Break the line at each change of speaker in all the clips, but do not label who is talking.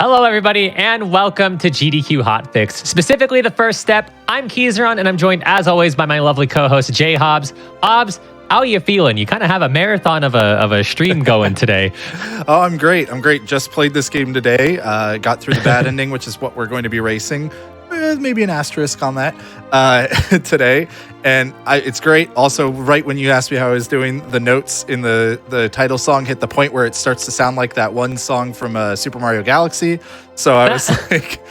Hello, everybody, and welcome to GDQ Hotfix. Specifically, the first step. I'm Keizaron, and I'm joined, as always, by my lovely co-host, JHobz. Hobbs, how are you feeling? You kind of have a marathon of a stream going today.
Oh, I'm great. Just played this game today. Got through the bad ending, which is what we're going to be racing. Maybe an asterisk on that today. And it's great. Also, right when you asked me how I was doing, the notes in the title song hit the point where it starts to sound like that one song from Super Mario Galaxy. So I was like,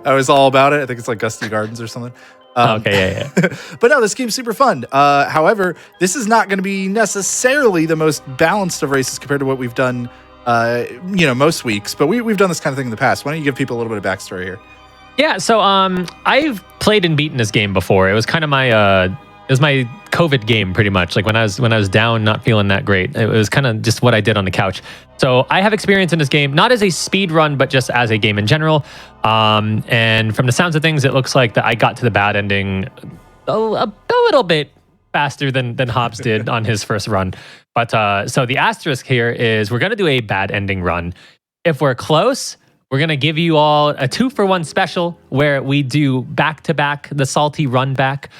I was all about it. I think it's like Gusty Gardens or something.
Okay, yeah.
But no, this game's super fun. However, this is not going to be necessarily the most balanced of races compared to what we've done, most weeks. But we've done this kind of thing in the past. Why don't you give people a little bit of backstory here?
Yeah, so I've played and beaten this game before. It was kind of my COVID game, pretty much. Like when I was down, not feeling that great. It was kind of just what I did on the couch. So I have experience in this game, not as a speed run, but just as a game in general. And from the sounds of things, it looks like that I got to the bad ending a little bit faster than Hobbs did on his first run. But so the asterisk here is we're gonna do a bad ending run. If we're close, we're going to give you all a 2-for-1 special where we do back-to-back, the salty run back.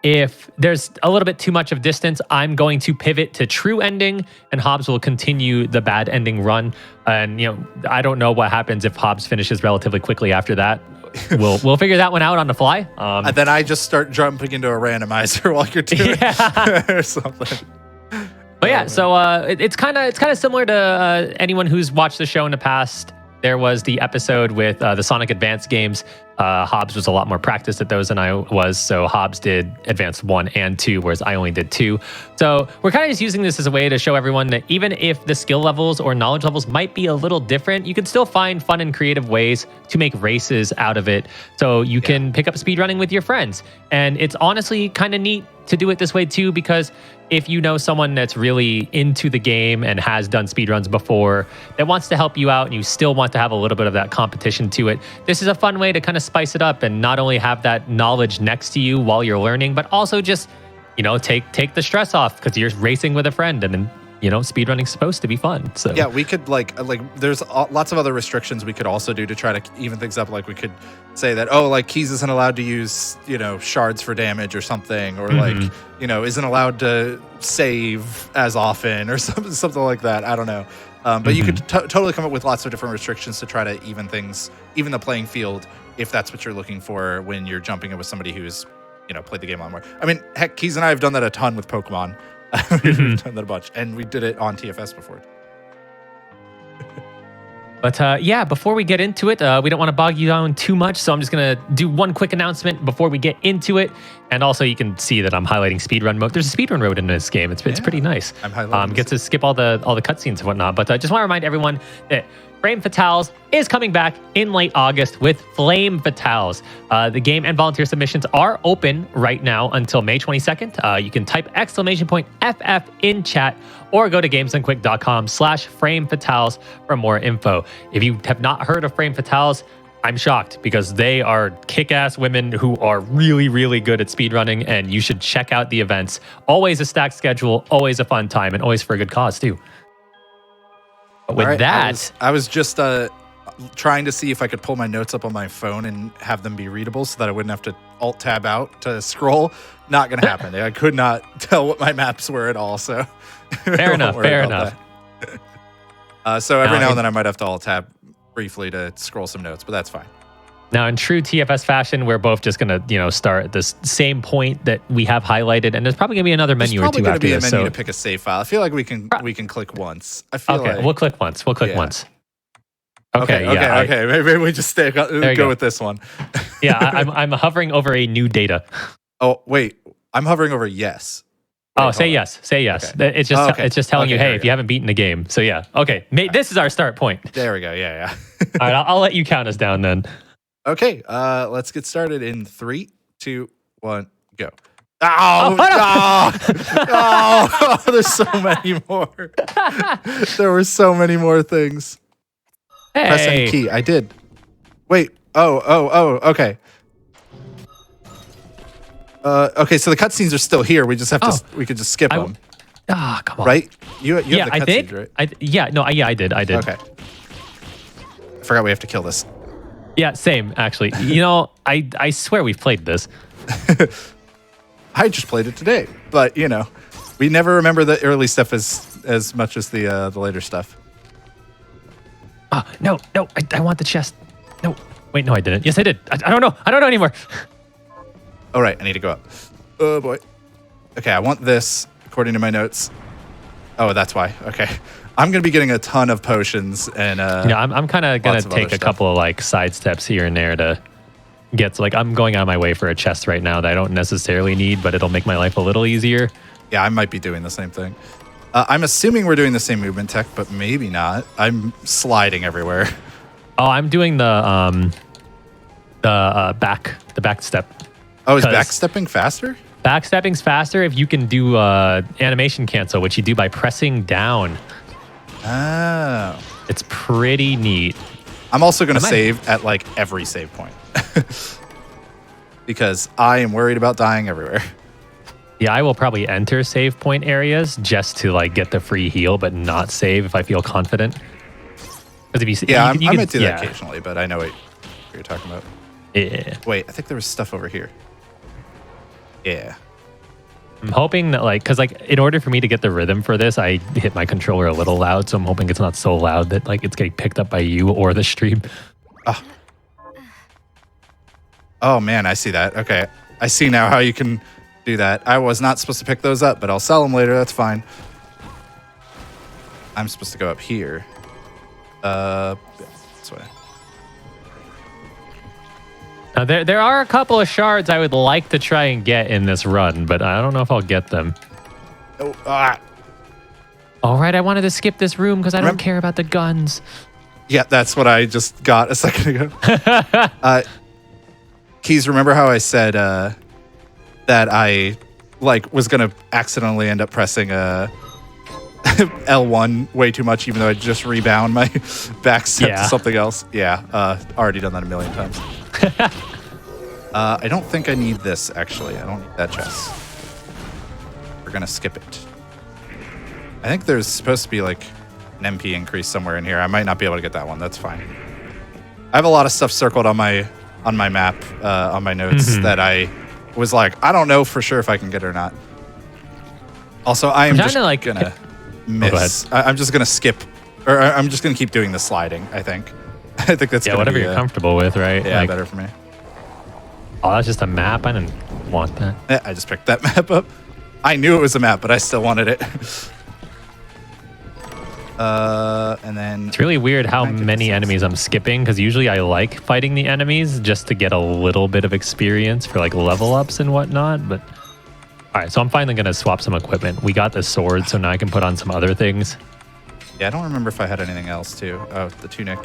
If there's a little bit too much of distance, I'm going to pivot to true ending, and Hobbs will continue the bad ending run. And, I don't know what happens if Hobbs finishes relatively quickly after that. We'll figure that one out on the fly.
And then I just start jumping into a randomizer while you're doing it or something.
But yeah, so it's kind of similar to anyone who's watched the show in the past. There was the episode with the Sonic Advance games. Hobbs was a lot more practiced at those than I was, so Hobbs did Advance 1 and 2, whereas I only did 2. So we're kind of just using this as a way to show everyone that even if the skill levels or knowledge levels might be a little different, you can still find fun and creative ways to make races out of it. So you can pick up speedrunning with your friends. And it's honestly kind of neat to do it this way too, because if you know someone that's really into the game and has done speedruns before that wants to help you out and you still want to have a little bit of that competition to it, this is a fun way to kind of spice it up and not only have that knowledge next to you while you're learning, but also just, take the stress off because you're racing with a friend and then, speedrunning's supposed to be fun. So
yeah, we could there's lots of other restrictions we could also do to try to even things up. Like we could say that, Keys isn't allowed to use, shards for damage or something, or isn't allowed to save as often or something like that. I don't know. But you could totally come up with lots of different restrictions to try to even the playing field, if that's what you're looking for when you're jumping in with somebody who's, played the game a lot more. I mean, heck, Keys and I have done that a ton with Pokemon. We've done that a bunch, and we did it on TFS before.
But before we get into it, we don't want to bog you down too much, so I'm just going to do one quick announcement before we get into it. And also, you can see that I'm highlighting speedrun mode. There's a speedrun mode in this game. It's pretty nice.
I'm highlighting.
Get to skip all the cutscenes and whatnot. But I just want to remind everyone that Frame Fatales is coming back in late August with Flame Fatales. The game and volunteer submissions are open right now until May 22nd. You can type !FF in chat or go to gamesdonquick.com/Frame Fatales for more info. If you have not heard of Frame Fatales, I'm shocked because they are kick-ass women who are really, really good at speedrunning, and you should check out the events. Always a stacked schedule, always a fun time, and always for a good cause too. But with that,
I was just trying to see if I could pull my notes up on my phone and have them be readable so that I wouldn't have to Alt-Tab out to scroll. Not going to happen. I could not tell what my maps were at all, so...
Fair enough.
So every now and then I might have to Alt-Tab briefly to scroll some notes, but that's fine.
Now, in true TFS fashion, we're both just going to, start at this same point that we have highlighted, and there's probably going to be another menu or two after this.
There's probably going to be a menu to pick a save file. I feel like we can click once.
We'll click once. Once. Okay.
Maybe we just go with this one.
Yeah, I'm hovering over a new data.
Oh, wait. I'm hovering over yes.
Wait, say yes. Say yes. Okay. It's just telling you, hey, if you haven't beaten the game. So yeah. Okay. This is our start point.
There we go. Yeah.
All right. I'll let you count us down then.
Okay. Let's get started in 3, 2, 1, go. There's so many more. There were so many more things.
Hey.
Press any key. I did. Wait. Oh. Okay. Okay, so the cutscenes are still here. We just have to. We could just skip them.
Come on.
Right? You have the cutscenes, right?
I did. I did.
Okay. forgot we have to kill this.
Yeah, same, actually. You know, I swear we've played this.
I just played it today, but you know, we never remember the early stuff as much as the later stuff.
Oh, no, I want the chest. No, wait, no, I didn't. Yes, I did. I don't know. I don't know anymore.
All right, I need to go up. Oh boy. Okay, I want this according to my notes. Oh, that's why. Okay, I'm gonna be getting a ton of potions and
yeah, I'm kind of gonna take a couple of like side steps here and there to get to, like, I'm going out of my way for a chest right now that I don't necessarily need, but it'll make my life a little easier.
Yeah, I might be doing the same thing. I'm assuming we're doing the same movement tech, but maybe not. I'm sliding everywhere.
Oh, I'm doing the back step.
Oh, is backstepping faster?
Backstepping's faster if you can do animation cancel, which you do by pressing down.
Oh.
It's pretty neat.
I'm also going to save at like every save point. Because I am worried about dying everywhere.
Yeah, I will probably enter save point areas just to like get the free heal, but not save if I feel confident. Because if you,
yeah,
you
I might do that occasionally, but I know what you're talking about.
Yeah.
Wait, I think there was stuff over here. Yeah.
I'm hoping that like, because like in order for me to get the rhythm for this, I hit my controller a little loud, so I'm hoping it's not so loud that like it's getting picked up by you or the stream.
Oh man, I see that. Okay, I see now how you can do that. I was not supposed to pick those up, but I'll sell them later. That's fine. I'm supposed to go up here. This way.
Now, there are a couple of shards I would like to try and get in this run, but I don't know if I'll get them.
Oh,
All right, I wanted to skip this room because I don't care about the guns.
Yeah, that's what I just got a second ago. Keys, remember how I said that I like was gonna accidentally end up pressing L1 way too much, even though I just rebound my backstep to something else? Yeah, already done that a million times. I don't think I need this, actually. I don't need that chest. We're gonna skip it. I think there's supposed to be like an MP increase somewhere in here. I might not be able to get that one. That's fine. I have a lot of stuff circled on my map, on my notes that I was like, I don't know for sure if I can get it or not. Also, I am just like gonna miss. I'm just gonna skip, or I'm just gonna keep doing the sliding. I think. I think that's
whatever you're comfortable with, right?
Yeah,
like,
better for me.
Oh, that's just a map. I didn't want that.
Yeah, I just picked that map up. I knew it was a map, but I still wanted it. And then
it's really weird how many enemies I'm skipping, because usually I like fighting the enemies just to get a little bit of experience for like level ups and whatnot. But all right, so I'm finally gonna swap some equipment. We got the sword, so now I can put on some other things.
Yeah, I don't remember if I had anything else too. Oh, the tunic.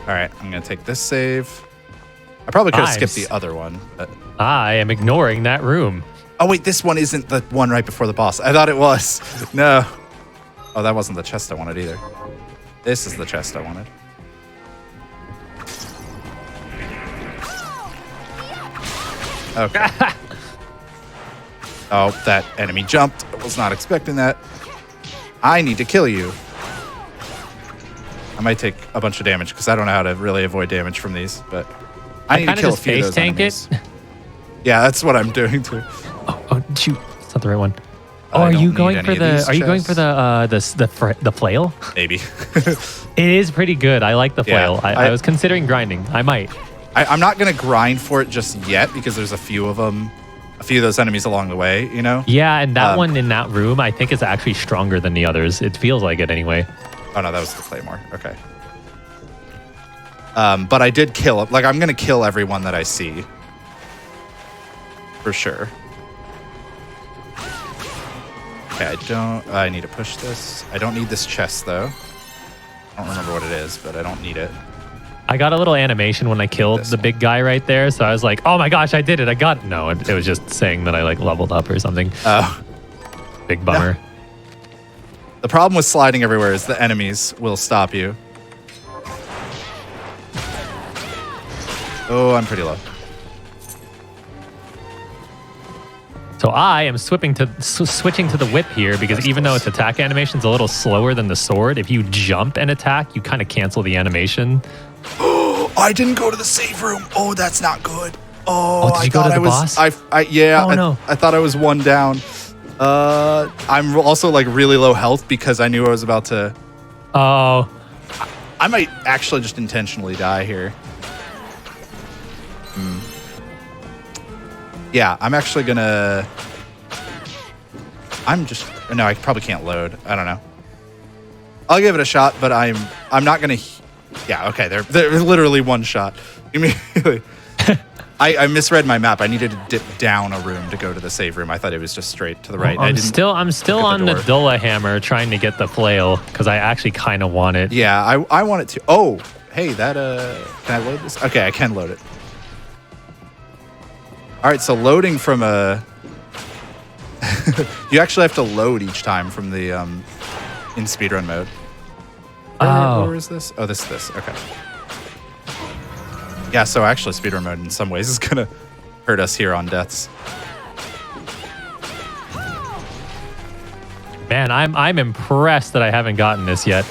All right, I'm gonna take this save. I probably could have skipped the other one, but
I am ignoring that room.
Oh wait, this one isn't the one right before the boss. I thought it was. No. Oh, that wasn't the chest I wanted either. This is the chest I wanted. Okay. Oh, that enemy jumped. I was not expecting that. I need to kill you. I might take a bunch of damage because I don't know how to really avoid damage from these, but I need to kill a few of those enemies. Yeah, that's what I'm doing too.
Oh, shoot! It's not the right one. Oh, are you going for the? Are you going for the flail?
Maybe.
It is pretty good. I like the flail.
Yeah,
I was considering grinding. I might.
I'm not gonna grind for it just yet because there's a few of them, a few of those enemies along the way. You know.
Yeah, and that one in that room, I think is actually stronger than the others. It feels like it anyway.
Oh no, that was the claymore. Okay. But I did kill it. Like I'm gonna kill everyone that I see. For sure. Okay, I need to push this. I don't need this chest though. I don't remember what it is, but I don't need it.
I got a little animation when I killed the big guy right there, so I was like, oh my gosh, I did it. I got it. No, it was just saying that I like leveled up or something.
Oh.
Big bummer.
No. The problem with sliding everywhere is the enemies will stop you. Oh, I'm pretty low.
So I am switching to the whip here because even though its attack animation is a little slower than the sword, if you jump and attack, you kind of cancel the animation.
Oh, I didn't go to the save room. Oh, that's not good.
Oh, did you go to the boss?
Yeah,
Oh, no.
I thought I was one down. I'm also like really low health because I knew I was about to.
Oh.
I might actually just intentionally die here. Yeah, I'm actually gonna. No, I probably can't load. I don't know. I'll give it a shot, but I'm not gonna. Yeah, okay. They're literally one shot. Immediately. I misread my map. I needed to dip down a room to go to the save room. I thought it was just straight to the right.
I'm still on the Dula hammer trying to get the flail because I actually kind of want it.
Yeah, I want it to. Oh, hey, that can I load this? Okay, I can load it. All right, so loading from a. You actually have to load each time from the in speedrun mode. Where is this? Oh, this. Okay. Yeah, so actually speedrun mode in some ways is gonna hurt us here on deaths.
Man, I'm impressed that I haven't gotten this yet.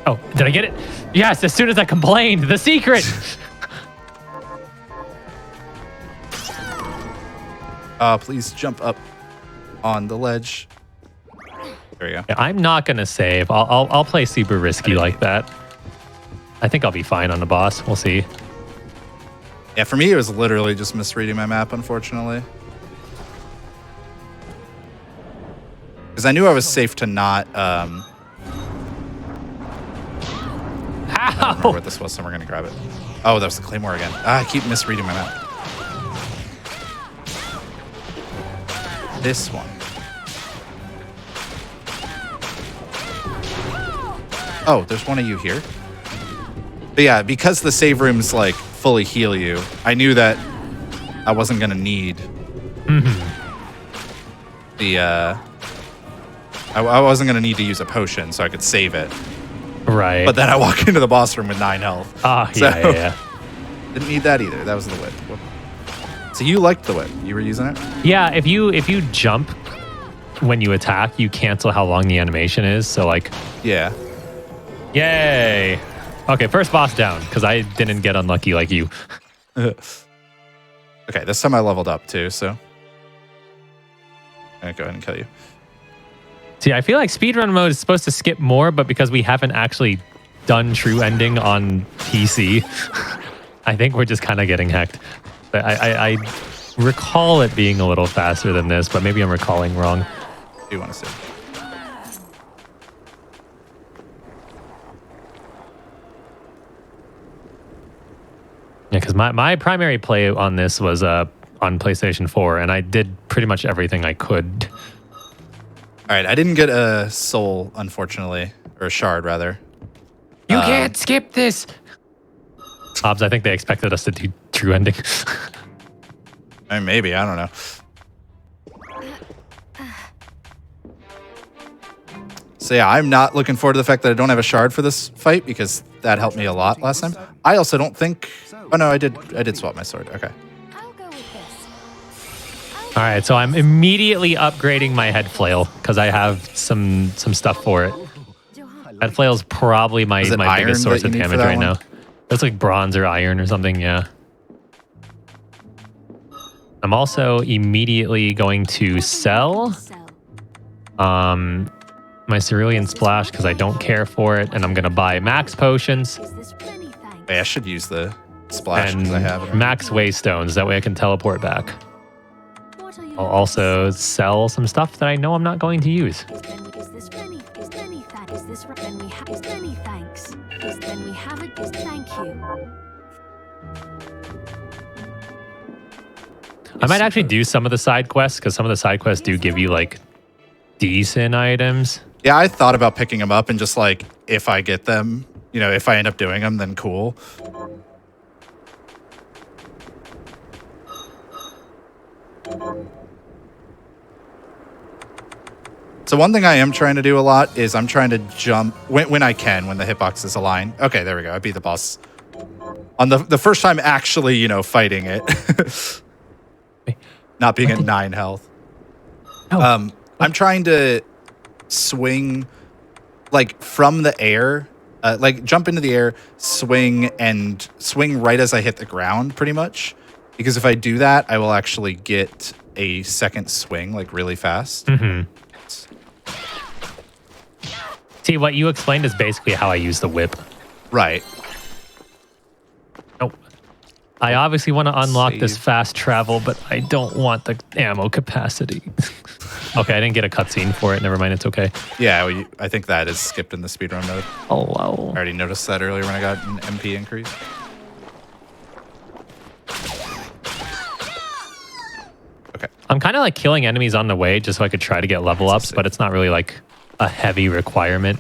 Oh, did I get it? Yes, as soon as I complained, the secret.
Please jump up on the ledge. There you go.
Yeah, I'm not gonna save. I'll play super risky like that. I think I'll be fine on the boss. We'll see.
Yeah, for me, it was literally just misreading my map, unfortunately. Because I knew I was safe to not. I don't remember what this was, so we're going to grab it. Oh, that was the Claymore again. I keep misreading my map. This one. Oh, there's one of you here. But yeah, because the save rooms like fully heal you, I knew that I wasn't gonna need the I wasn't gonna need to use a potion, so I could save it.
Right.
But then I walk into the boss room with 9 health.
Yeah.
Didn't need that either. That was the whip. So you liked the whip. You were using it?
Yeah, if you jump when you attack, you cancel how long the animation is. So like,
yeah.
Yay. Okay, first boss down because I didn't get unlucky like you.
Okay, this time I leveled up too, so I'm gonna go ahead and kill you.
See, I feel like speedrun mode is supposed to skip more, but because we haven't actually done true ending on PC, I think we're just kind of getting hecked. But I recall it being a little faster than this, but maybe I'm recalling wrong.
What do you want to see?
Yeah, because my primary play on this was on PlayStation 4, and I did pretty much everything I could.
All right, I didn't get a soul, unfortunately, or a shard, rather.
You can't skip this! JHobz, I think they expected us to do true ending.
I mean, maybe, I don't know. So yeah, I'm not looking forward to the fact that I don't have a shard for this fight because that helped me a lot last time. I also don't think... Oh no, I did swap my sword. Okay.
All right, so I'm immediately upgrading my head flail because I have some stuff for it. Head flail is probably my biggest source of damage right now. It's like bronze or iron or something, yeah. I'm also immediately going to sell my Cerulean Splash because I don't care for it, and I'm going to buy max potions.
Hey, I should use the splash because I have it.
Max Waystones, that way I can teleport back. I'll also sell some stuff that I know I'm not going to use. I might actually do some of the side quests because some of the side quests do give you like decent items.
Yeah, I thought about picking them up and just like, if I get them, you know, if I end up doing them, then cool. So one thing I am trying to do a lot is I'm trying to jump when I can, when the hitboxes align. Okay, there we go. I beat the boss. On the first time actually, you know, fighting it. not being at 9 health.
Oh.
I'm trying to swing like from the air, like jump into the air, swing right as I hit the ground pretty much. Because if I do that, I will actually get a second swing like really fast.
Mm-hmm. See, what you explained is basically how I use the whip.
Right.
Oh. I obviously want to unlock this
Save.
fast travel, but I don't want the ammo capacity. Okay, I didn't get a cutscene for it. Never mind, it's okay.
Yeah, I think that is skipped in the speedrun mode.
Hello.
I already noticed that earlier when I got an MP increase. Okay.
I'm kind of like killing enemies on the way just so I could try to get level ups, but it's not really like a heavy requirement.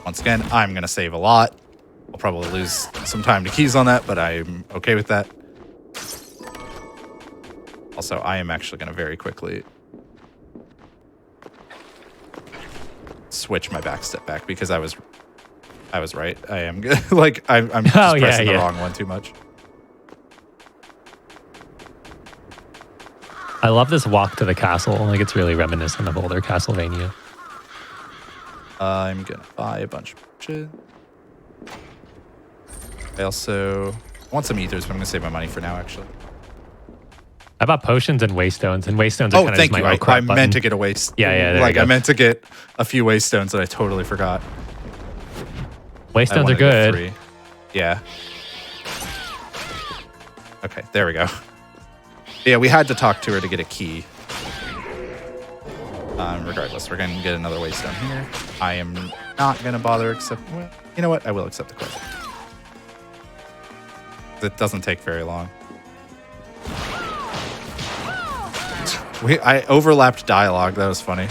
Once again, I'm going to save a lot. I'll probably lose some time to keys on that, but I'm okay with that. Also, I am actually going to very quickly switch my back step back because I was right. I am good. Like I'm just pressing the wrong one too much.
I love this walk to the castle. Like it's really reminiscent of older Castlevania.
I'm gonna buy a bunch of shit. I also want some ethers, but I'm gonna save my money for now. Actually,
I bought potions and waystones, and waystones are kind of
thank
just
you.
my
I meant to get a waste.
Yeah, there
like
you go.
I meant to get a few waystones that I totally forgot.
Waystones are good.
3. Yeah. Okay, there we go. Yeah, we had to talk to her to get a key. Regardless, we're going to get another waystone here. I am not going to bother accepting... Well, you know what? I will accept the quest. It doesn't take very long. I overlapped dialogue. That was funny.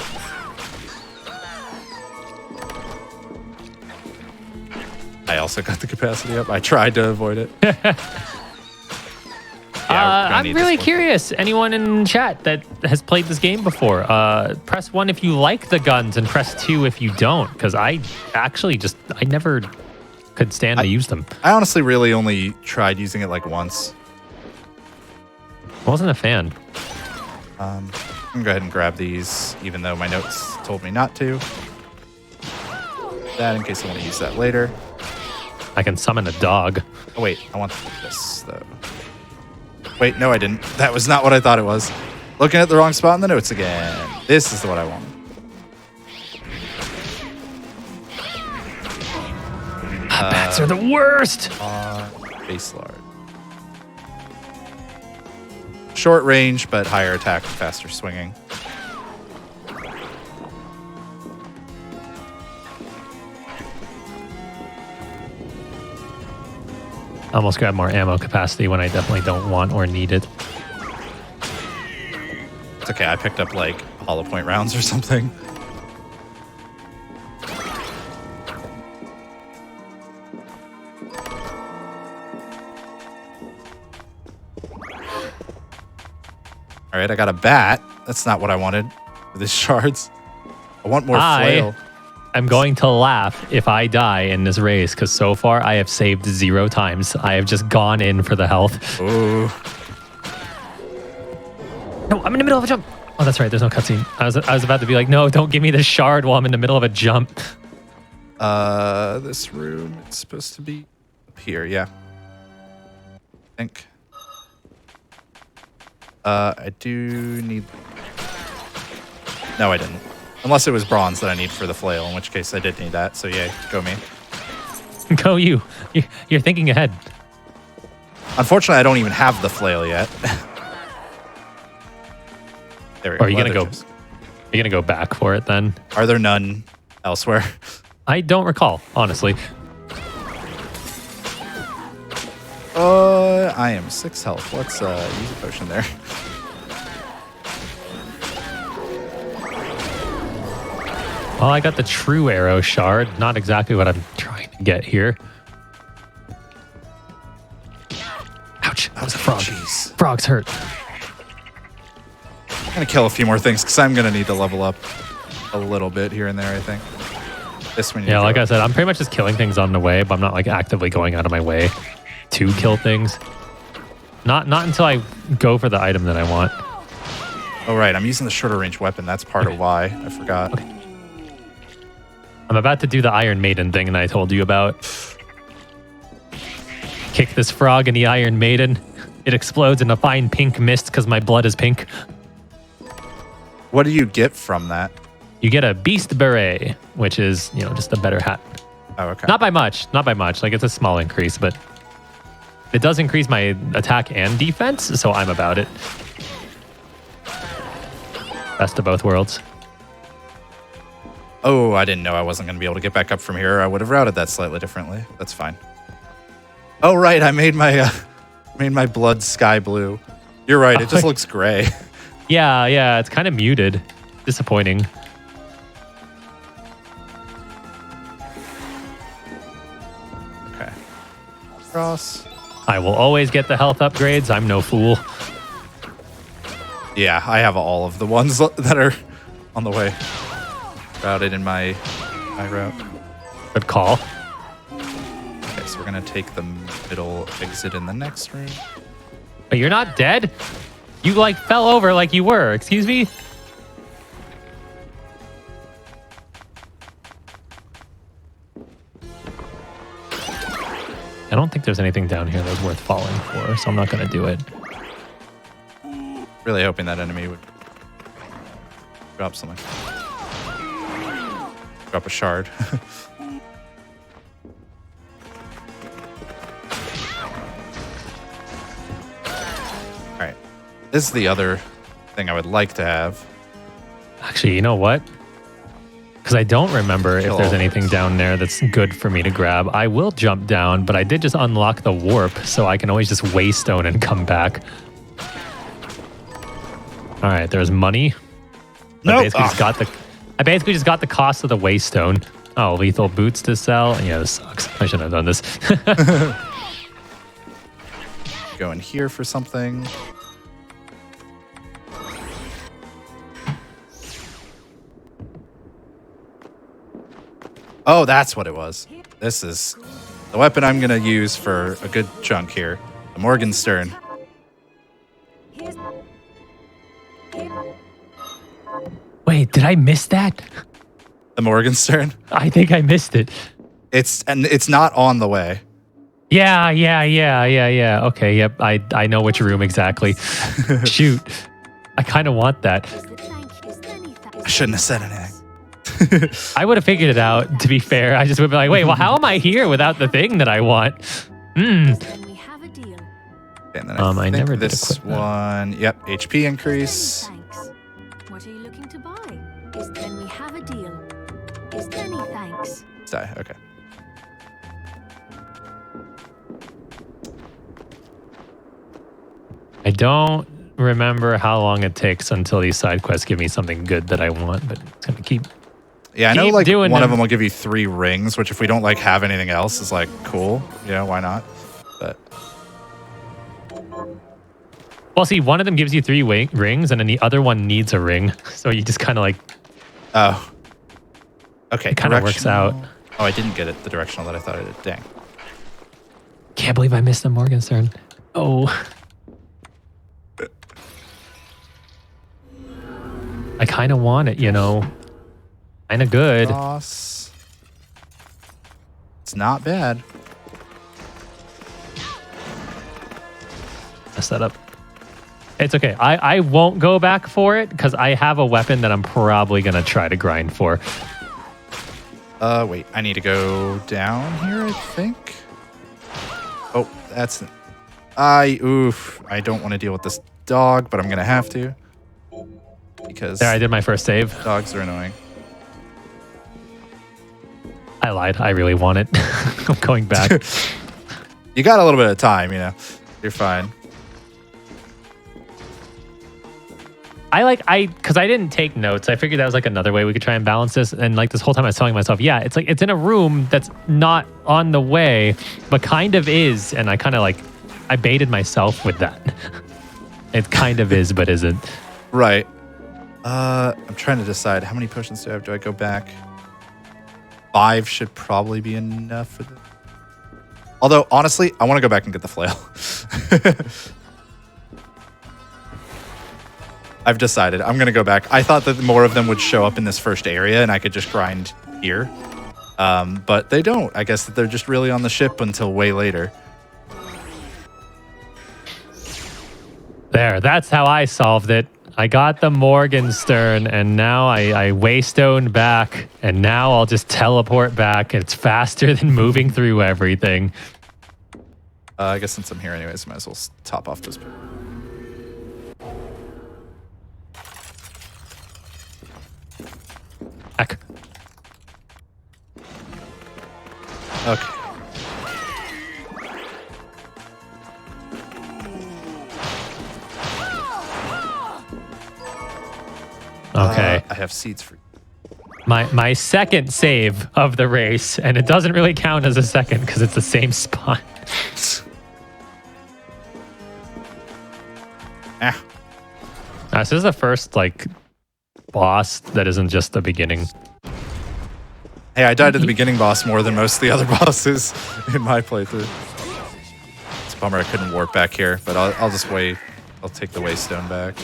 I also got the capacity up. I tried to avoid it.
I'm really curious. Anyone in chat that has played this game before, press 1 if you like the guns and press 2 if you don't. Because I actually I never could stand to use them.
I honestly really only tried using it like once.
Wasn't a fan.
I'm gonna go ahead and grab these, even though my notes told me not to. That in case I want to use that later.
I can summon a dog.
Oh wait, I want this though. Wait, no, I didn't. That was not what I thought it was. Looking at the wrong spot in the notes again. This is what I want.
Bats are the worst.
Base lard. Short range, but higher attack and faster swinging.
I almost grab more ammo capacity when I definitely don't want or need it.
It's okay, I picked up like hollow point rounds or something. All right, I got a bat. That's not what I wanted with these shards. I want more flail.
I'm going to laugh if I die in this race because so far I have saved 0 times. I have just gone in for the health.
Ooh.
No, I'm in the middle of a jump. Oh, that's right. There's no cutscene. I was about to be like, no, don't give me the shard while I'm in the middle of a jump.
This room, it's supposed to be up here. Yeah. I think. I do need... No, I didn't. Unless it was bronze that I need for the flail, in which case I did need that. So yeah, go me.
Go you. You're thinking ahead.
Unfortunately, I don't even have the flail yet. There we go.
Are you gonna go back for it then?
Are there none elsewhere?
I don't recall, honestly.
I am 6 health. Let's use a potion there.
Well, I got the true arrow shard. Not exactly what I'm trying to get here. Ouch. That was a frog.
Jeez.
Frogs hurt.
I'm going to kill a few more things because I'm going to need to level up a little bit here and there, I think. This one.
Yeah, like I said, I'm pretty much just killing things on the way, but I'm not like actively going out of my way to kill things. Not until I go for the item that I want.
Oh, right. I'm using the shorter range weapon. That's part of why. I forgot.
Okay. I'm about to do the Iron Maiden thing that I told you about. Kick this frog in the Iron Maiden. It explodes in a fine pink mist because my blood is pink.
What do you get from that?
You get a Beast Beret, which is, just a better hat.
Oh, okay.
Not by much. Like, it's a small increase, but it does increase my attack and defense, so I'm about it. Best of both worlds.
Oh, I didn't know I wasn't going to be able to get back up from here. I would have routed that slightly differently. That's fine. Oh, right. I made my blood sky blue. You're right. It just looks gray.
Yeah. It's kind of muted. Disappointing.
Okay. Cross.
I will always get the health upgrades. I'm no fool.
Yeah, I have all of the ones that are on the way. Routed in my route.
Good call.
Okay, so we're going to take the middle exit in the next room.
But you're not dead? You, fell over like you were. Excuse me? I don't think there's anything down here that's worth falling for, so I'm not going to do it.
Really hoping that enemy would drop something. Drop a shard. Alright. This is the other thing I would like to have.
Actually, you know what? Because I don't remember if there's anything down there that's good for me to grab. I will jump down, but I did just unlock the warp, so I can always just waystone and come back. All right, there's money.
No,
I basically just got the cost of the waystone. Oh, lethal boots to sell. Yeah, this sucks. I shouldn't have done this.
Go in here for something. Oh, that's what it was. This is the weapon I'm going to use for a good chunk here. The Morgenstern.
Wait, did I miss that?
The Morgenstern?
I think I missed it.
It's not on the way.
Yeah. Okay, yep. I know which room exactly. Shoot. I kind of want that.
I shouldn't have said anything.
I would have figured it out, to be fair. I just would be like, wait, well, how am I here without the thing that I want?
And then I
never did
this
equip that.
one. Yep, HP increase.
What are you looking to buy? Then we have a deal. Is there any thanks?
Die. Okay.
I don't remember how long it takes until these side quests give me something good that I want, but it's going to keep...
Yeah, I know
Keep doing
one of
them.
them will give you 3 rings, which if we don't have anything else is cool. Yeah, why not? But
Well, see, one of them gives you 3 rings, and then the other one needs a ring. So you just kind of
oh. Okay,
it kind of works out.
Oh, I didn't get it the directional that I thought I did. Dang.
Can't believe I missed the Morgenstern. Oh. I kind of want it, Kind of good.
Cross. It's not bad.
Mess that up. It's okay. I won't go back for it because I have a weapon that I'm probably going to try to grind for.
Wait. I need to go down here, I think. Oh, that's... I don't want to deal with this dog, but I'm going to have to. Because
There, I did my first save.
dogs are annoying.
I lied. I really want it. I'm going back.
You got a little bit of time, You're fine.
Because I didn't take notes. I figured that was another way we could try and balance this. And this whole time I was telling myself, yeah, it's it's in a room that's not on the way, but kind of is. And I kind of I baited myself with that. It kind of is, but isn't.
Right. I'm trying to decide how many potions do I have. Do I go back? 5 should probably be enough for this. Although, honestly, I want to go back and get the flail. I've decided. I'm going to go back. I thought that more of them would show up in this first area and I could just grind here. But they don't. I guess that they're just really on the ship until way later.
There, that's how I solved it. I got the Morgenstern, and now I waystone back, and now I'll just teleport back. It's faster than moving through everything.
I guess since I'm here anyways, might as well top off this.
Heck.
Okay.
Okay.
I have seeds for you.
My second save of the race, and it doesn't really count as a second because it's the same spot. So this is the first like boss that isn't just the beginning.
Hey, I died at the beginning boss more than most of the other bosses in my playthrough. It's a bummer I couldn't warp back here, but I'll just wait. I'll take the waystone back.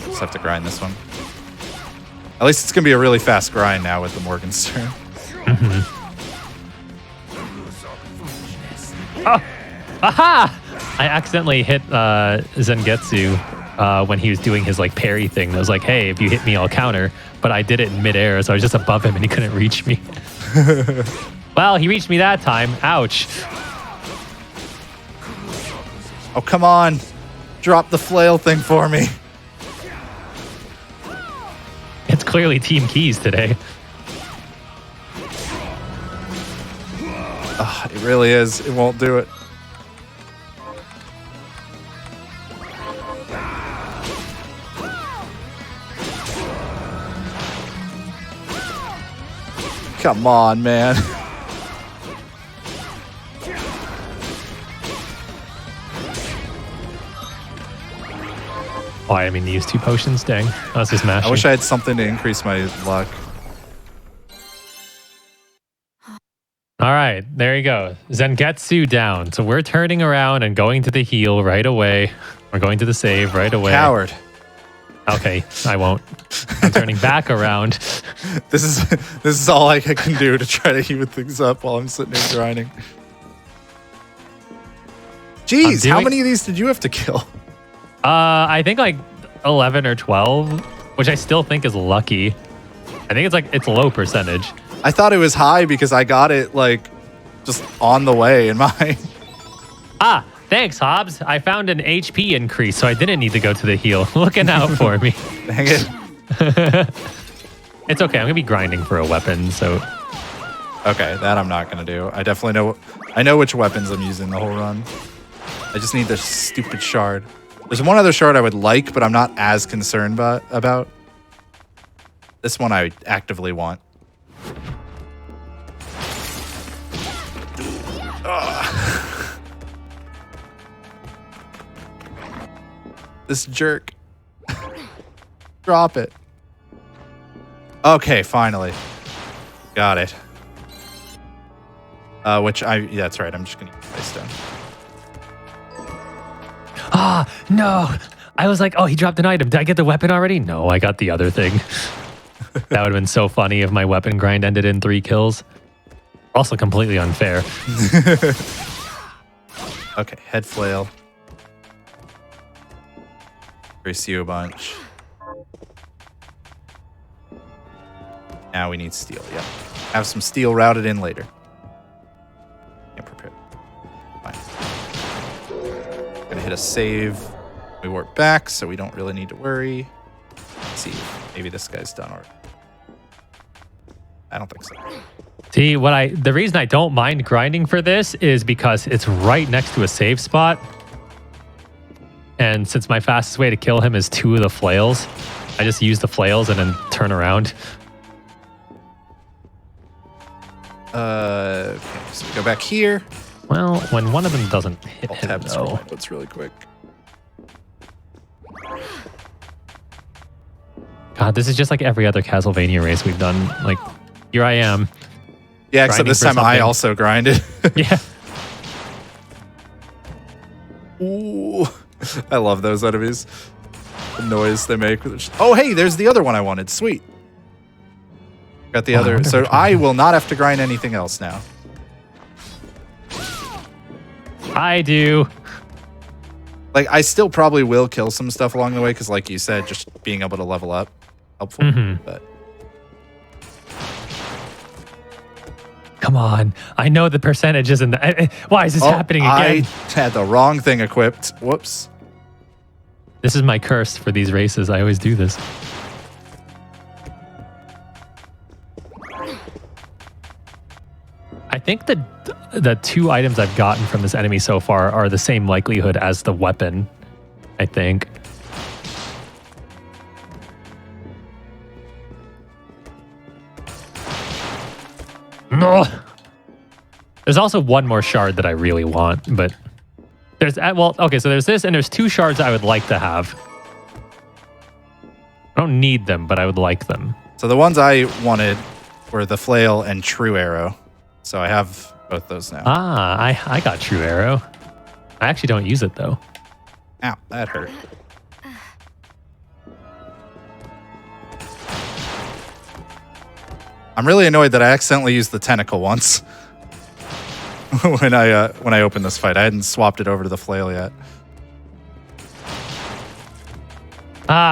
Just have to grind this one. At least it's going to be a really fast grind now with the Morgenstern.
Oh! Aha! I accidentally hit Zangetsu when he was doing his like parry thing. I was like, hey, if you hit me, I'll counter. But I did it in midair, so I was just above him and he couldn't reach me. Well, he reached me that time. Ouch.
Oh, come on. Drop the flail thing for me.
It's clearly Team Keys today.
It really is. It won't do it. Come on, man.
Oh, I mean, use 2 potions. Dang. That's just mashing.
I wish I had something to increase my luck.
All right, there you go. Zangetsu down. So we're turning around and going to the heal right away. We're going to the save right away.
Coward.
Okay, I won't. I'm turning back around.
This is all I can do to try to even things up while I'm sitting here grinding. Jeez, how many of these did you have to kill?
I think like 11 or 12, which I still think is lucky. I think it's low percentage.
I thought it was high because I got it like just on the way in mine.
Ah, thanks, JHobz. I found an HP increase, so I didn't need to go to the heal. Looking out for me.
Dang it.
It's okay. I'm gonna be grinding for a weapon, so.
Okay, that I'm not gonna do. I definitely know. I know which weapons I'm using the whole run. I just need this stupid shard. There's one other shard I would like, but I'm not as concerned about. This one I actively want. This jerk. Drop it. Okay, finally. Got it. Yeah, that's right. I'm just gonna use Waystone.
Ah, no. I was like, oh, he dropped an item. Did I get the weapon already? No, I got the other thing. That would have been so funny if my weapon grind ended in 3 kills. Also completely unfair.
Okay, head flail. Grace you a bunch. Now we need steel, yep. Have some steel routed in later. Can't prepare. Fine. Gonna hit a save. We warp back, so we don't really need to worry. Let's see, maybe this guy's done already. I don't think so.
See, the reason I don't mind grinding for this is because it's right next to a save spot. And since my fastest way to kill him is 2 of the flails, I just use the flails and then turn around.
Okay, so we go back here.
Well, when one of them doesn't hit
I'll
him,
tab this
though.
for my notes really quick.
God, this is just like every other Castlevania race we've done. Like, here I am.
Yeah, except this time I also grinded.
Yeah.
Ooh. I love those enemies. The noise they make. Oh, hey, there's the other one I wanted. Sweet. Got the other. So I will not have to grind anything else now.
I do.
Like, I still probably will kill some stuff along the way because, like you said, just being able to level up helpful. But
come on. I know the percentage isn't. Why is this happening again?
I had the wrong thing equipped. Whoops.
This is my curse for these races. I always do this. I think the 2 items I've gotten from this enemy so far are the same likelihood as the weapon, I think. No. There's also one more shard that I really want, but there's so there's this and there's 2 shards I would like to have. I don't need them, but I would like them.
So the ones I wanted were the flail and true arrow. So I have both those now.
I got true arrow. I actually don't use it though.
Ow, that hurt. I'm really annoyed that I accidentally used the tentacle once when I opened this fight. I hadn't swapped it over to the flail yet.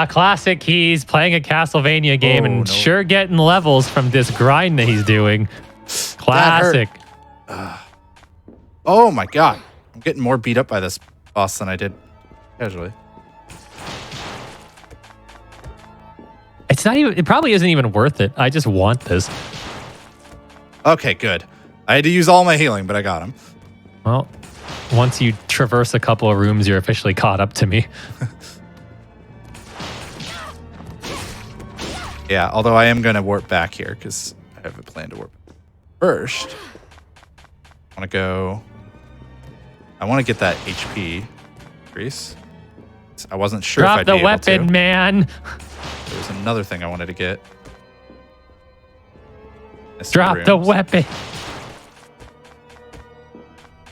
Classic Keys playing a Castlevania game sure getting levels from this grind that he's doing. Classic.
Oh my god. I'm getting more beat up by this boss than I did casually.
It's not even, it probably isn't even worth it. I just want this.
Okay, good. I had to use all my healing, but I got him.
Well, once you traverse a couple of rooms, you're officially caught up to me.
Yeah, although I am going to warp back here because I have a plan to warp. First, I want to get that HP increase. I wasn't sure if I'd be able to.
Drop the weapon, man.
There was another thing I wanted to get.
Drop the weapon.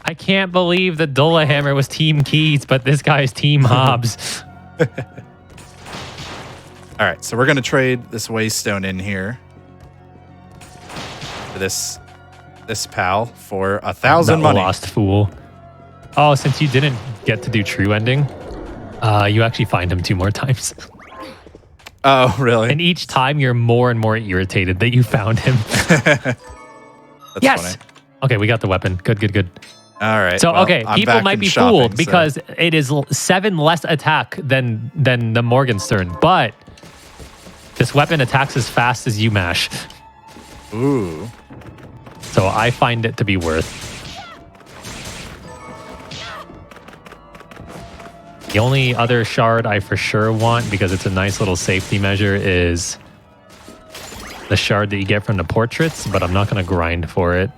I can't believe the Dullahammer was Team Keys, but this guy's Team Hobbs.
All right, so we're going to trade this waystone in here. For this pal for 1,000 money.
Lost fool. Oh, since you didn't get to do true ending, you actually find him 2 more times.
Oh, really?
And each time you're more and more irritated that you found him.
That's
yes.
Funny.
Okay, we got the weapon. Good.
All right.
So,
well,
okay,
I'm
people
back
might
in
be
shopping,
fooled because it is 7 less attack than the Morgenstern, but this weapon attacks as fast as you mash.
Ooh.
So I find it to be worth. The only other shard I for sure want, because it's a nice little safety measure, is the shard that you get from the portraits, but I'm not going to grind for it.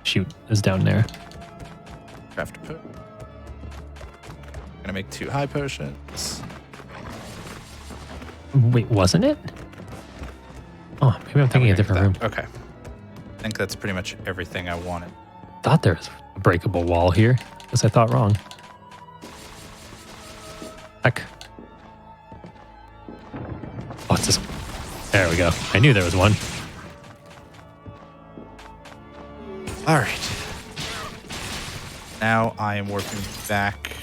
Shoot, it's down there.
Craft a potion. Gonna make 2 high potions.
Wait, wasn't it? Oh, maybe I'm thinking a different room.
Okay. I think that's pretty much everything I wanted.
Thought there was a breakable wall here. Guess I thought wrong. Heck. Oh, it's this. There we go. I knew there was one.
All right. Now I am warping back.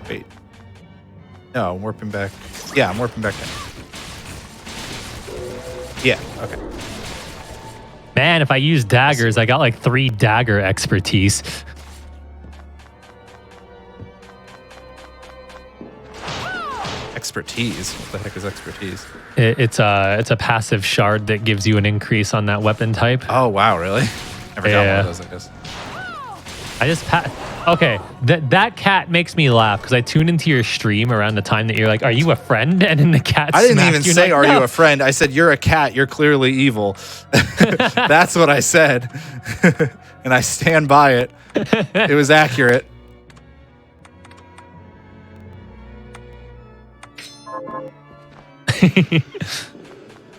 Wait. No, I'm warping back. Yeah, I'm warping back in. Yeah, okay.
Man, if I use daggers, I got like 3 dagger expertise.
Expertise? What the heck is expertise?
It's a passive shard that gives you an increase on that weapon type.
Oh, wow, really? Never got one of those, I guess.
I just okay, that cat makes me laugh because I tune into your stream around the time that you're like, "Are you a friend?" And then the cat.
I didn't even say,
like,
"Are you a friend?" I said, "You're a cat. You're clearly evil." That's what I said, and I stand by it. It was accurate.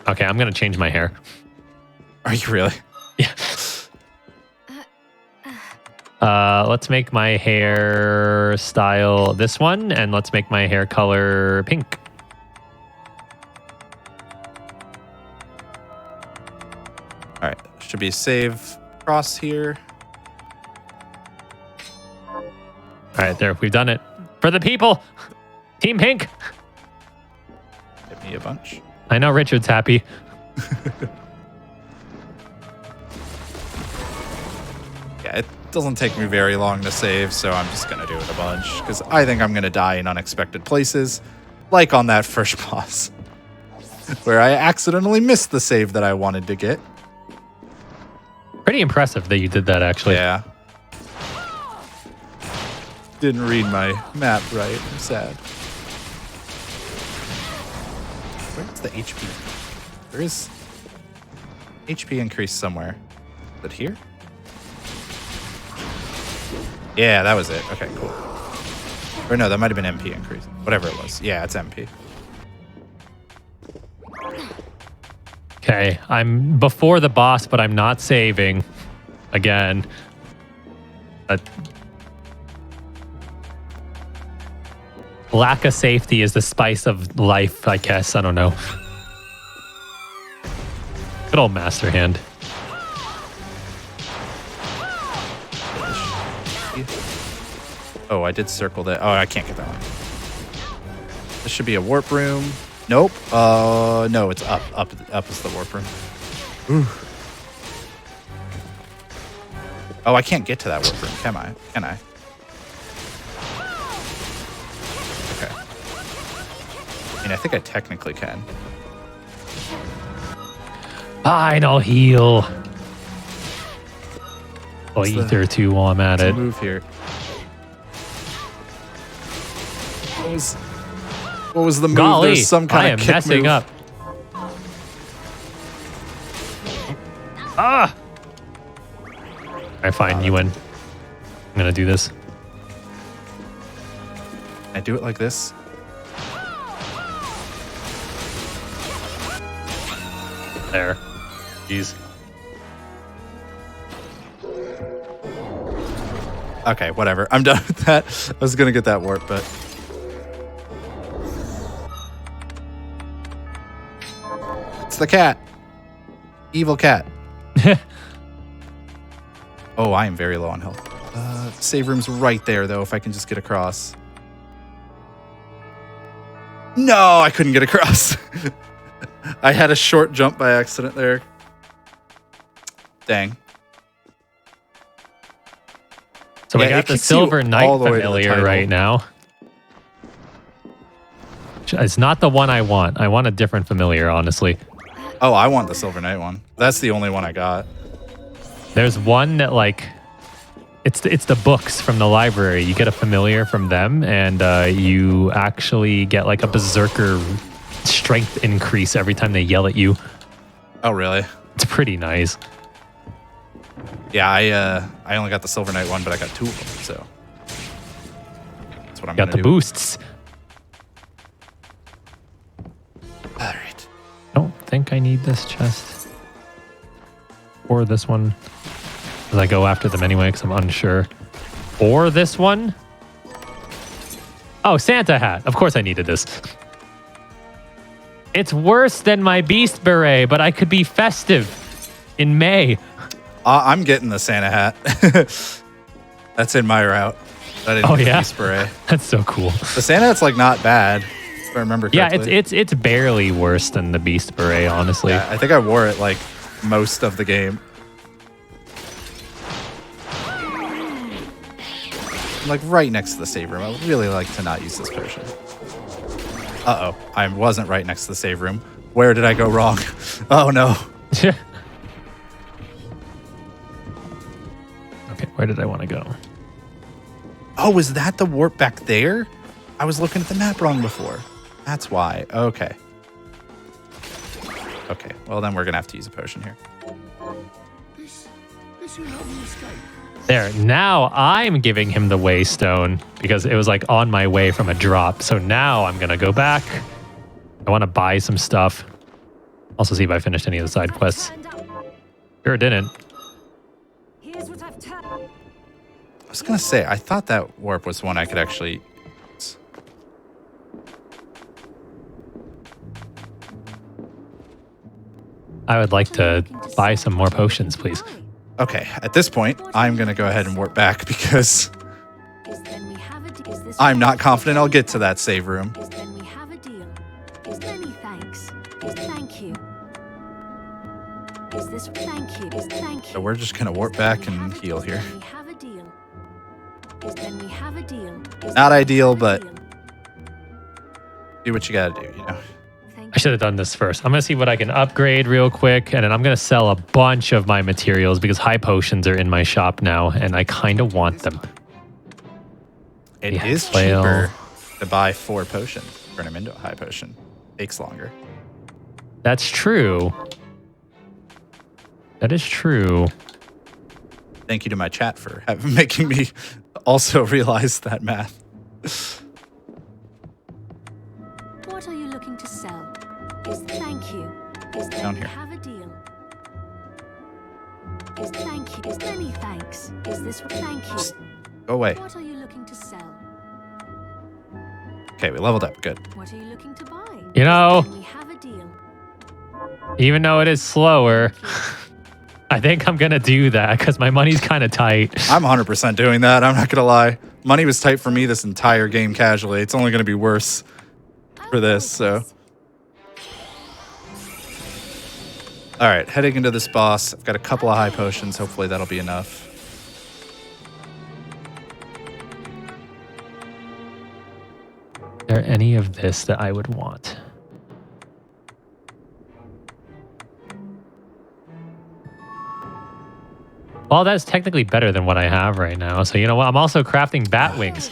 Okay, I'm gonna change my hair.
Are you really?
Yeah. Let's make my hair style this one, and let's make my hair color pink.
All right, should be a save cross here.
All right, there, we've done it. For the people! Team Pink!
Hit me a bunch.
I know Richard's happy.
Yeah, it doesn't take me very long to save, so I'm just going to do it a bunch, because I think I'm going to die in unexpected places, like on that first boss, where I accidentally missed the save that I wanted to get.
Pretty impressive that you did that, actually.
Yeah. Didn't read my map right. I'm sad. Where's the HP? There is HP increase somewhere. Is it here? Yeah, that was it. Okay, cool. Or no, that might have been MP increase. Whatever it was. Yeah, it's MP.
Okay, I'm before the boss, but I'm not saving. Again. Lack of safety is the spice of life, I guess. I don't know. Good old master hand.
Oh, I did circle that. Oh, I can't get that one. This should be a warp room. Nope. No, it's up. Up is the warp room. Ooh. Oh, I can't get to that warp room, can I? Can I? Okay. I mean, I think I technically can.
Fine, I'll heal. I'll
What's
eat there too while I'm at it.
Move here. What was the move?
Golly,
There's some kind
I
of
am
kick
messing
move.
up. Ah! Alright, fine, you win. I'm gonna do this.
Can I do it like this?
There. Jeez.
Okay, whatever. I'm done with that. I was gonna get that warp, but it's the cat. Evil cat. Oh, I am very low on health. Save room's right there, though, if I can just get across. No, I couldn't get across. I had a short jump by accident there. Dang.
So we
Yeah, it
got the
kicks you
Silver Knight
all the way to the
familiar
title.
right now. It's not the one I want. I want a different familiar, honestly.
Oh, I want the Silver Knight one. That's the only one I got.
There's one that like it's the books from the library. You get a familiar from them, and you actually get like a berserker strength increase every time they yell at you.
Oh, really?
It's pretty nice.
Yeah, I only got the Silver Knight one, but I got two of them, so that's what I'm
Got
gonna
the
do.
boosts.
All right.
I don't think I need this chest or this one, as I go after them anyway because I'm unsure. Or this one. Oh, Santa hat. Of course I needed this. It's worse than my Beast Beret, but I could be festive in May.
I'm getting the Santa hat. That's in my route. I didn't
Oh,
get the
yeah?
Beast Beret.
That's so cool.
The Santa hat's like not bad, if I remember
Yeah,
correctly.
it's barely worse than the Beast Beret, honestly.
Yeah, I think I wore it like most of the game. I'm like right next to the save room. I would really like to not use this potion. Uh-oh. I wasn't right next to the save room. Where did I go wrong? Oh, no.
Okay, where did I want to go?
Oh, was that the warp back there? I was looking at the map wrong before. That's why. Okay. Okay, well then we're going to have to use a potion here.
This will help me escape.
There, now I'm giving him the Waystone because it was like on my way from a drop. So now I'm going to go back. I want to buy some stuff. Also see if I finished any of the side quests. Sure didn't.
Here's what I've turned.
I was gonna say, I thought that warp was one I could actually.
I would like to buy some more potions, please.
Okay, at this point, I'm gonna go ahead and warp back because I'm not confident I'll get to that save room.
Then we have a deal. Is many thanks. Is thank you. Is this thank you? Is thank you.
So we're just gonna warp back and heal here.
We have a deal. Is then we have a deal.
Not ideal, but do what you gotta do, you know.
I should have done this first. I'm going to see what I can upgrade real quick, and then I'm going to sell a bunch of my materials because high potions are in my shop now, and I kind of want them.
It
Yeah,
is
flail.
cheaper to buy 4 potions, turn them into a high potion. Takes longer.
That's true. That is true.
Thank you to my chat for making me also realize that math.
What are you looking to sell? Is thank you. Is then
Down
we
here.
have a deal. Is thank you. Is many thanks. Is this thank you?
Go away.
What are you looking to sell?
Okay, we leveled up. Good.
What are you looking to buy?
You know,
Then we have a deal.
even though it is slower, I think I'm going to do that because my money's kind of tight.
I'm 100% doing that. I'm not going to lie. Money was tight for me this entire game casually. It's only going to be worse for this, so. All right, heading into this boss. I've got a couple of high potions. Hopefully that'll be enough.
Is there any of this that I would want? Well, that's technically better than what I have right now. So you know what? I'm also crafting bat wings.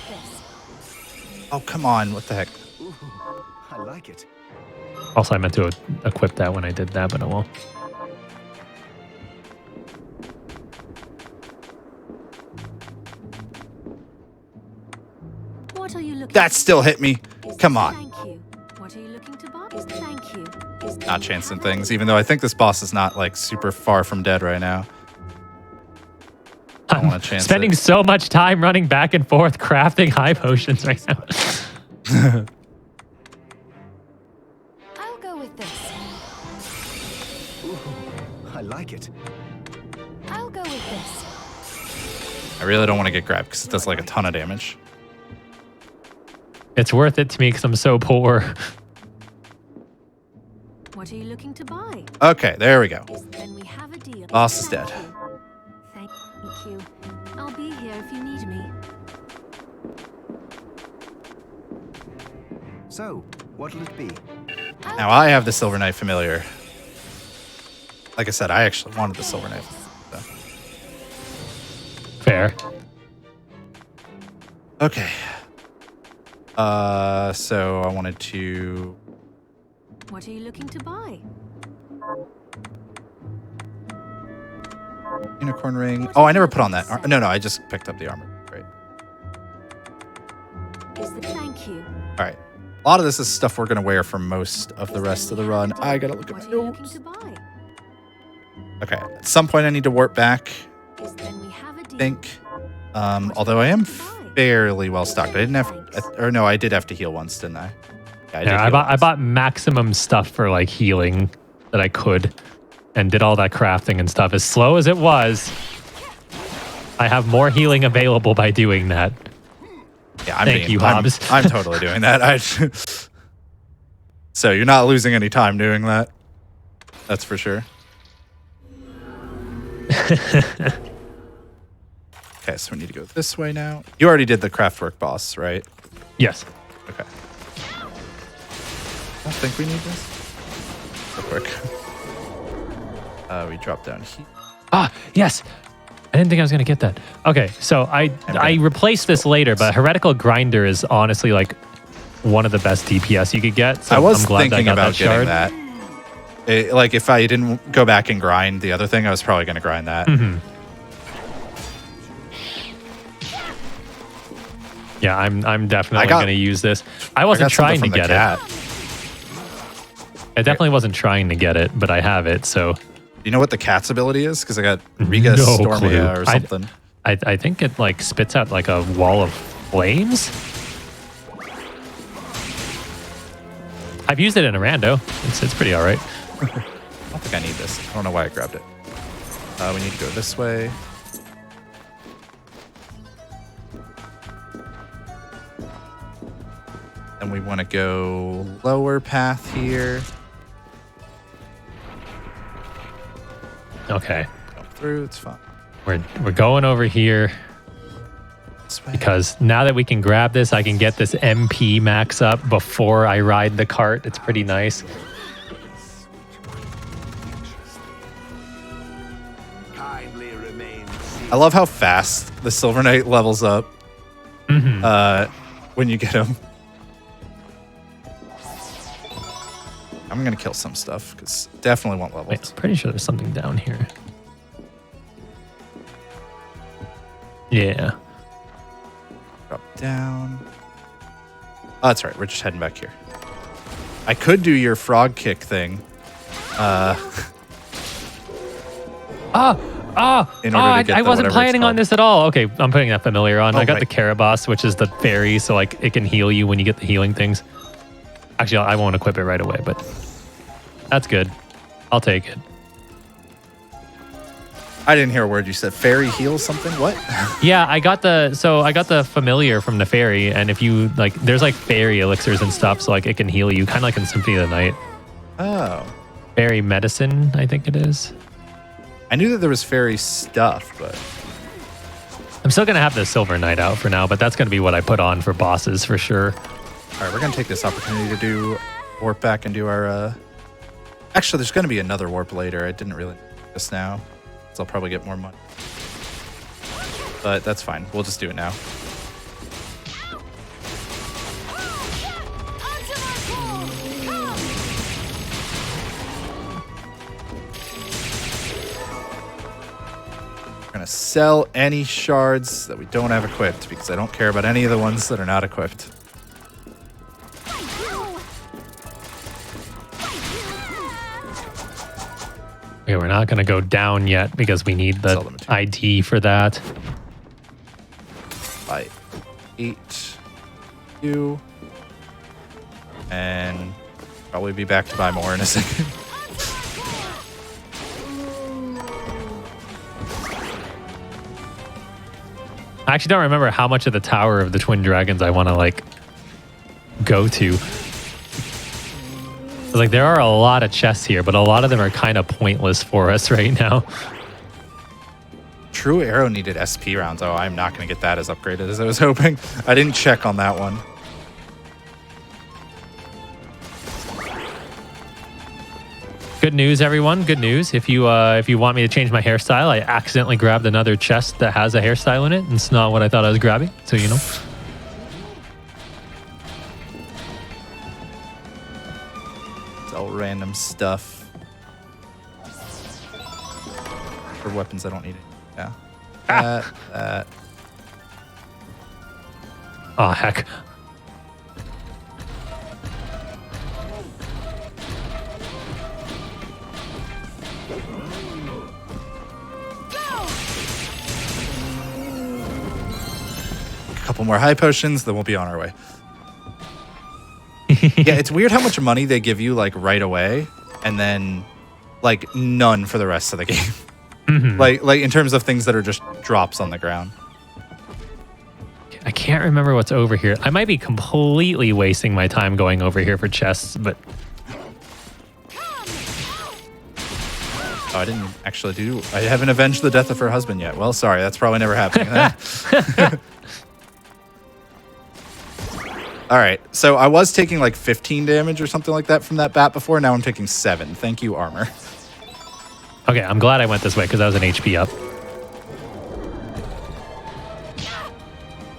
Oh, come on. What the heck?
Ooh, I like it.
Also, I meant to equip that when I did that, but I won't.
What are you looking
That still hit me.
Is
Come
this
on.
Thank you. What are you looking to buy? Is thank you. Is then
Not
we
chancing
have a
things,
deal.
even though I think this boss is not like super far from dead right now. I don't
I'm
want to chance
spending
it.
so much time running back and forth crafting high potions right now.
I'll go with this.
Ooh, I like it.
I'll go with this.
I really don't want to get grabbed because it does like a ton of damage.
It's worth it to me because I'm so poor.
What are you looking to buy?
Okay, there we go.
Is then we have a deal.
Boss is
Thank
dead.
you. Thank you. I'll be here if you need me.
So, what'll it be?
Now I have the Silver Knight familiar. Like I said, I actually wanted the Silver Knight. So.
Fair.
Okay. So I wanted to.
What are you looking to buy?
Unicorn ring. Oh, I never put on that. No, I just picked up the armor. Right.
Is the thank you.
All right. A lot of this is stuff we're gonna wear for most of the rest of the run. I gotta look at
What
my
are you looking
notes.
to buy?
Okay. At some point, I need to warp back.
Is then we have a deal.
I think. Although I am fairly well stocked. I didn't have. Or no, I did have to heal once, didn't I? Yeah,
Yeah,
heal
I
once.
bought maximum stuff for like healing that I could and did all that crafting and stuff. As slow as it was, I have more healing available by doing that.
Yeah, I'm
Thank you, Hobbs.
I'm totally doing that. So you're not losing any time doing that. That's for sure. Okay, so we need to go this way now. You already did the craftwork boss, right?
Yes.
Okay. I don't think we need this. So quick. We drop down here.
Ah, yes. I didn't think I was going to get that. Okay, so I replaced this later, but Heretical Grinder is honestly like one of the best DPS you could get. So
I was
I'm glad
thinking
that I got
about
that
getting
shard.
that. Like if I didn't go back and grind the other thing, I was probably going to grind that.
Mm-hmm. Yeah, I'm definitely
got-
going to use this. I
I
wasn't
got something
trying to
from the
get
cat.
it. I definitely wasn't trying to get it, but I have it, so
You know what the cat's ability is? Because I got Riga
No
Stormia
clue.
or something.
I think it like spits out like a wall of flames. I've used it in a rando. It's pretty all right.
I don't think I need this. I don't know why I grabbed it. We need to go this way. And we want to go lower path here.
Okay.
Go through, it's fine.
We're going over here
This way.
because now that we can grab this, I can get this MP max up before I ride the cart. It's pretty nice.
Kindly remain
I love how fast the Silver Knight levels up when you get him. I'm going to kill some stuff because definitely want levels.
Wait, I'm pretty sure there's something down here. Yeah.
Drop down. Oh, that's right. We're just heading back here. I could do your frog kick thing. In order to get
I
the
wasn't
whatever it's
planning on
called.
this at all. Okay, I'm putting that familiar on.
Oh,
I got
right.
the Carabas, which is the fairy, so like it can heal you when you get the healing things. Actually, I won't equip it right away, but that's good. I'll take it.
I didn't hear a word you said. Fairy heals something? What?
Yeah, I got the familiar from the fairy, and if you like, there's like fairy elixirs and stuff, so like it can heal you, kind of like in Symphony of the Night.
Oh.
Fairy medicine, I think it is.
I knew that there was fairy stuff, but
I'm still gonna have the Silver Knight out for now, but that's gonna be what I put on for bosses for sure.
all right, we're going to take this opportunity to do warp back and do our actually there's going to be another warp later. I didn't really do this now. So I'll probably get more money. But that's fine. We'll just do it now. We're going to sell any shards that we don't have equipped because I don't care about any of the ones that are not equipped.
Okay, we're not gonna go down yet because we need the
Sell them too.
ID for that.
By 8, 2, and probably be back to buy more in a second.
I actually don't remember how much of the Tower of the Twin Dragons I want to like go to. Like there are a lot of chests here, but a lot of them are kind of pointless for us right now.
True Arrow needed SP rounds. Oh, I'm not going to get that as upgraded as I was hoping. I didn't check on that one.
Good news, everyone. Good news. If you want me to change my hairstyle, I accidentally grabbed another chest that has a hairstyle in it. And it's not what I thought I was grabbing. So you know.
It's all random stuff. For weapons I don't need. Yeah. That.
Oh heck.
A couple more high potions, then we'll be on our way. Yeah, it's weird how much money they give you like right away, and then like none for the rest of the game.
Mm-hmm.
Like in terms of things that are just drops on the ground.
I can't remember what's over here. I might be completely wasting my time going over here for chests, but
Oh, I didn't actually do. I haven't avenged the death of her husband yet. Well, sorry, that's probably never happening. All right, so I was taking like 15 damage or something like that from that bat before. Now I'm taking 7. Thank you, armor.
okay, I'm glad I went this way because I was an HP up.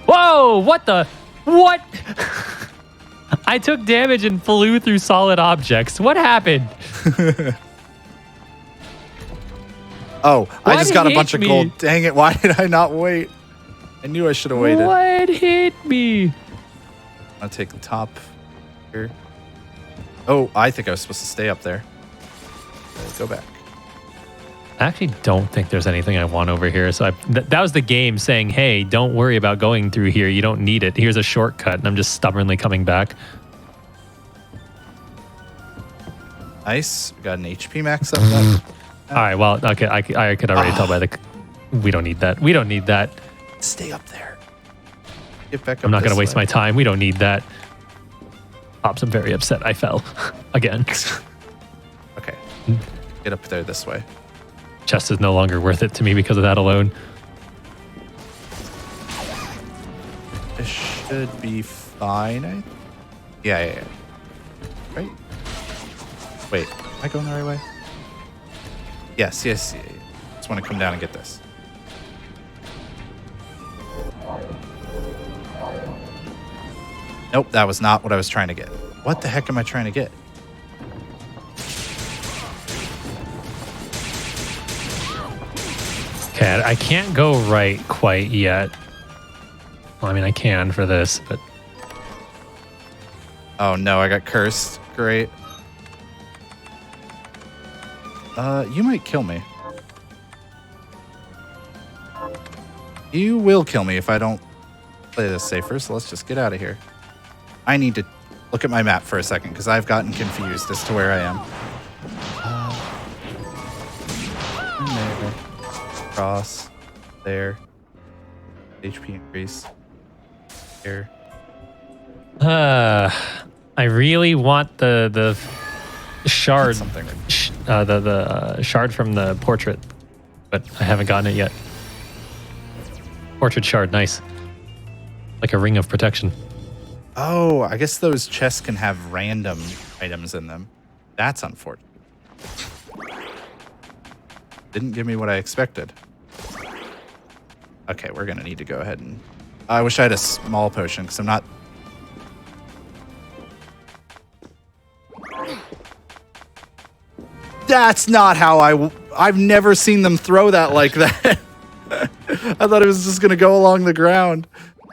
Whoa, what the? What? I took damage and flew through solid objects. What happened?
Oh, I
What
just got a
hit
bunch of
me?
gold. Dang it, why did I not wait? I knew I should have waited.
What hit me?
I'll take the top here. Oh, I think I was supposed to stay up there. Go back.
I actually don't think there's anything I want over here. So that was the game saying, hey, don't worry about going through here. You don't need it. Here's a shortcut. And I'm just stubbornly coming back.
Nice. We got an HP max up there.
All right. Well, okay. I could already tell by the... We don't need that. We don't need that.
Stay up there. Get back up.
I'm not going to waste my time. We don't need that. Ops, I'm very upset. I fell again.
Okay. Get up there this way.
Chest is no longer worth it to me because of that alone.
This should be fine. Yeah. Right? Wait, am I going the right way? Yes. Just want to come down and get this. Nope, that was not what I was trying to get. What the heck am I trying to get?
Okay, I can't go right quite yet. Well, I mean, I can for this, but...
Oh no, I got cursed. Great. You might kill me. You will kill me if I don't play this safer, so let's just get out of here. I need to look at my map for a second, because I've gotten confused as to where I am. There. Cross. There. HP increase. Here.
I really want the shard,
Something.
the shard from the portrait, but I haven't gotten it yet. Portrait shard, nice, like a ring of protection.
Oh, I guess those chests can have random items in them. That's unfortunate. Didn't give me what I expected. Okay, we're gonna need to go ahead and... I wish I had a small potion, because I'm not... That's not how I've never seen them throw that like that. I thought it was just gonna go along the ground.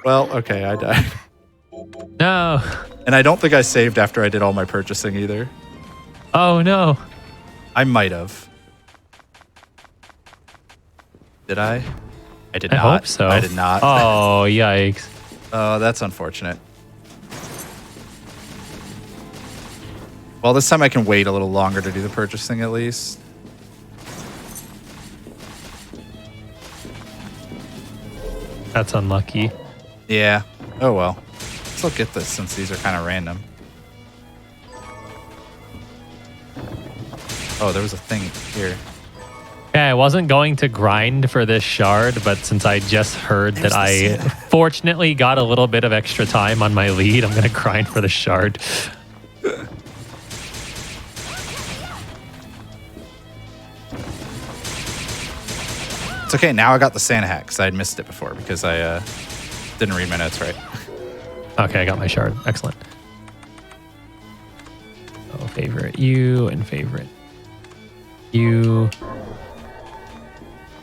Well, okay, I died.
No.
And I don't think I saved after I did all my purchasing either.
Oh no.
I might have. Did I? I did not.
I hope so.
I did not.
Oh, yikes.
Oh, that's unfortunate. Well, this time I can wait a little longer to do the purchasing at least.
That's unlucky.
Yeah. Oh well. Let's get this since these are kind of random. Oh, there was a thing here.
Okay, I wasn't going to grind for this shard, but since I just heard
There's
that I
the
fortunately got a little bit of extra time on my lead, I'm going to grind for the shard.
It's okay. Now I got the Santa hat because I had missed it before because I didn't read my notes right.
Okay, I got my shard. Excellent. Oh, favorite you and favorite you.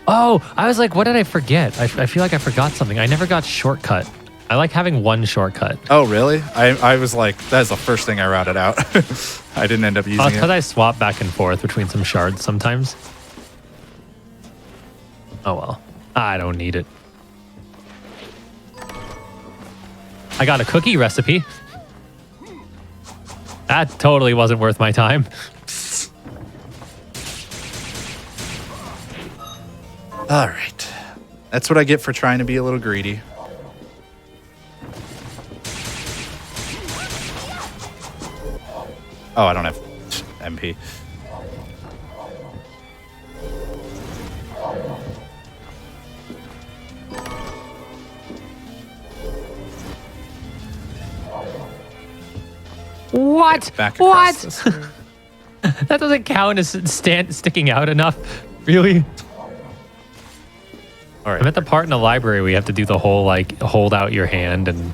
Oh, I was like, what did I forget? I feel like I forgot something. I never got shortcut. I like having one shortcut.
Oh, really? I was like, that's the first thing I routed out. I didn't end up using
Oh, it's because
it.
I swap back and forth between some shards sometimes. Oh, well. I don't need it. I got a cookie recipe. That totally wasn't worth my time.
All right. That's what I get for trying to be a little greedy. Oh, I don't have MP.
What?
Back
What?
across this way.
That doesn't count as sticking out enough. Really?
All right.
I'm at the part in the library where you have to do the whole, like, hold out your hand and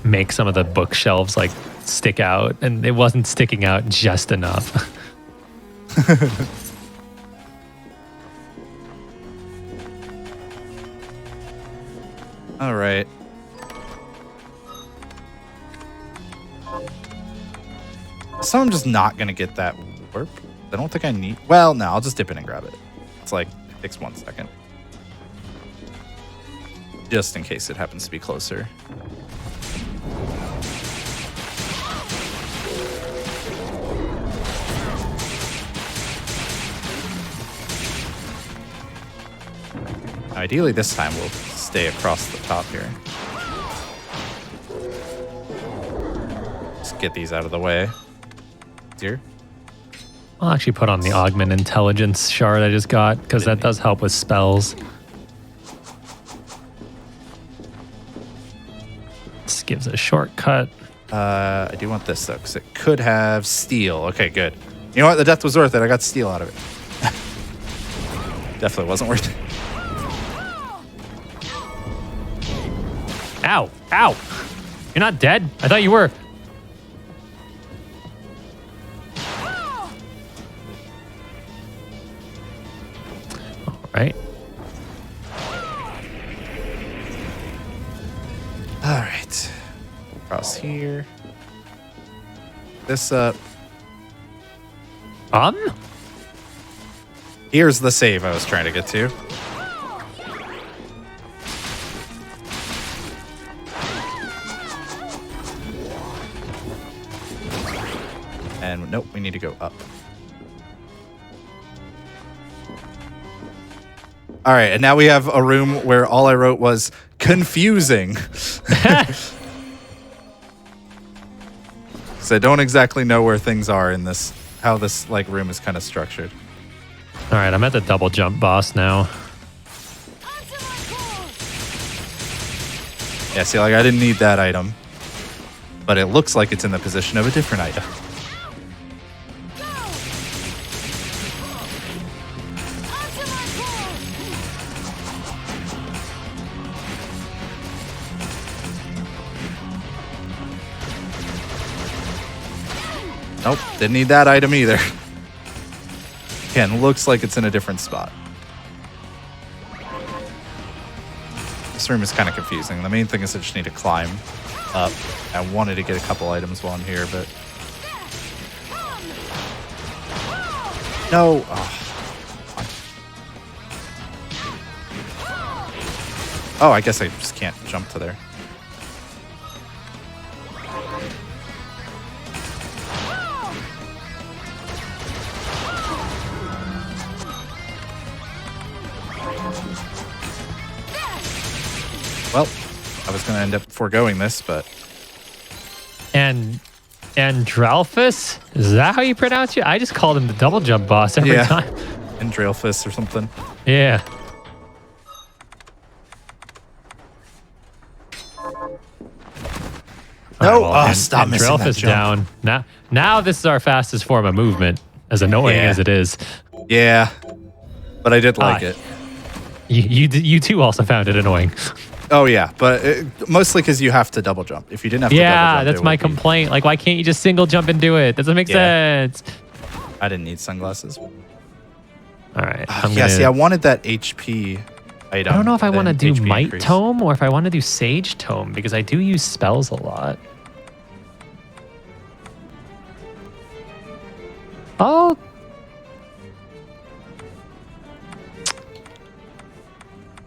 make some of the bookshelves, like, stick out. And it wasn't sticking out just enough.
All right. So I'm just not going to get that warp. I don't think I need... Well, no, I'll just dip in and grab it. it's like it takes 1 second. Just in case it happens to be closer. Ideally, this time we'll stay across the top here. Just get these out of the way. Here.
I'll actually put on the Augment Intelligence shard I just got, because that does help with spells. This gives a shortcut.
I do want this, though, because it could have steel. Okay, good. You know what? The death was worth it. I got steel out of it. Definitely wasn't worth it.
Ow! Ow! You're not dead? I thought you were. Right.
All right. Across here. This, Here's the save I was trying to get to. And nope, we need to go up. All right, and now we have a room where all I wrote was confusing. So I don't exactly know where things are in this, how this like room is kind of structured.
All right, I'm at the double jump boss now.
Yeah, see, like I didn't need that item, but it looks like it's in the position of a different item. Nope, didn't need that item either. Again, looks like it's in a different spot. This room is kind of confusing. The main thing is I just need to climb up. I wanted to get a couple items while I'm here, but... No! Oh, I guess I just can't jump to there. Well, I was going to end up foregoing this, but...
And Andralphus? Is that how you pronounce it? I just called him the double jump boss every time.
Andralphus or something.
Yeah.
No,
Well,
stop missing that
Andralphus
jump.
down. Now this is our fastest form of movement, as annoying as it is.
Yeah, but I did like it.
You too also found it annoying.
Oh, yeah, but mostly because you have to double jump. If you didn't have to double jump,
that's my complaint. Like, why can't you just single jump and do it? Doesn't make sense.
I didn't need sunglasses.
All right.
See, I wanted that HP item.
I don't know if I want to do
HP
Might
increase.
Tome or if I want to do Sage Tome, because I do use spells a lot. Oh.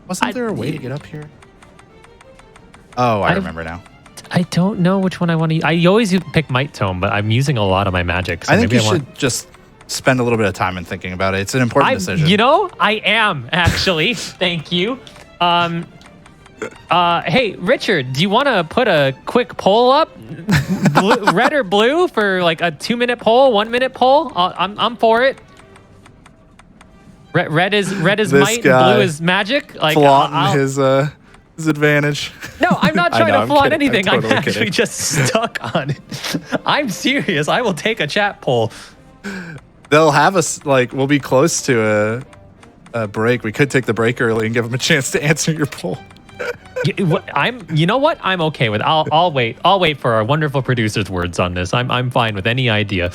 Wasn't there a way to get up here? Oh, I remember now.
I don't know which one I want to use. I always pick Might Tome, but I'm using a lot of my magic. So
I think
maybe
you should just spend a little bit of time in thinking about it. It's an important decision.
You know, I am actually. Thank you. Hey, Richard, do you want to put a quick poll up? Red or blue for like a 2-minute poll, 1-minute poll? I'm for it. Red is might, and blue is magic. Like
flaunting his advantage.
No, I'm not trying to flaunt anything. I'm
totally
actually
kidding.
just stuck on it. I'm serious. I will take a chat poll.
They'll have us we'll be close to a break. We could take the break early and give them a chance to answer your poll.
You know what? I'm okay with. I'll wait. I'll wait for our wonderful producer's words on this. I'm fine with any idea.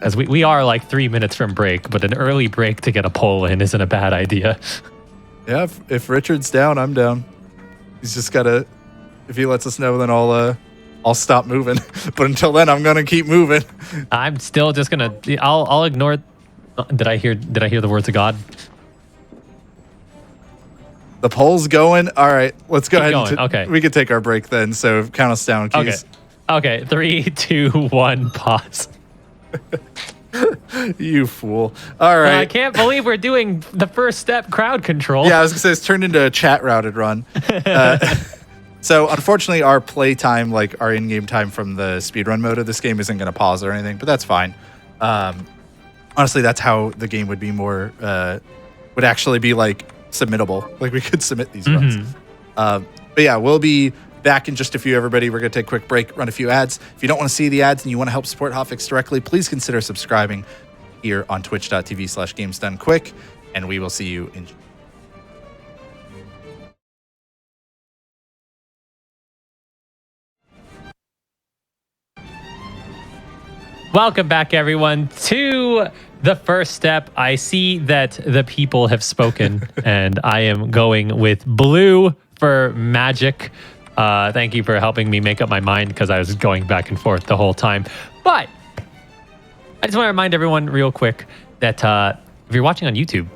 As we are like 3 minutes from break, but an early break to get a poll in isn't a bad idea.
Yeah, if Richard's down, I'm down. He's just gotta. If he lets us know, then I'll stop moving. But until then, I'm gonna keep moving.
I'm still just gonna. I'll ignore Did I hear the words of God?
The poll's going. All right, let's go ahead.
Going. Okay.
We could take our break then. So count us down, Keys.
Okay. 3, 2, 1. Pause.
You fool. All right.
I can't believe we're doing the first step crowd control.
Yeah, I was gonna say it's turned into a chat routed run. So unfortunately, our play time, like our in-game time from the speedrun mode of this game, isn't gonna pause or anything, but that's fine. Honestly, that's how the game would be more would actually be like submittable. Like we could submit these runs. But yeah, we'll be back in just a few, everybody. We're gonna take a quick break, run a few ads. If you don't want to see the ads and you want to help support Hotfix directly, please consider subscribing here on twitch.tv/GamesDoneQuick, and we will see you in.
Welcome back, everyone, to the first step. I see that the people have spoken, and I am going with blue for magic. Thank you for helping me make up my mind because I was going back and forth the whole time. But I just want to remind everyone real quick that if you're watching on YouTube,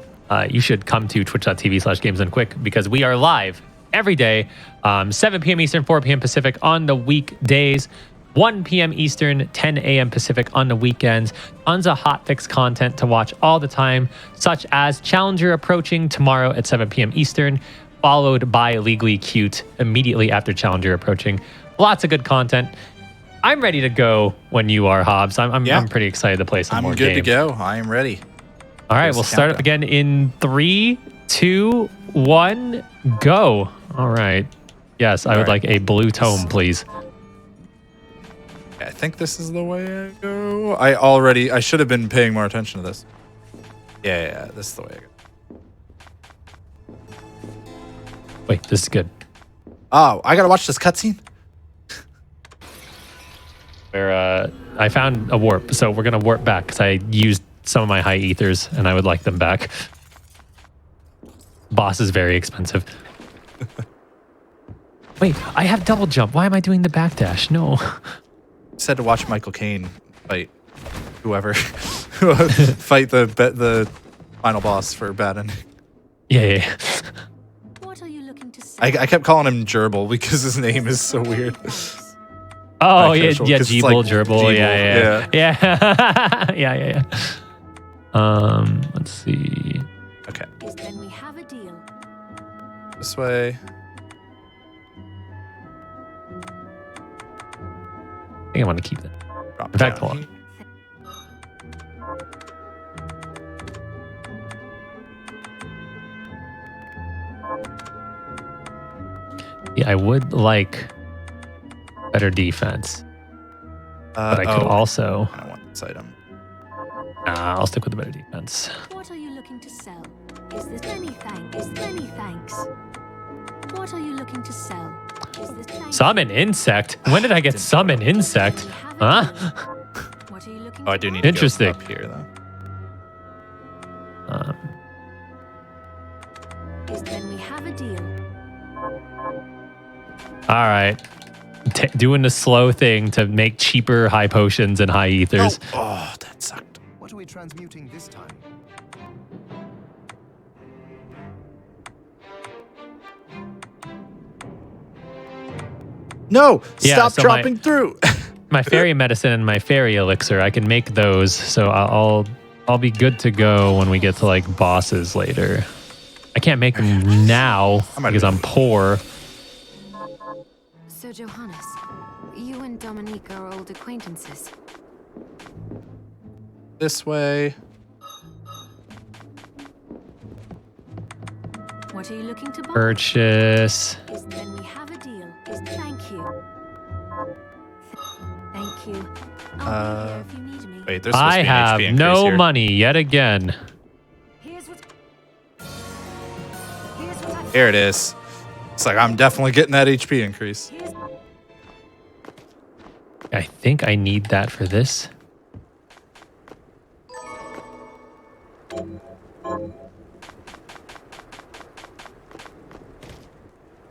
you should come to twitch.tv/GamesDoneQuick because we are live every day, 7 p.m. Eastern, 4 p.m. Pacific on the weekdays. 1 p.m. Eastern, 10 a.m. Pacific on the weekends. Tons of hotfix content to watch all the time, such as Challenger approaching tomorrow at 7 p.m. Eastern, followed by Legally Cute immediately after Challenger approaching. Lots of good content. I'm ready to go when you are, Hobbs. I'm pretty excited to play some more games.
I'm good to go. I am ready.
All right, we'll start up again in 3, 2, 1, go. All right. Yes, I would like a blue tome, please.
I think this is the way I go. I should have been paying more attention to this. Yeah, this is the way I go.
Wait, this is good.
Oh, I gotta watch this cutscene?
Where I found a warp, so we're gonna warp back because I used some of my high ethers and I would like them back. Boss is very expensive. Wait, I have double jump. Why am I doing the backdash? No.
Said to watch Michael Caine fight whoever. Fight the final boss for bad ending.
Yeah.
What are you looking to say?
I kept calling him Gerbil because his name is so weird.
Oh, yeah,
casual, 'cause it's
Jeeble,
like
Gerbil.
Jeeble,
Yeah. Let's see.
Okay.
Then we have a deal.
This way.
I think I want to keep that.
Drop
In fact,
down
hold on.
here.
Yeah, I would like better defense, but I could also.
I don't want this item.
Nah, I'll stick with the better defense.
What are you looking to sell? Is this many thanks? Many thanks. What are you looking to sell? Is this thanks?
Summon insect? When did I get summon insect? Huh?
What are you looking
Oh, I do need
Interesting.
to go up here though.
Then we have a deal.
All right. Doing the slow thing to make cheaper high potions and high ethers.
Oh, that sucked.
What are we transmuting this time?
No,
Yeah,
stop
so
dropping through.
My fairy medicine and my fairy elixir, I can make those, so I'll be good to go when we get to like bosses later. I can't make them now because I'm poor.
So Johannes, you and Dominique are old acquaintances.
This way.
What are you looking to buy?
Purchase.
Then we have a deal. Thank you. Thank you. I'll be here if you need me.
Wait, there's supposed to
I
be an
have
HP increase
no
here.
money yet again.
Here's what I
Here it is. It's like I'm definitely getting that HP increase.
I think I need that for this.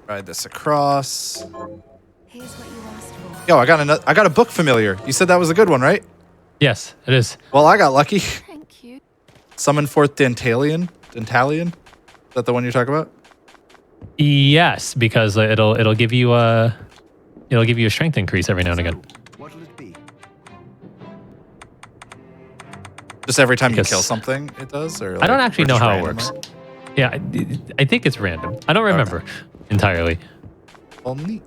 Ride this across.
Here's what you asked for.
Yo, I got a book familiar. You said that was a good one, right?
Yes, it is.
Well, I got lucky.
Thank you.
Summon forth Dantalion. Dantalion? Is that the one you're talking about?
Yes, because it'll give you a strength increase every now and again.
What'll it be?
Just every time you
Because-
kill something, it does? Or
I don't
like,
actually
or
know
just
how it
randomly?
works. Yeah, I think it's random. I don't remember entirely.
Well, neat.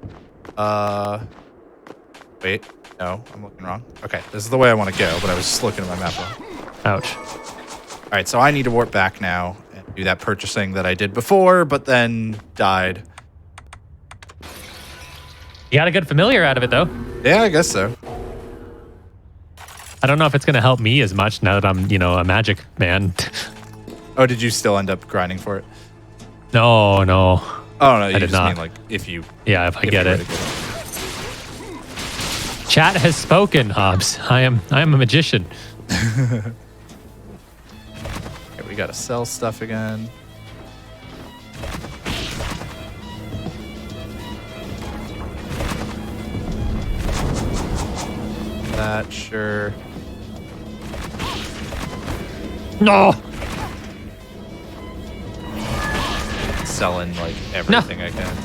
Wait. No, I'm looking wrong. Okay, this is the way I want to go, but I was just looking at my map wrong.
Ouch.
All right, so I need to warp back now and do that purchasing that I did before, but then died.
You got a good familiar out of it though.
Yeah, I guess so.
I don't know if it's going to help me as much now that I'm, a magic man.
Oh, did you still end up grinding for it?
No.
Oh, no, you
did
just
not.
mean like if you...
Yeah, if I
if
get
you
it.
were to get
Chat has spoken, Hobbs. I am a magician.
Okay, we gotta sell stuff again. That, sure.
No.
Selling like everything I can.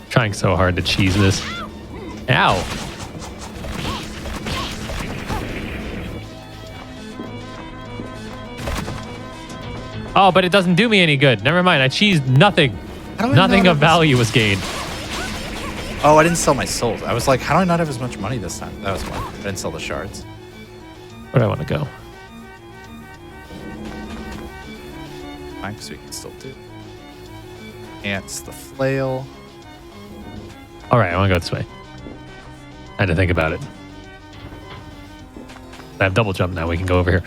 Trying so hard to cheese this. Ow. Oh, but it doesn't do me any good. Never mind. I cheesed nothing.
How do I
Nothing
not
of
have
value was gained.
Oh, I didn't sell my souls. I was like, how do I not have as much money this time? That was why. I didn't sell the shards.
Where do I want to go?
Fine, because we can still do. Ants the flail.
All right, I want to go this way. I had to think about it. I have double jump now. We can go over here.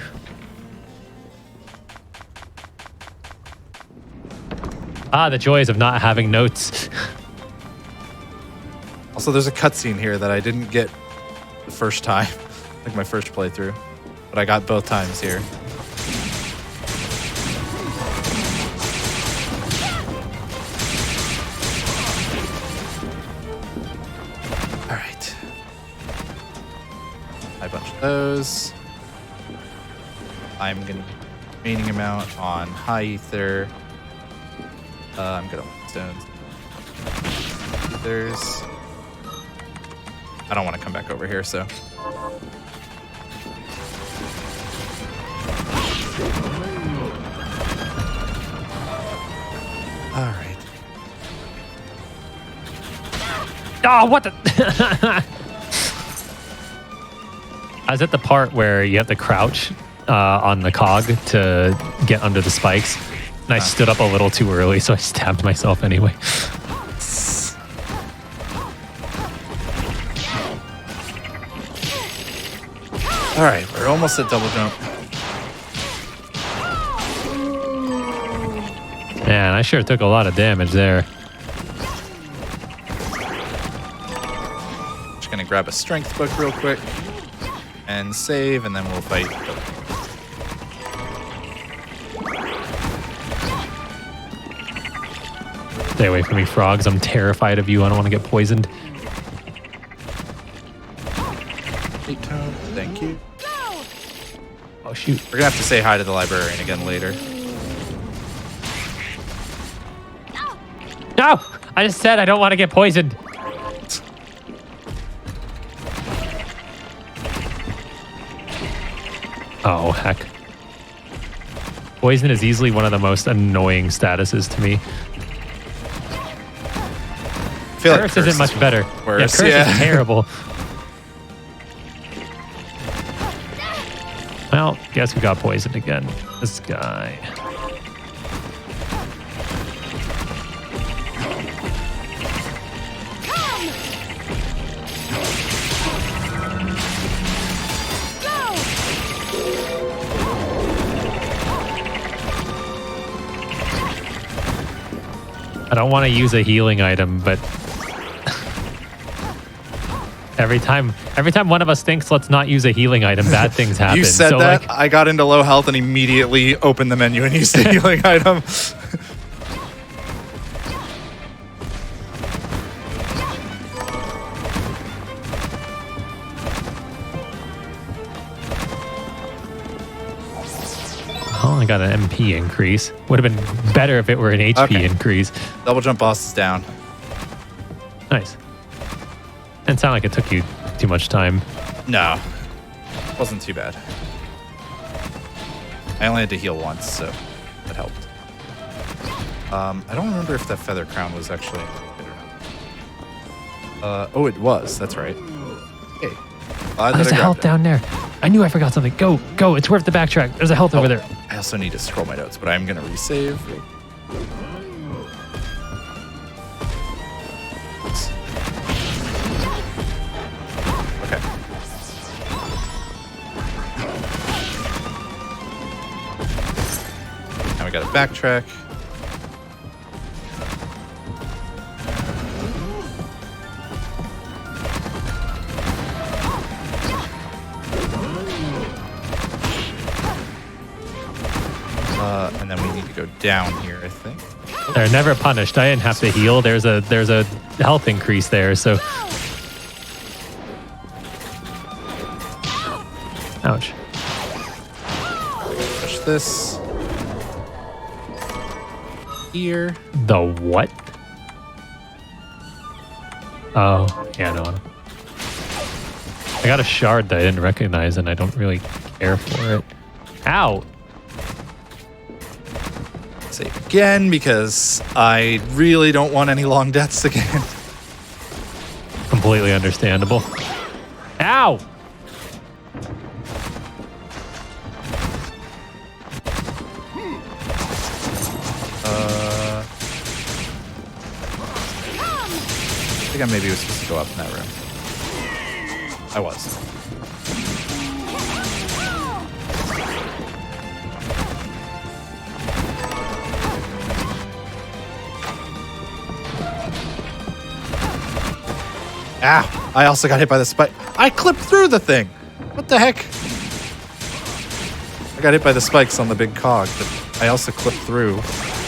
Ah, the joys of not having notes.
Also, there's a cutscene here that I didn't get the first time, like my first playthrough, but I got both times here. All right. Buy a bunch of those. I'm gonna remaining amount on high ether. I'm gonna want stones. Ethers. I don't want to come back over here, so. All right.
Oh, what the? I was at the part where you have to crouch on the cog to get under the spikes. And I stood up a little too early, so I stabbed myself anyway.
All right, we're almost at double jump.
Man, I sure took a lot of damage there.
Just gonna grab a strength book real quick and save, and then we'll fight.
Stay away from me, frogs. I'm terrified of you. I don't want to get poisoned.
Eight tone, thank you.
Oh, shoot.
We're gonna have to say hi to the librarian again later.
No! I just said I don't want to get poisoned. Oh, heck. Poison is easily one of the most annoying statuses to me.
I feel like
Curse isn't much better.
worse,
Curse
yeah.
is terrible. Well, guess we got poisoned again. This guy. I don't want to use a healing item, but every time one of us thinks let's not use a healing item, bad things happen.
You said
so
that,
like,
I got into low health and immediately opened the menu and used the healing item.
Oh, I got an MP increase. Would have been better if it were an HP increase.
Double jump boss is down.
Nice. Didn't sound like it took you too much time.
No, wasn't too bad. I only had to heal once, so that helped. I don't remember if that feather crown was actually good or not. Oh, it was. That's right. Hey,
There's a health down there. I knew I forgot something. Go, go. It's worth the backtrack. There's a health over there.
I also need to scroll my notes, but I'm going to resave. Okay. Now we got to backtrack. And then we need to go down here, I think.
They're never punished. I didn't have to heal. There's a health increase there, so. Ouch.
Push this. Here.
The what? Oh, yeah, no. I got a shard that I didn't recognize, and I don't really care for it. Ow!
Save again, because I really don't want any long deaths again.
Completely understandable. Ow!
I think I maybe was supposed to go up in that room. I was. Ah, I also got hit by the spike. I clipped through the thing. What the heck? I got hit by the spikes on the big cog, but I also clipped through.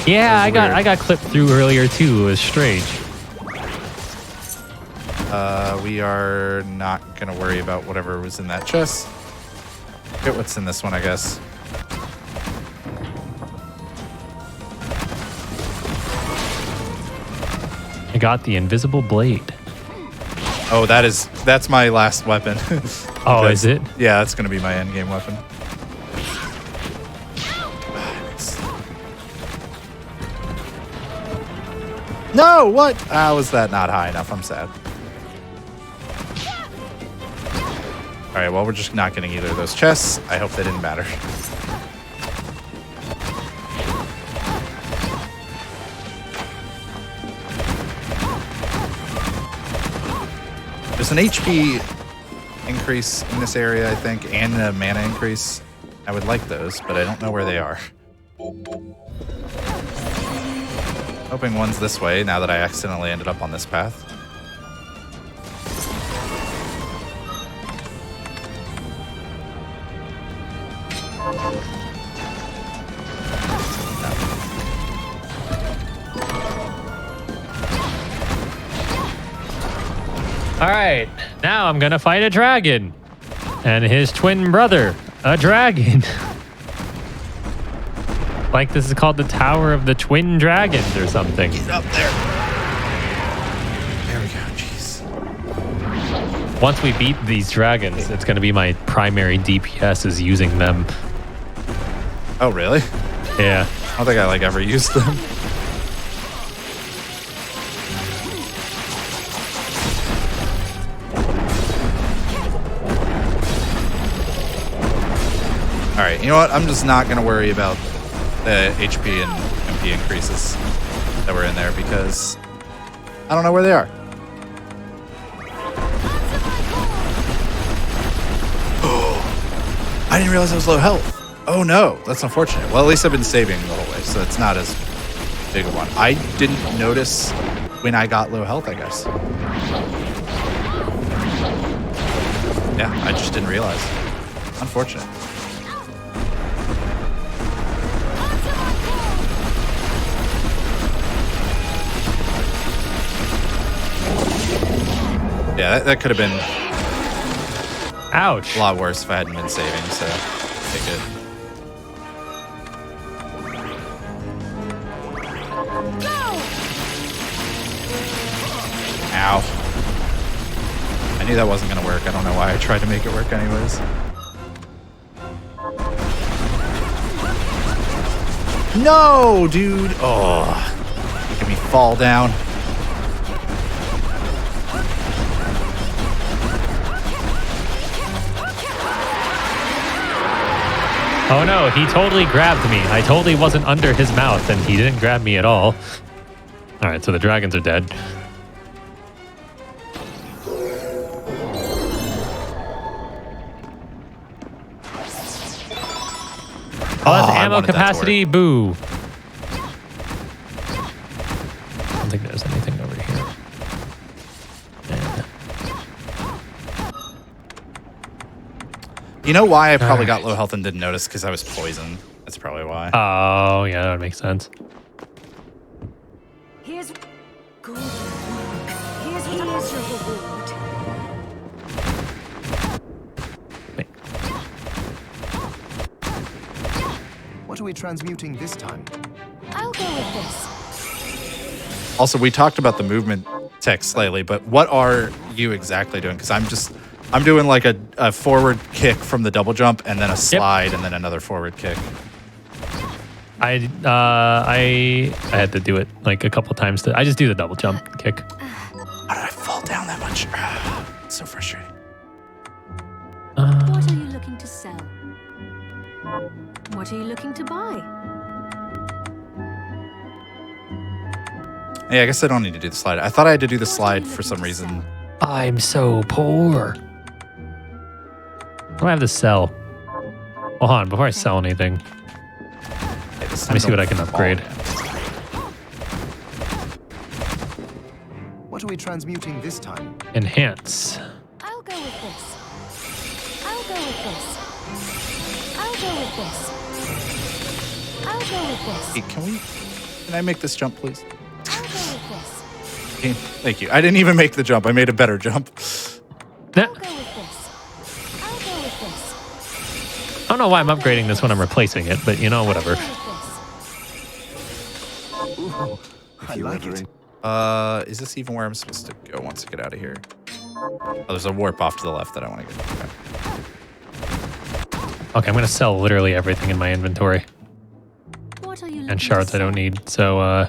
Yeah, I got clipped through earlier too. It was strange.
We are not gonna worry about whatever was in that chest. Get what's in this one, I guess.
I got the invisible blade.
Oh, that's my last weapon.
Oh, is it?
Yeah, that's gonna be my endgame weapon. No, what? Was that not high enough? I'm sad. All right, well, we're just not getting either of those chests. I hope they didn't matter. There's an HP increase in this area, I think, and a mana increase. I would like those, but I don't know where they are. Hoping one's this way, now that I accidentally ended up on this path.
All right, now I'm gonna fight a dragon and his twin brother, a dragon. Like this is called the Tower of the Twin Dragons or something.
Get up there. There we go, jeez.
Once we beat these dragons, it's gonna be my primary DPS is using them.
Oh, really?
Yeah.
I don't think I ever used them. All right, you know what? I'm just not going to worry about the HP and MP increases that were in there because I don't know where they are. I didn't realize I was low health. Oh no, that's unfortunate. Well, at least I've been saving the whole way, so it's not as big a one. I didn't notice when I got low health, I guess. Yeah, I just didn't realize. Unfortunate. Yeah, that could have been
Ouch.
a lot worse if I hadn't been saving, so take it. Ow. I knew that wasn't going to work. I don't know why I tried to make it work anyways. No, dude. Oh, making me fall down.
Oh no, he totally grabbed me. I totally wasn't under his mouth, and he didn't grab me at all. All right, so the dragons are dead. Oh, that's
I
ammo
wanted that to
capacity. Boo. I don't think there's anything over here.
You know why I probably got
Alright.
low health and didn't notice? Because I was poisoned. That's probably why.
Oh, yeah, that would make sense.
Here's good work. Here's your reward.
Wait.
What are we transmuting this time?
I'll go with this.
Also, we talked about the movement tech slightly, but what are you exactly doing? Because I'm doing like a forward kick from the double jump and then a slide and then another forward kick.
I had to do it like a couple times. I just do the double jump kick.
How did I fall down that much? So frustrating.
What are you looking to sell? What are you looking to buy?
Yeah, I guess I don't need to do the slide. I thought I had to do the slide for some reason.
I'm so poor. What do I have to sell? Well, hold on, before I sell anything,
Okay, this
let me
time
see what I
don't
can
fall
upgrade.
down.
What are we transmuting this time?
Enhance.
I'll go with this. I'll go with this. I'll go with this. I'll go with this.
Hey, can I make this jump, please?
I'll go with this.
Okay, thank you. I didn't even make the jump. I made a better jump.
Nah,
I'll go with this. I'll go with this.
I don't know why I'm upgrading this when I'm replacing it, but you know, whatever.
Ooh, I like it.
Is this even where I'm supposed to go once I get out of here? Oh, there's a warp off to the left that I want to get. Okay.
Okay, I'm gonna sell literally everything in my inventory
What are you looking
and shards
to
I don't
sell?
need. So,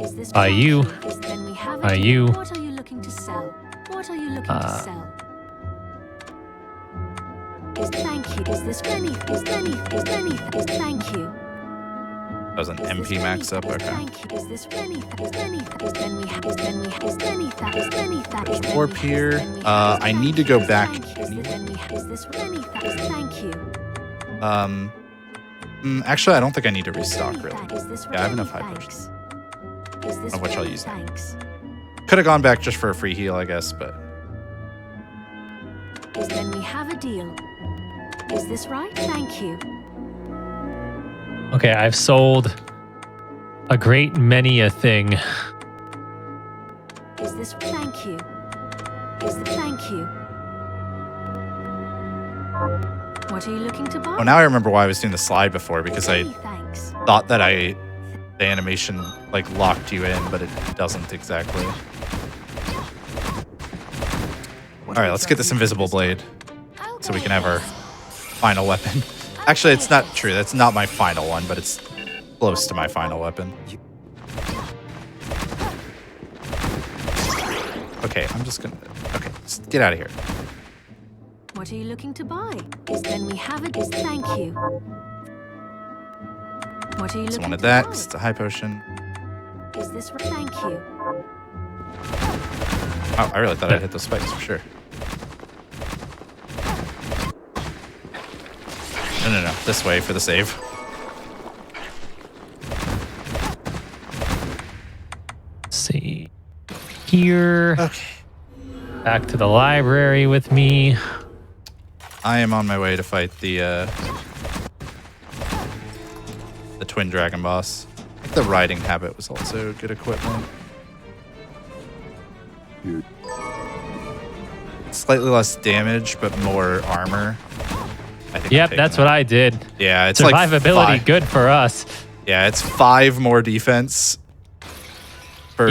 Is this
you.
is then we have a
You.
deal. What are you looking to sell? What are you looking to sell? Is thank you. Is this penny? Is penny? Is penny? Is thank you?
That was an
Is this
MP
penny?
max up.
Is
Okay.
thank you. Is this penny? Is penny? Is then we have? Is then we have? Is penny? Is penny?
There's
Is then
warp
we have?
here.
Is then we have? Is
I need
thank
to
you.
go
Is
back.
thank you. Is this then we have? Is this penny? Is thank you?
Actually, I don't think I need to restock
Penny
really.
thank- Is this
Yeah, I have
penny
enough high
thanks?
potions.
Is this
Of which I'll
penny
use now.
thanks?
Could have gone back just for a free heal, I guess, but
Is then we have a deal. Is this right? Thank you.
okay, I've sold a great many a thing.
Is this thank you? Is the thank you? What are you looking to buy?
oh, now I remember why I was doing the slide before because I
Many thanks.
thought that the animation like locked you in, but it doesn't exactly.
What
All
are
right,
we
let's get this
transmuting
invisible
this
blade
time?
I'll
so
go
we can
with
have our
this.
final weapon. Actually, it's not true. That's not my final one, but it's close to my final weapon. Okay, I'm just gonna. Okay, just get out of here.
What are you looking to buy? Is then we have it. Is thank you. What are you
Just
looking
wanted
to
that
buy?
'cause it's a high potion.
Is this thank you?
Oh, I really thought I'd hit those spikes for sure. No. This way for the save.
Let's see. Here.
Okay.
Back to the library with me.
I am on my way to fight the twin dragon boss. I think the riding habit was also good equipment. Slightly less damage, but more armor. I think
Yep, that's what I did.
Yeah, it's like
Survivability,
five,
good for us.
Yeah, it's 5 more defense for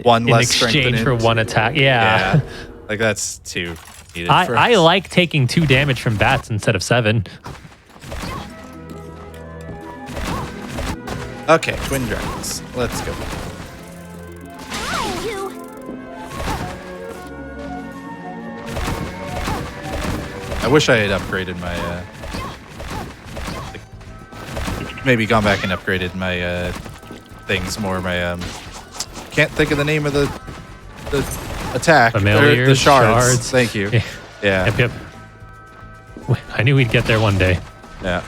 one
in
less strength
exchange
than
for
it.
one attack. Yeah.
Like that's too needed for
I
us.
like taking 2 damage from bats instead of 7.
Okay, twin dragons. Let's go.
You.
I wish I had upgraded my maybe gone back and upgraded my things more. My can't think of the name of the attack.
Familiars,
The shards. Thank you. Yeah.
Yep. I knew we'd get there one day.
Yeah.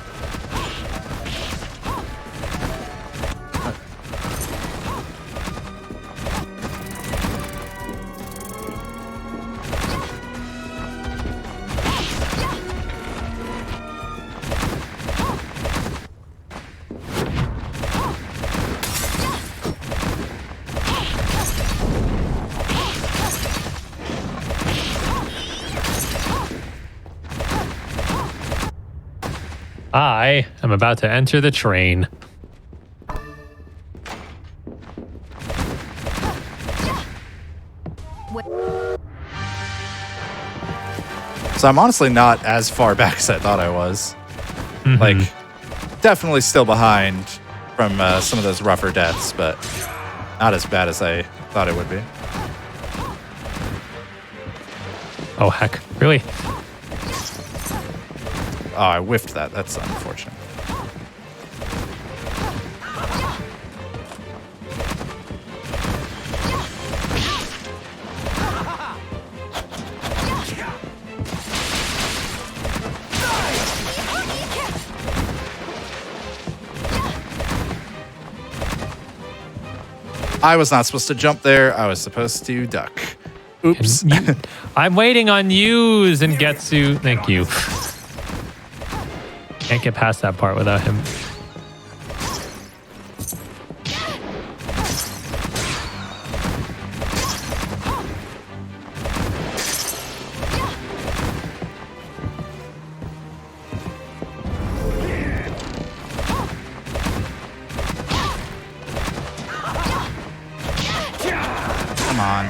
I am about to enter the train.
So I'm honestly not as far back as I thought I was. Like, definitely still behind from some of those rougher deaths, but not as bad as I thought it would be.
Oh, heck. Really?
Oh, I whiffed that. That's unfortunate. I was not supposed to jump there. I was supposed to duck. Oops.
I'm waiting on you, Zengetsu. Thank you. Can't get past that part without him.
Come on.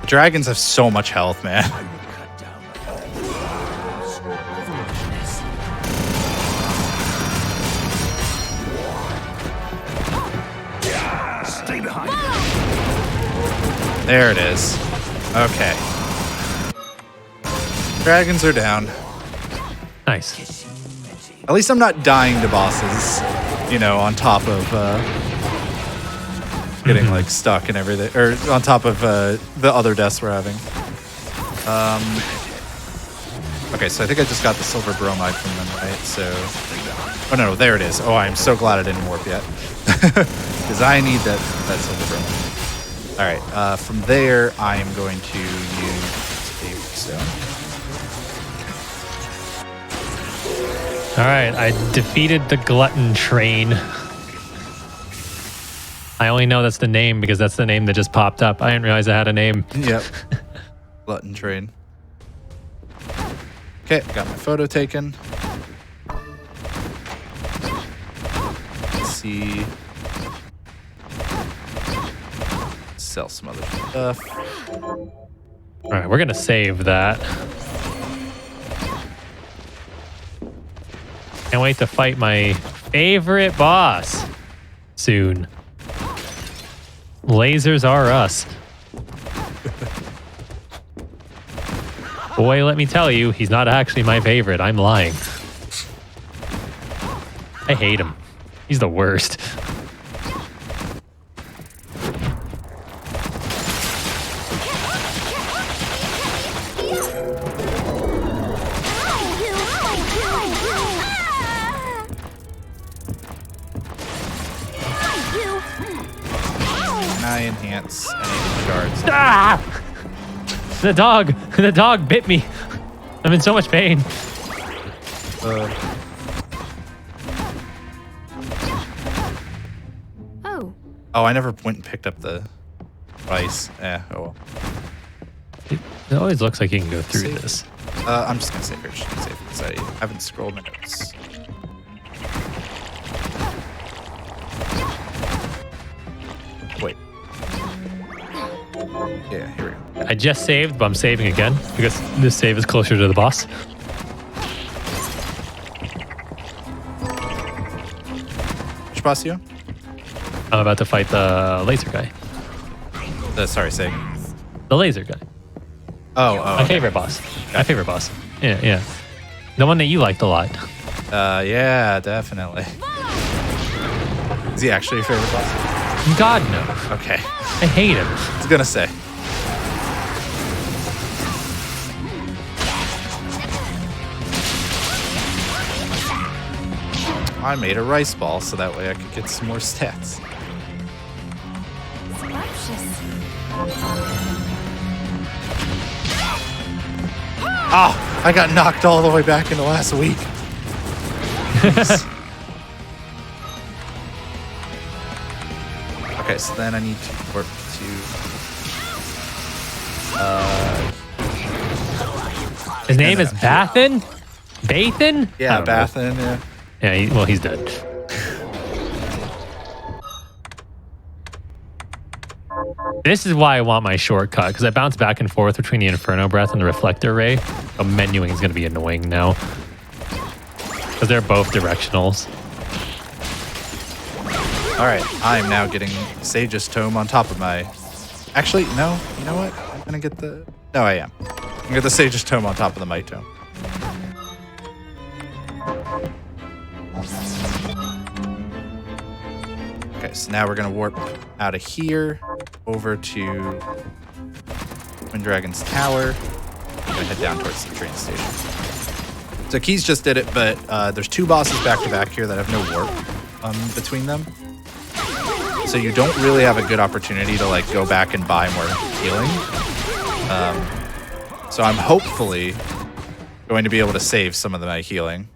Dragons have so much health, man. There it is. Okay. Dragons are down.
Nice.
At least I'm not dying to bosses, you know, on top of getting like stuck and everything, or on top of the other deaths we're having. Okay, so I think I just got the silver bromide from them, right? So, oh no, there it is. Oh, I'm so glad I didn't warp yet, because I need that silver bromide. All right, from there I am going to use a stone.
All right, I defeated the glutton train. I only know that's the name because that's the name that just popped up. I didn't realize I had a name.
Yep. Glutton train. Okay, got my photo taken. Let's see. Sell some other stuff.
All right, we're going to save that. Can't wait to fight my favorite boss soon. Lasers are us. Boy, let me tell you, he's not actually my favorite. I'm lying. I hate him. He's the worst.
Can I enhance any shards?
Ah! The dog bit me. I'm in so much pain.
Oh,
I never went and picked up the rice. Oh well.
It always looks like you can go through
Save.
this.
I'm just gonna save it. Just gonna save it because I haven't scrolled my notes. Yeah, here we go.
I just saved, but I'm saving again because this save is closer to the boss.
Which boss you?
I'm about to fight the laser guy.
Sorry, say.
The laser guy.
Oh,
My favorite boss. My favorite boss. Yeah, yeah. The one that you liked a lot.
Yeah, definitely. Is he actually your favorite boss?
God, no.
Okay.
I hate him.
I was gonna say. I made a rice ball so that way I could get some more stats.
Scrumptious.
Ah, I got knocked all the way back into last week. Okay, so then I need to warp to.
His name is Bathan? Bathan?
Yeah,
I don't know.
Bathan. Yeah.
Yeah, well, he's dead. This is why I want my shortcut, because I bounce back and forth between the Inferno Breath and the Reflector Ray. So menuing is going to be annoying now. Because they're both directionals.
All right, I'm now getting Sage's Tome on top of my. Actually, no. You know what? I'm gonna get the. No, I am. I'm gonna get the Sage's Tome on top of the Might Tome. Okay, so now we're gonna warp out of here over to Wind Dragon's Tower. I'm gonna head down towards the train station. So Keys just did it, but there's two bosses back to back here that have no warp between them. So you don't really have a good opportunity to like go back and buy more healing. So I'm hopefully going to be able to save some of my healing.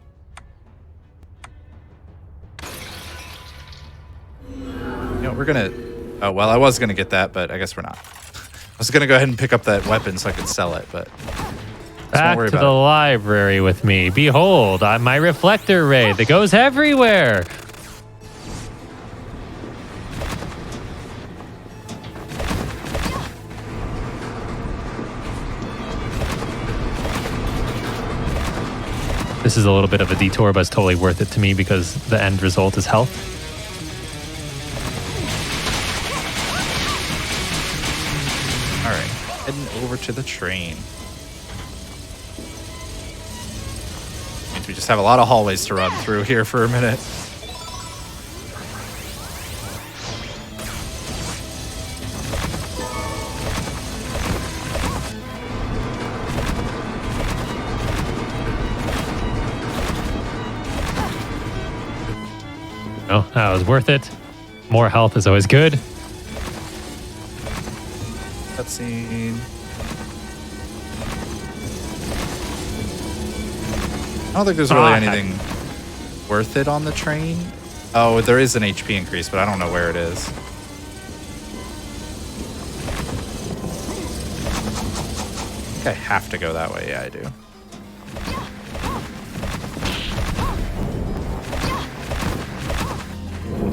You know, we're gonna. Oh well, I was gonna get that, but I guess we're not. I was gonna go ahead and pick up that weapon so I could sell it, but
Back to the library with me. Behold, my Reflector Ray that goes everywhere. This is a little bit of a detour, but it's totally worth it to me because the end result is health.
All right, heading over to the train. Means we just have a lot of hallways to run through here for a minute.
Oh, that was worth it. More health is always good.
Cutscene. I don't think there's really anything worth it on the train. Oh, there is an HP increase, but I don't know where it is. I think I have to go that way. Yeah, I do.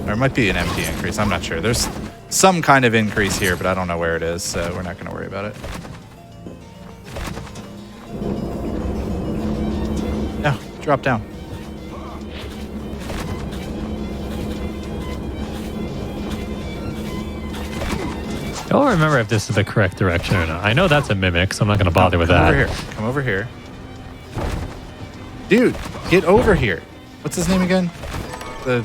There might be an MP increase. I'm not sure. There's some kind of increase here, but I don't know where it is, so we're not going to worry about it. No, drop down.
I don't remember if this is the correct direction or not. I know that's a mimic, so I'm not going to bother with that.
Over here. Come over here. Dude, get over here. What's his name again? The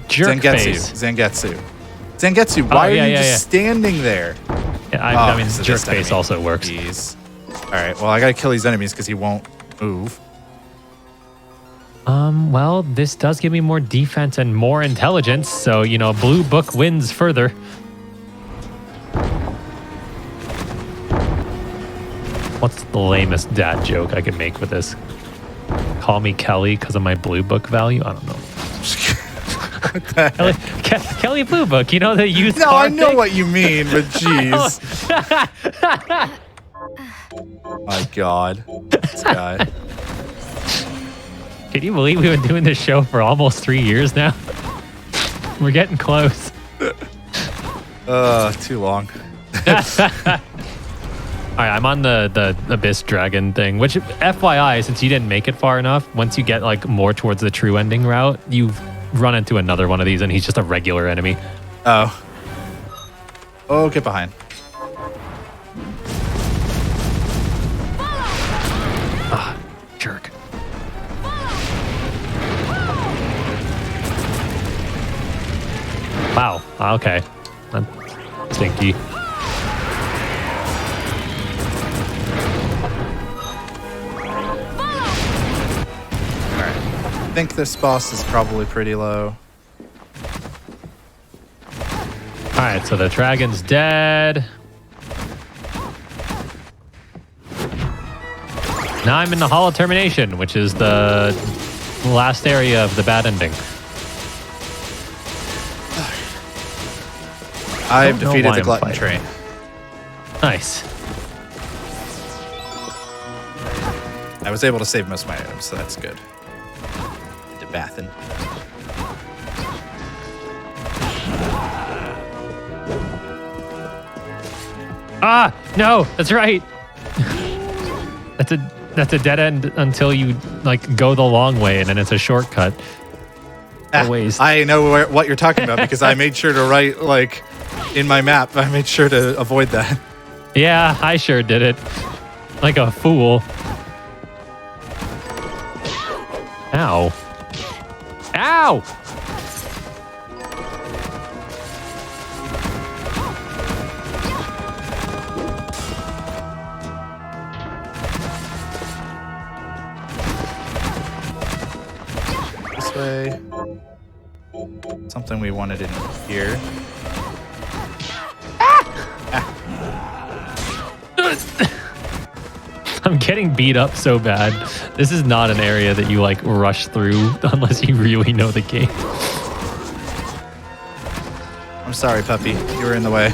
jerk face.
Zangetsu, why are you just standing there?
Yeah, I mean,
so
jerk
this
face
enemy.
also works.
Jeez. All right, well, I got to kill these enemies because he won't move.
Well, this does give me more defense and more intelligence, so, you know, Blue Book wins further. What's the lamest dad joke I could make with this? Call me Kelly because of my Blue Book value? I don't know. Kelly Blue Book, you know the youth.
No, I know
thing?
what you mean, but jeez. My God, this guy.
Can you believe we've been doing this show for almost 3 years now? We're getting close.
Too long.
All right, I'm on the Abyss Dragon thing, which, FYI, since you didn't make it far enough, once you get like more towards the true ending route, you run into another one of these and he's just a regular enemy.
Oh. Oh, get behind.
Ah, jerk. Wow, okay. That's stinky.
I think this boss is probably pretty low.
All right, so the dragon's dead. Now I'm in the Hall of Termination, which is the last area of the bad ending.
I've
know
defeated
why
the
I'm
glutton
fighting.
train.
Nice.
I was able to save most of my items, so that's good. Into Bathin.
Ah, no, that's right. That's a dead end until you like go the long way, and then it's a shortcut. Waste.
I know what you're talking about because I made sure to write like in my map. I made sure to avoid that.
Yeah, I sure did it. Like a fool. Ow. Ow!
This way. Something we wanted in here.
I'm getting beat up so bad. This is not an area that you like rush through unless you really know the game.
I'm sorry, puppy. You were in the way.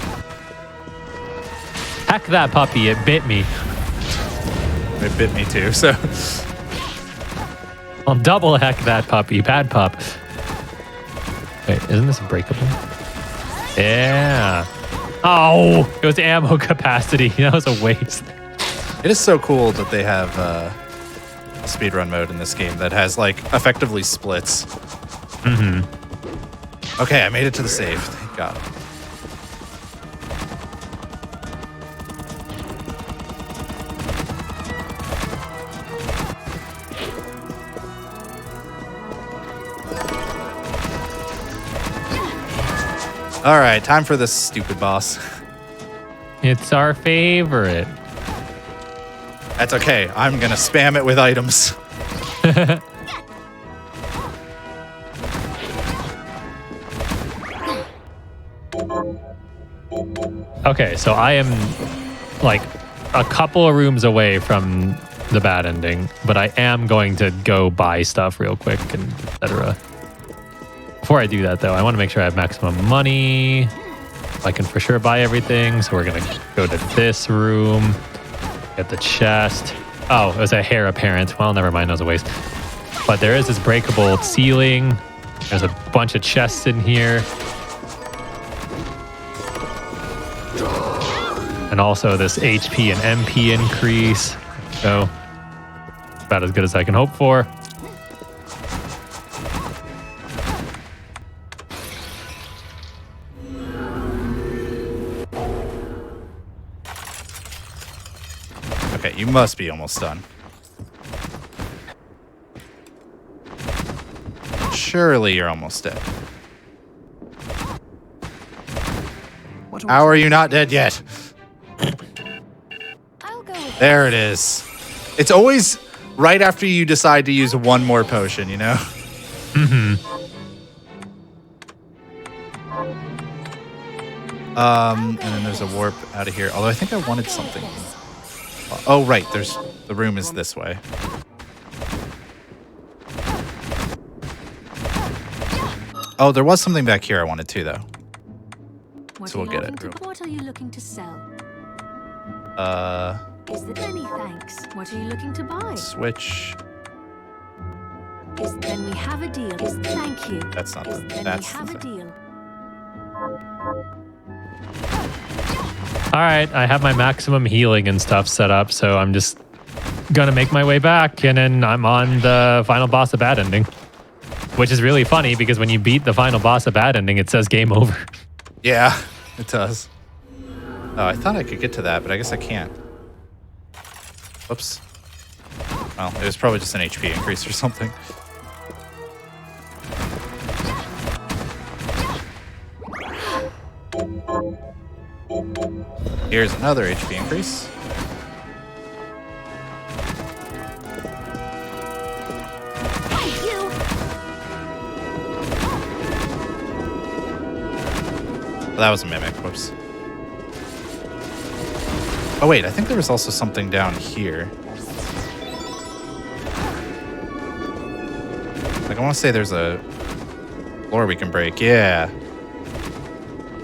Heck that puppy, it bit me.
It bit me too, so.
I'll double heck that puppy, bad pup. Wait, isn't this breakable? Yeah. Oh, it was ammo capacity. That was a waste.
It is so cool that they have a speedrun mode in this game that has like effectively splits.
Mm-hmm.
Okay, I made it to the save. Thank God. All right, time for this stupid boss.
It's our favorite.
That's okay. I'm gonna spam it with items.
Okay, so I am like a couple of rooms away from the bad ending, but I am going to go buy stuff real quick and etc. Before I do that, though, I want to make sure I have maximum money. I can for sure buy everything, so we're going to go to this room, get the chest. Oh, it was a hair apparent. Well, never mind, that was a waste. But there is this breakable ceiling. There's a bunch of chests in here. And also this HP and MP increase. So, about as good as I can hope for.
Okay, you must be almost done. Surely you're almost dead. How are you not dead yet?
I'll go with
There it is. It's always right after you decide to use one more potion, you know?
Mm-hmm.
And then there's a warp out of here. Although I think I wanted something. Oh, right. The room is this way. Oh, there was something back here I wanted too, though. So we'll get it.
What are you looking to sell?
Is
there many thanks? What are you looking to buy?
Switch.
Then we have a deal. Thank you.
That's not
Then
that's
we have
the
a
thing.
deal.
All right, I have my maximum healing and stuff set up, so I'm just gonna make my way back, and then I'm on the final boss of Bad Ending, which is really funny because when you beat the final boss of Bad Ending, it says game over.
Yeah, it does. Oh, I thought I could get to that, but I guess I can't. Whoops. Well, it was probably just an HP increase or something. Here's another HP increase.
Thank you.
Oh, that was a mimic. Whoops. Oh, wait. I think there was also something down here. Like, I want to say there's a floor we can break. Yeah.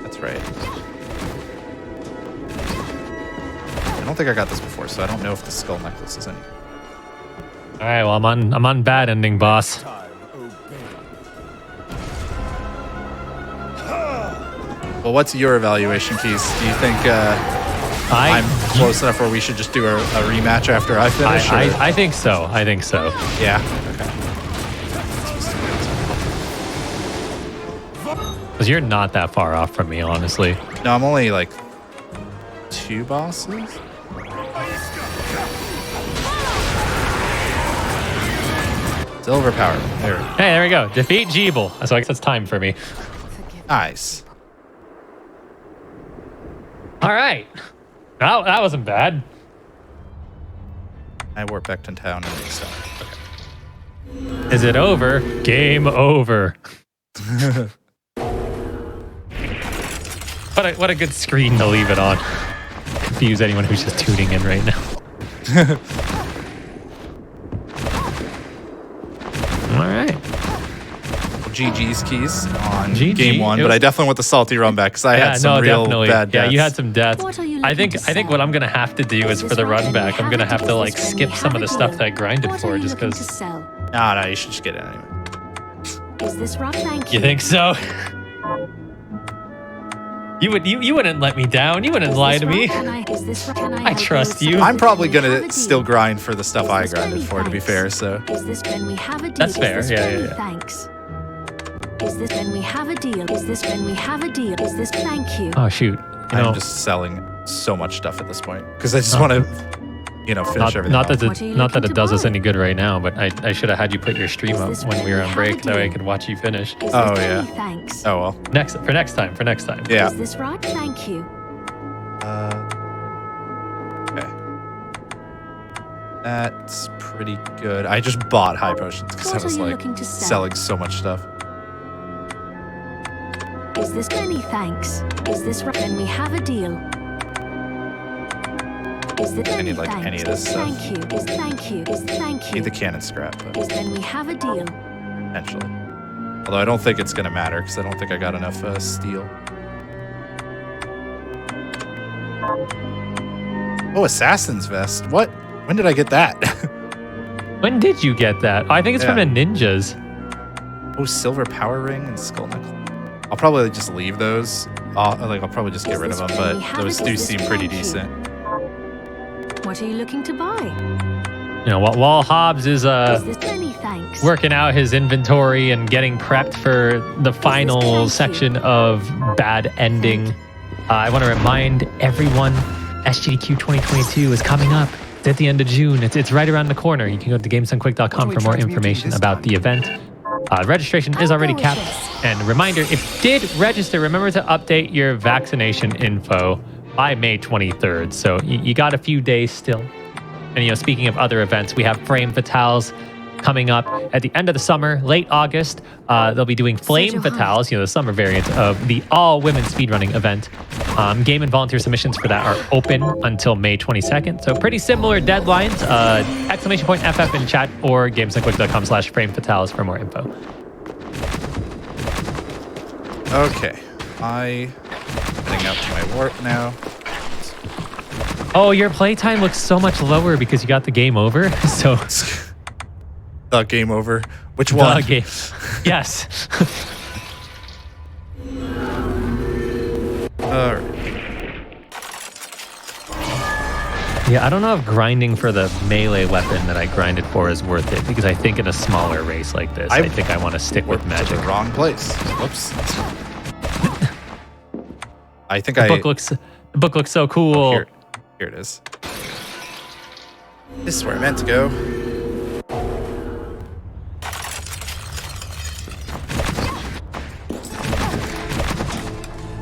That's right. I don't think I got this before, so I don't know if the skull necklace is any.
All right, well, I'm on Bad Ending, boss.
Well, what's your evaluation, Keys? Do you think I'm close enough where we should just do a rematch after I finish?
I think so. I think so.
Yeah. Okay.
Because you're not that far off from me, honestly.
No, I'm only like 2 bosses. Silver power. There we go.
Hey, there we go. Defeat Jeeble. So I guess it's time for me.
Nice.
All right. That wasn't bad.
I warp back to town and stuff. Okay.
Is it over? Game over. What a good screen to leave it on. Confuse anyone who's just tuning in right now. All right.
Well, GG's, Keys, on
GG.
game 1, but I definitely want the salty run back because I had some real bad deaths.
Yeah, you had some deaths.
What are you
I think
looking to
what
sell?
I'm gonna have to do is for the run back, I'm gonna have to like skip some of the stuff that I grinded
What
for
are you
just
looking to
because.
sell?
No, you should just get it anyway.
Is this right? Thank
You think so? You wouldn't let me down. You wouldn't lie to me. I trust you.
I'm probably going to still grind for the stuff I grinded for, to be fair, so.
Is this when we have a deal?
That's fair.
Is this
Yeah,
when
yeah,
we
yeah.
Thanks. Is this when we have a deal? Is this when we have a deal? Is this thank you?
Oh shoot!
I'm just selling so much stuff at this point because I just want to, finish everything.
Not that
What are you
not that
looking
it
to
does us
buy?
any good right now, but I should have had you put your stream
Is
up
this
when we were on
have
break.
a
That way I
deal?
could watch you finish.
Is
Oh,
this
yeah.
any Thanks.
Oh, well.
For next time.
Yeah.
Is this right? Thank you.
Okay. That's pretty good. I just bought high potions because I
What are
was
you
like
looking to sell?
selling so much stuff.
Is this many thanks? Is this right when we have a deal? Is this
I need, like,
thanks?
any of this stuff.
Thank you. Is thank you. Is thank you.
Need the cannon scrap, but
Is when we have a deal.
potentially. Although I don't think it's going to matter because I don't think I got enough steel. Oh, Assassin's Vest. What? When did I get that?
When did you get that? I think it's from the
Yeah.
ninjas.
Oh, silver power ring and skull necklace. I'll probably just leave those. I'll probably just get rid of them, but those do seem pretty decent.
What are you looking to buy?
You know, while Hobbs is
Is this many thanks?
working out his inventory and getting prepped for the final section of Bad Ending, I want to remind everyone SGDQ 2022 is coming up. It's at the end of June. It's right around the corner. You can go to gamesandquick.com for more information about the event. Registration is already capped. And reminder, if you did register, remember to update your vaccination info by May 23rd. So you got a few days still. And, speaking of other events, we have Frame Fatales coming up at the end of the summer, late August. They'll be doing Flame Fatales, the summer variant of the all-women speedrunning event. Game and volunteer submissions for that are open until May 22nd. So pretty similar deadlines. !FF in chat or gamesandquick.com/Frame Fatales for more info.
Okay. Heading out to my warp now.
Oh, your playtime looks so much lower because you got the game over. So
Game over. Which one?
the game. Yes.
All right.
Yeah, I don't know if grinding for the melee weapon that I grinded for is worth it because I think in a smaller race like this, I think I want to stick with
Warped
magic.
to the wrong place. Whoops. I think
The book looks so cool.
Oh, here it is. This is where I meant to go.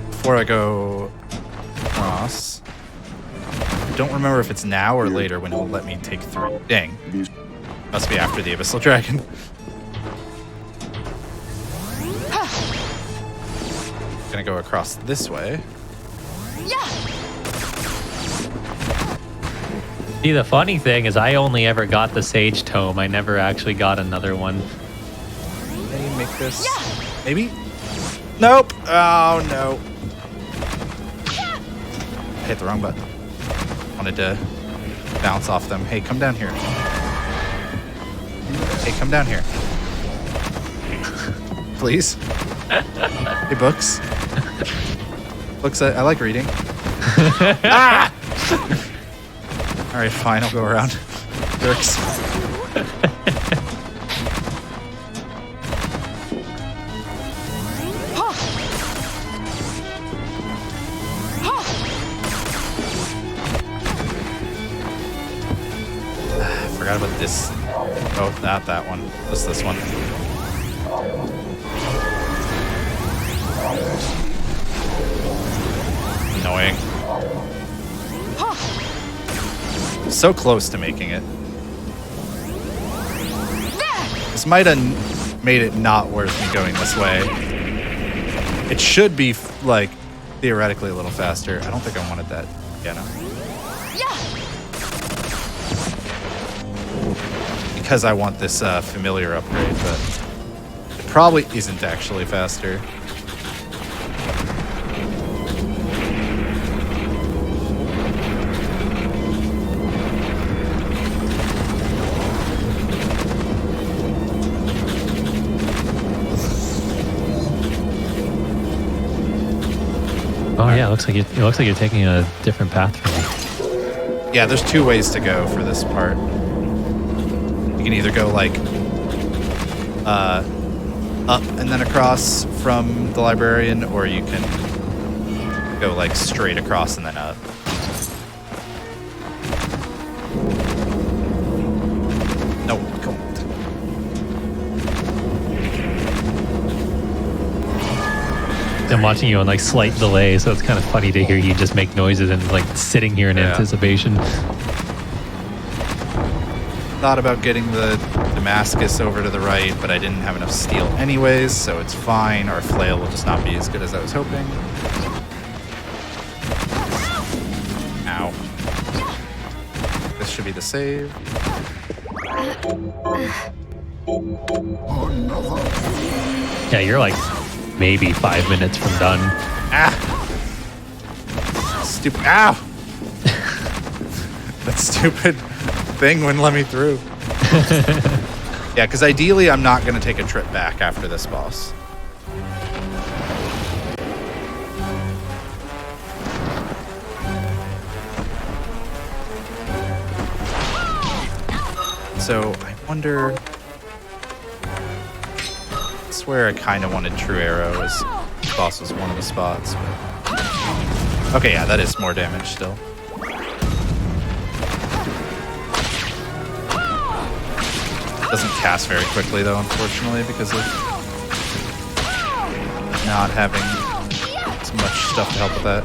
Before I go across, I don't remember if it's now or later when it'll let me take 3. Dang. Must be after the Abyssal Dragon. Gonna go across this way.
See, the funny thing is I only ever got the Sage Tome. I never actually got another one.
Maybe make this. Maybe? Nope. Oh, no. I hit the wrong button. Wanted to bounce off them. Hey, come down here. Hey, come down here. Please. Hey, books. Books, I like reading. Ah! All right, fine. I'll go around. Jerks. Forgot about this. Oh, not that one. Just this one. Annoying. So close to making it. This might have made it not worth me going this way. It should be, like, theoretically a little faster. I don't think I wanted that. Yeah, no. Because I want this familiar upgrade, but it probably isn't actually faster.
Oh yeah, it looks like you're taking a different path from me.
Yeah, there's 2 ways to go for this part. You can either go like up and then across from the librarian, or you can go like straight across and then up. No, come on.
I'm watching you on like slight delay, so it's kind of funny to hear you just make noises and like sitting here in anticipation.
Thought about getting the Damascus over to the right, but I didn't have enough steel anyways, so it's fine. Our flail will just not be as good as I was hoping. Ow. This should be the save.
Yeah, you're like maybe 5 minutes from done.
Ah! Stupid. Ow! That stupid thing wouldn't let me through. Yeah, because ideally I'm not going to take a trip back after this boss. So I wonder. I swear I kind of wanted True Arrow as boss was one of the spots. But... Okay, yeah, that is more damage still. Doesn't cast very quickly though, unfortunately, because of not having as much stuff to help with that.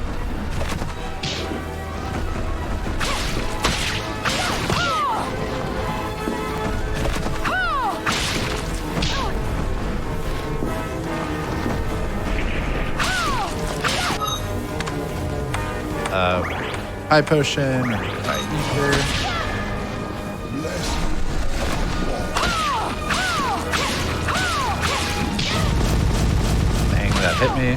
High potion, high ether. Dang, that hit me.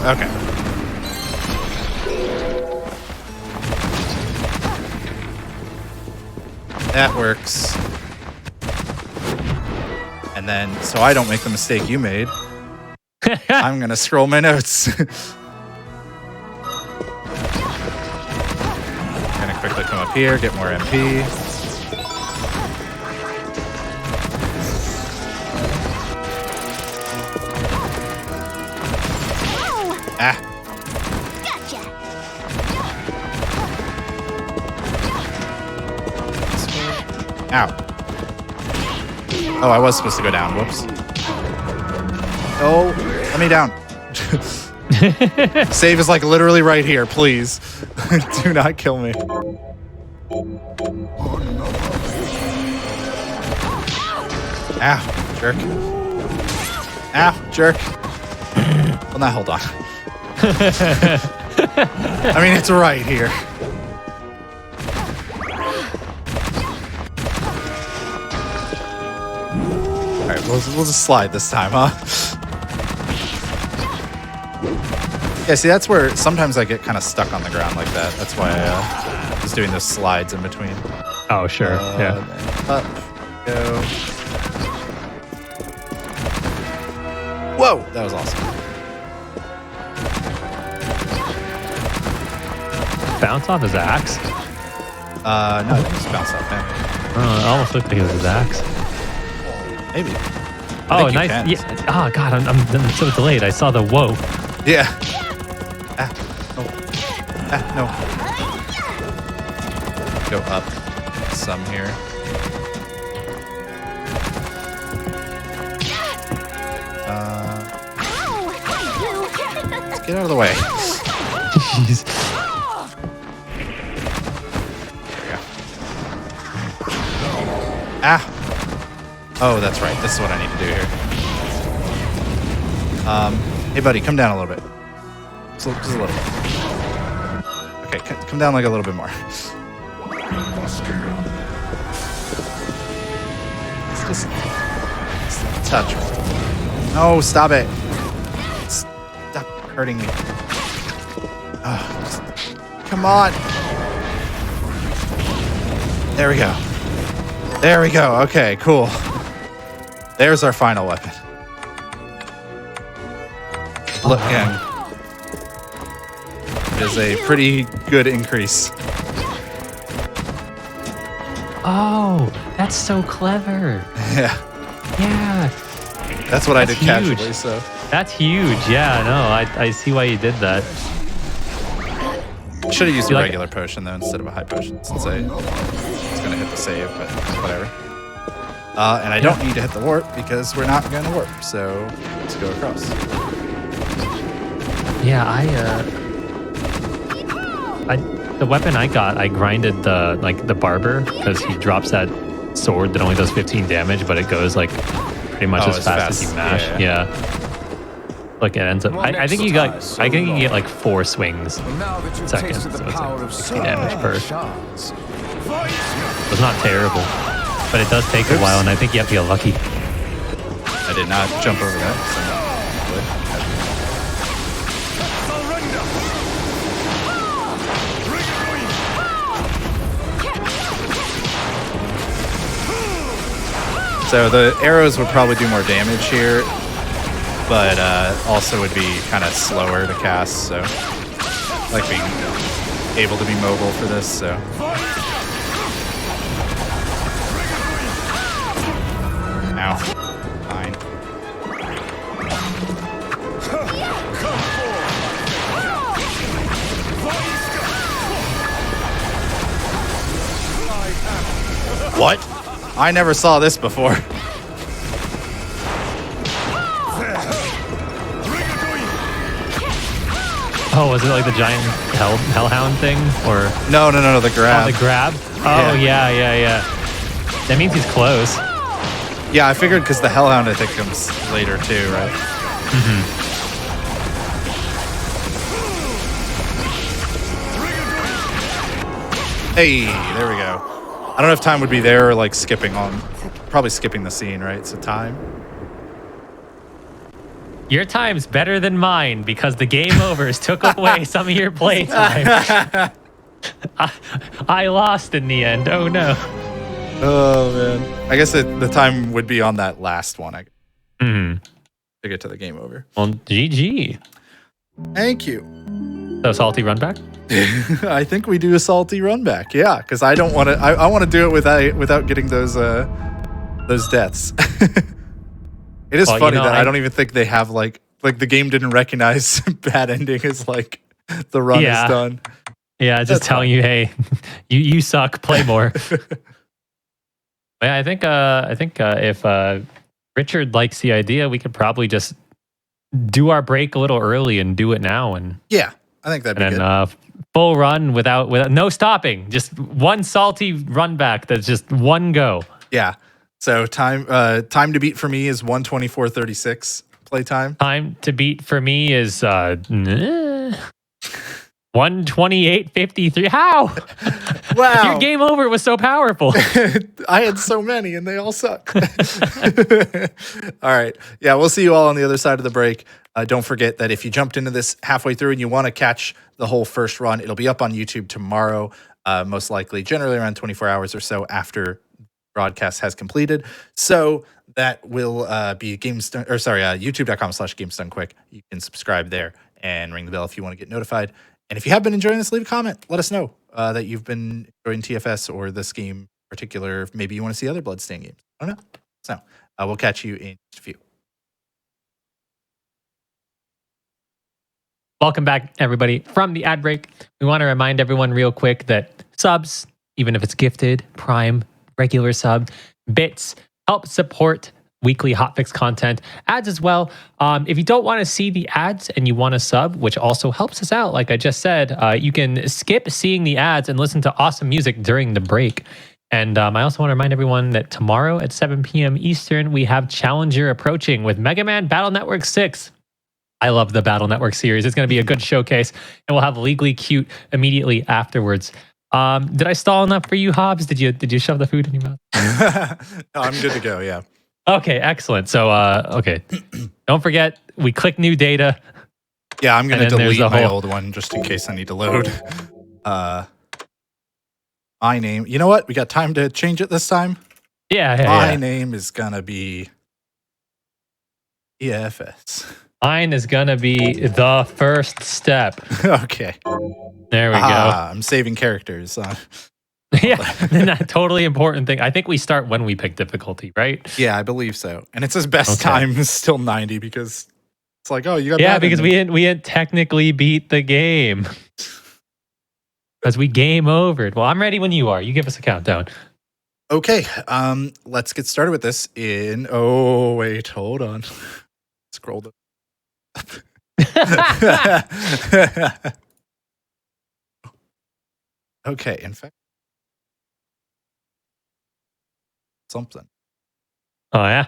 Okay. That works. And then, so I don't make the mistake you made, I'm gonna scroll my notes. quickly come up here, get more MP. Ah.
Gotcha.
Ow. Oh, I was supposed to go down. Whoops. Oh, let me down. Save is like literally right here, please. Do not kill me. Ow, jerk. Ow, jerk. Well, now hold on. I mean, it's right here. All right, we'll just slide this time, huh? Yeah, see, that's where sometimes I get kind of stuck on the ground like that. That's why I was doing those slides in between.
Oh, sure. Yeah.
Up, go. Whoa, that was awesome.
Bounce off his axe?
No, I think it's bounced off him.
Oh, it almost looked like it was his axe.
Maybe.
Oh,
think you
nice.
can.
Yeah. Oh, God, I'm so delayed. I saw the whoa.
Yeah. Ah, no. Ah, no. Go up some here. Let's get out of the way.
Jeez.
Ah! Oh, that's right. This is what I need to do here. Hey, buddy, come down a little bit. Just a little bit. Okay, come down like a little bit more. Just a touch. No, stop it. Stop hurting me. Come on. There we go. There we go. Okay, cool. There's our final weapon. Look, yeah. It is a pretty good increase.
Oh, that's so clever.
Yeah.
Yeah.
That's what I
That's
did casually,
huge.
so.
That's huge. Yeah, no, I see why you did that.
Should have used a
You like
regular potion, though, instead of a high potion, since I was going to hit the save, but whatever. And I don't need to hit the warp, because we're not going to warp, so let's go across.
Yeah, the weapon I got, I grinded the barber because he drops that sword that only does 15 damage, but it goes like pretty much as fast as you mash. Yeah. Like it ends up. I think you get like 4 swings seconds, so it's like 60 damage per. It's not terrible, but it does take a while, and I think you have to get lucky.
I did not jump over that. So the arrows would probably do more damage here, but also would be kind of slower to cast, so I like being able to be mobile for this, so. Ow. Fine. What? I never saw this before.
Oh, was it like the giant hellhound thing, or?
No, the grab.
Oh, the grab. Oh yeah. That means he's close.
Yeah, I figured because the hellhound I think comes later too, right?
Mm-hmm.
Hey, there we go. I don't know if time would be there or like skipping on. Probably skipping the scene, right? So time.
Your time's better than mine because the game overs took away some of your playtime. I lost in the end. Oh no.
Oh man. I guess the time would be on that last one. To get to the game over.
Well, GG.
Thank you.
So salty run back.
I think we do a salty run back. Yeah, because I don't want to. I want to do it without getting those deaths. It is funny that I don't even think they have like the game didn't recognize bad ending as like the run is done.
Yeah, just telling you, hey, you suck. Play more. Yeah, I think if Richard likes the idea, we could probably just do our break a little early and do it now. And
yeah, I think that'd be good.
Full run without no stopping, just one salty run back. That's just one go.
Yeah. So time to beat for me is 1:24:36 play time.
Time to beat for me is 1:28:53. How?
Wow.
Your game over was so powerful.
I had so many and they all suck. All right. Yeah, we'll see you all on the other side of the break. Don't forget that if you jumped into this halfway through and you want to catch the whole first run, it'll be up on YouTube tomorrow, most likely, generally around 24 hours or so after broadcast has completed. So that will be youtube.com/GamesDoneQuick. You can subscribe there and ring the bell if you want to get notified. And if you have been enjoying this, leave a comment. Let us know that you've been enjoying TFS or this game in particular. Maybe you want to see other Bloodstained games. I don't know. So we'll catch you in just a few.
Welcome back, everybody, from the ad break. We want to remind everyone real quick that subs, even if it's gifted, Prime, regular sub, bits, help support weekly hotfix content, ads as well. If you don't want to see the ads and you want to sub, which also helps us out, like I just said, you can skip seeing the ads and listen to awesome music during the break. And I also want to remind everyone that tomorrow at 7 p.m. Eastern, we have Challenger approaching with Mega Man Battle Network 6. I love the Battle Network series. It's going to be a good showcase, and we'll have Legally Cute immediately afterwards. Did I stall enough for you, Hobbs? Did you shove the food in your mouth?
No, I'm good to go, yeah.
Okay, excellent. So, okay. Don't forget, we click new data.
Yeah, I'm going to delete my old one just in case I need to load. My name. You know what? We got time to change it this time?
Yeah.
My name is going to be EFS.
Mine is going to be the first step.
Okay.
There we go.
I'm saving characters.
Yeah, that totally important thing. I think we start when we pick difficulty, right?
Yeah, I believe so. And it says best time is still 90 because it's like, oh, you got
yeah, because we didn't technically beat the game. Because we game overed. Well, I'm ready when you are. You give us a countdown.
Okay, let's get started with this in... Oh, wait, hold on. Scroll up. Okay, in fact, something.
Oh, yeah?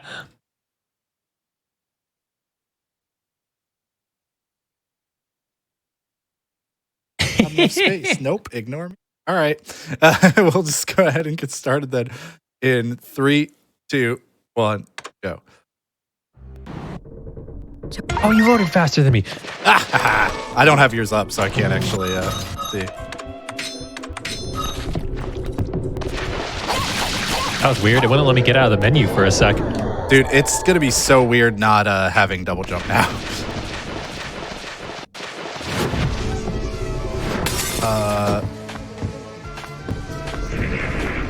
No space. Nope, ignore me. All right, we'll just go ahead and get started then in 3, 2, 1, go.
Oh, you voted faster than me.
I don't have yours up, so I can't actually see.
That was weird. It wouldn't let me get out of the menu for a sec.
Dude, it's going to be so weird not having double jump now.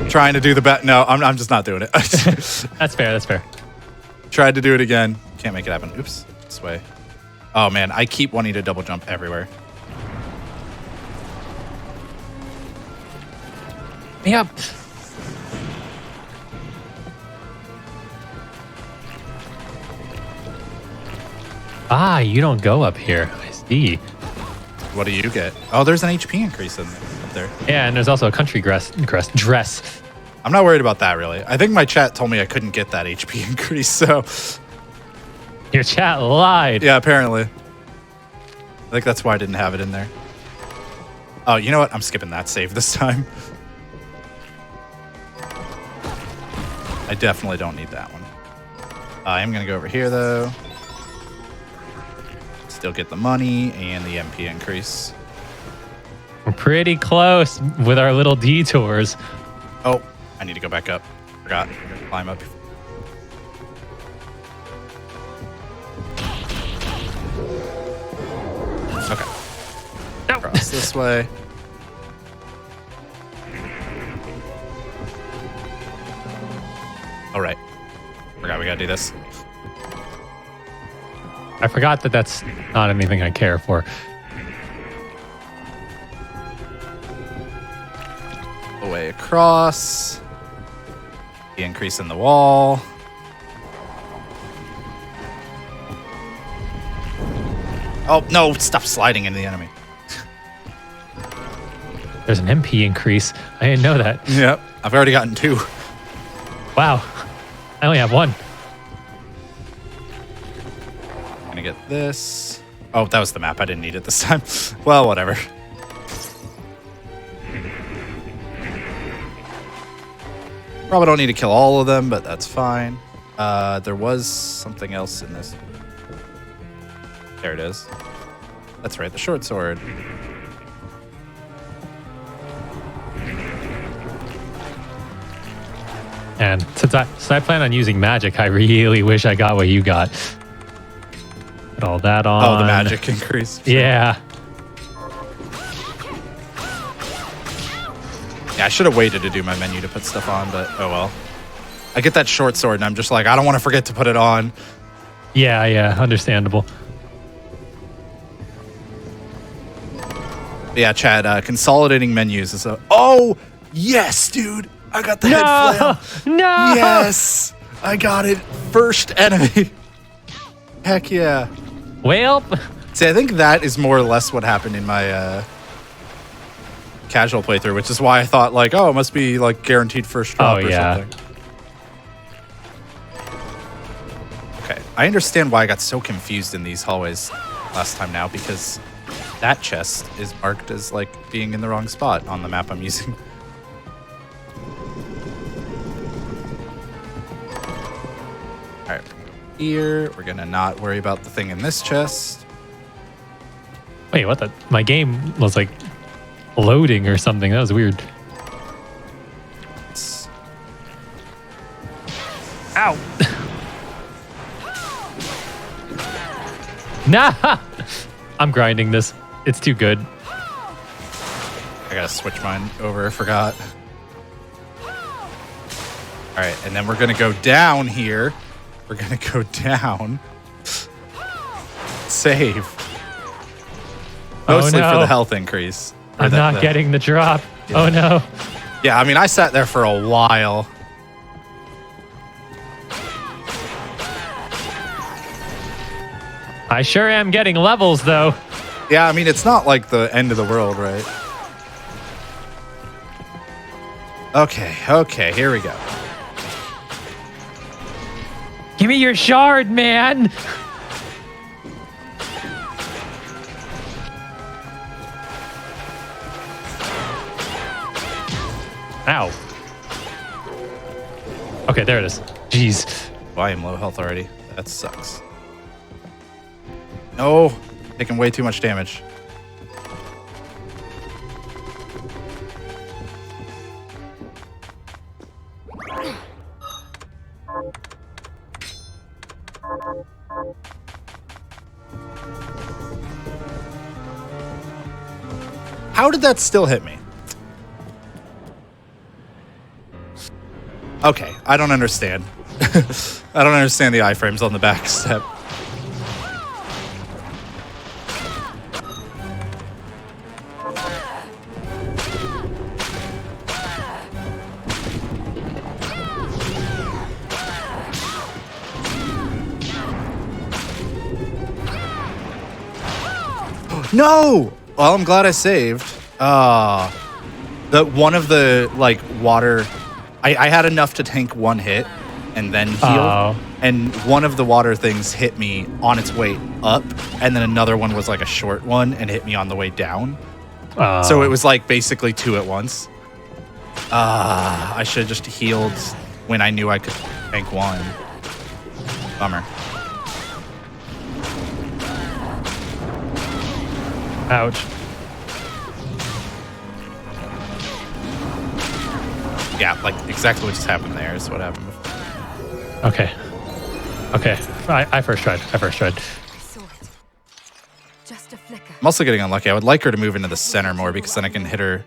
Trying to do the bet. No, I'm just not doing it.
That's fair. That's fair.
Tried to do it again. Can't make it happen. Oops. This way. Oh, man. I keep wanting to double jump everywhere.
Yep. Ah, you don't go up here. I see.
What do you get? Oh, there's an HP increase in there, up there.
Yeah, and there's also a country dress.
I'm not worried about that, really. I think my chat told me I couldn't get that HP increase, so...
Your chat lied.
Yeah, apparently. I think that's why I didn't have it in there. Oh, you know what? I'm skipping that save this time. I definitely don't need that one. I am going to go over here, though. Still get the money and the MP increase.
We're pretty close with our little detours.
Oh, I need to go back up. Forgot. Climb up. Okay.
No.
Cross this way. All right. Forgot we gotta do this.
I forgot that that's not anything I care for.
The way across. The increase in the wall. Oh, no, stop sliding into the enemy.
There's an MP increase. I didn't know that.
Yep. I've already gotten 2.
Wow. I only have 1.
I'm gonna get this. Oh, that was the map. I didn't need it this time. Well, whatever. Probably don't need to kill all of them, but that's fine. There was something else in this. There it is. That's right, the short sword.
And since I plan on using magic, I really wish I got what you got. Put all that on.
Oh, the magic increase.
Yeah.
Yeah, I should have waited to do my menu to put stuff on, but oh well. I get that short sword and I'm just like, I don't want to forget to put it on.
Yeah, understandable.
Yeah, Chad, consolidating menus is a... Oh, yes, dude. I got the head flail.
No!
Yes, I got it. First enemy. Heck yeah.
Well,
See, I think that is more or less what happened in my casual playthrough, which is why I thought, like, oh, it must be, like, guaranteed first drop or something. Okay, I understand why I got so confused in these hallways last time now, because that chest is marked as, like, being in the wrong spot on the map I'm using. All right, here, we're gonna not worry about the thing in this chest.
wait, what the? My game was like loading or something. That was weird. Ow. Nah. I'm grinding this. It's too good.
I gotta switch mine over, I forgot. All right, and then we're gonna go down here. We're gonna go down. Save. Mostly for the health increase.
I'm not getting the drop.
Yeah.
Oh no.
Yeah, I mean, I sat there for a while.
I sure am getting levels though.
Yeah, I mean, it's not like the end of the world, right? Okay, here we go.
Give me your shard, man. Ow. Okay, there it is. Jeez.
Well, I am low health already. That sucks. No, taking way too much damage. How did that still hit me? Okay, I don't understand. I don't understand the iframes on the back step. No! Well, I'm glad I saved. The one of the like water, I had enough to tank one hit and then heal. And one of the water things hit me on its way up, and then another one was like a short one and hit me on the way down. So it was like basically two at once. I should have just healed when I knew I could tank one. Bummer.
Ouch.
Yeah, like exactly what just happened there is what happened before.
Okay. Okay. I first tried.
I saw it. Just a flicker.
I'm also getting unlucky. I would like her to move into the center more because then I can hit her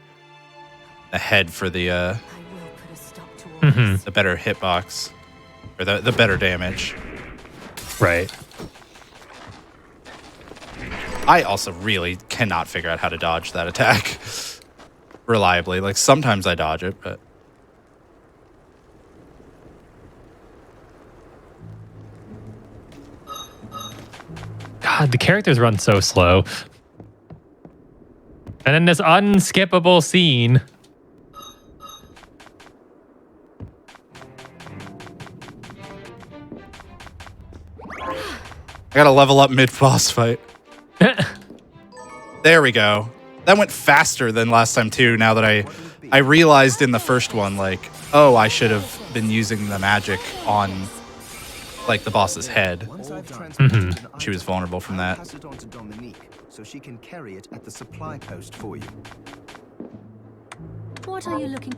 the head for the better hitbox or the better damage.
Right.
I also really cannot figure out how to dodge that attack reliably. Like sometimes I dodge it, but
God, the characters run so slow. And then this unskippable scene.
I gotta level up mid-boss fight. There we go. That went faster than last time too, now that I realized in the first one, like, oh, I should have been using the magic on, like, the boss's head. She was vulnerable from that.
Pass it on to Dominique, so she can carry it at the supply post for you.
What are you looking?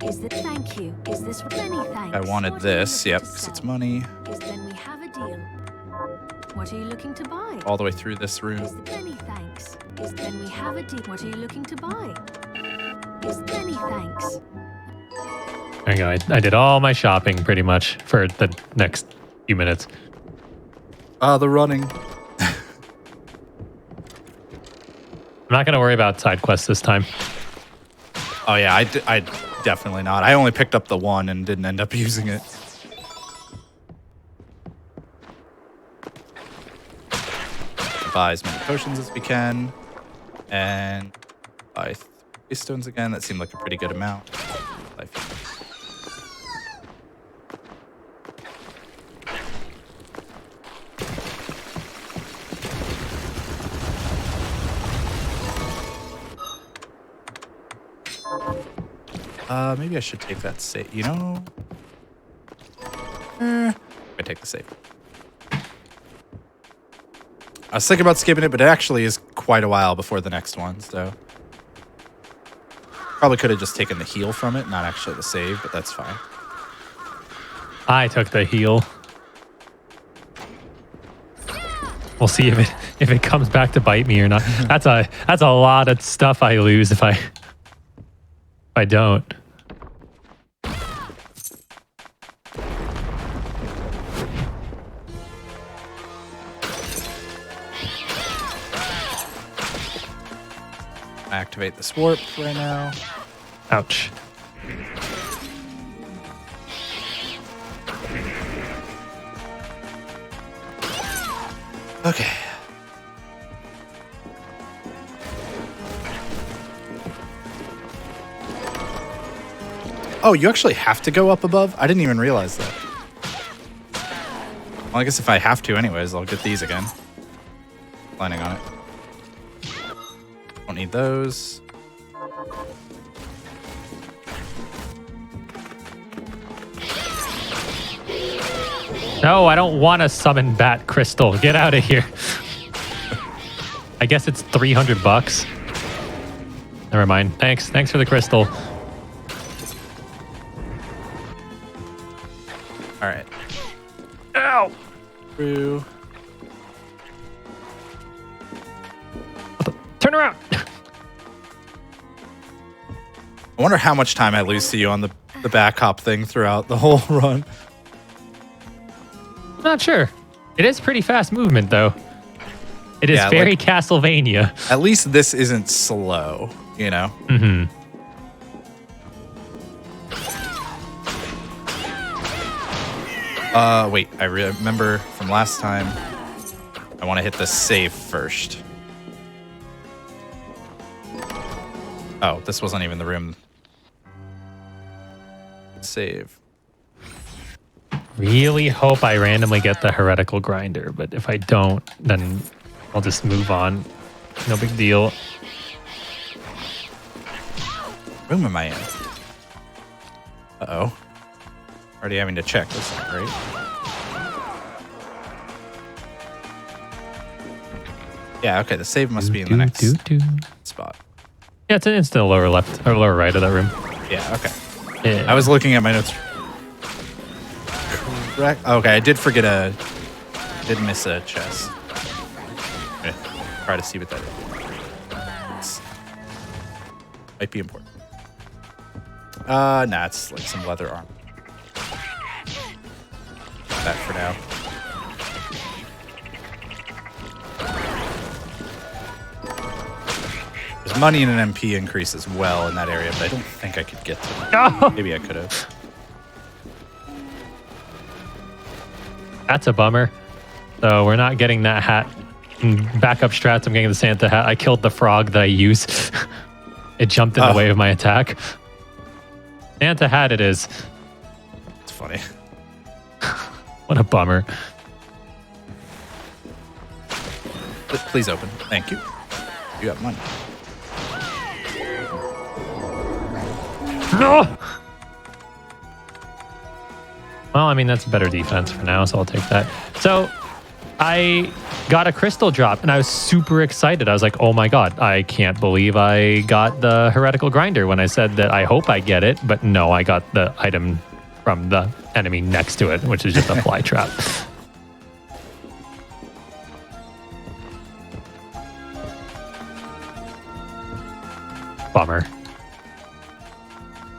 Is that thank you? Is this many thanks?
I wanted
What are you
this,
looking
yep,
to
because it's
sell?
money.
Is then we have a deal. What are you looking to buy?
All the way through this
Is
room.
that many thanks? Is then we have a deal. What are you looking to buy? Is many thanks?
There you go. I did all my shopping pretty much for the next few minutes.
The running.
I'm not going to worry about side quests this time.
Oh yeah, I definitely not. I only picked up the one and didn't end up using it. Buy as many potions as we can. And buy 3 stones again. That seemed like a pretty good amount. Maybe I should take that save. You know? I take the save. I was thinking about skipping it, but it actually is quite a while before the next one, so. Probably could have just taken the heal from it, not actually the save, but that's fine.
I took the heal. We'll see if it comes back to bite me or not. That's a lot of stuff I lose if I don't.
Activate the warp right now.
Ouch.
Okay. Oh, you actually have to go up above? I didn't even realize that. Well, I guess if I have to anyways, I'll get these again. Planning on it. Don't need those.
No, I don't want to summon Bat Crystal. Get out of here. I guess it's $300. Never mind. Thanks for the crystal.
All right.
Ow!
Through.
Turn around.
I wonder how much time I lose to you on the back hop thing throughout the whole run.
I'm not sure. It is pretty fast movement, though. It is very Castlevania.
At least this isn't slow, you know?
Mm-hmm.
Wait, I remember from last time. I want to hit the save first. Oh, this wasn't even the room. Save.
Really hope I randomly get the heretical grinder, but if I don't, then I'll just move on. No big deal.
Room am I in? Uh-oh. Already having to check. That's not great. Yeah, okay, the save must be in the next spot.
Yeah, it's in the lower left or lower right of that room.
Yeah, okay.
Yeah.
I was looking at my notes. Correct. Okay, I did miss a chest. Yeah, try to see what that is. Might be important. Nah, it's like some leather armor. That for now. There's money and an MP increase as well in that area, but I don't think I could get to them.
No!
Maybe I could have.
That's a bummer. So we're not getting that hat. Backup strats, I'm getting the Santa hat. I killed the frog that I use. It jumped in the way of my attack. Santa hat it is.
It's funny.
What a bummer.
Please open. Thank you. You got money.
No! Well, I mean, that's better defense for now, so I'll take that. So I got a crystal drop, and I was super excited. I was like, oh my god, I can't believe I got the heretical grinder when I said that I hope I get it. But no, I got the item from the enemy next to it, which is just a fly trap. Bummer.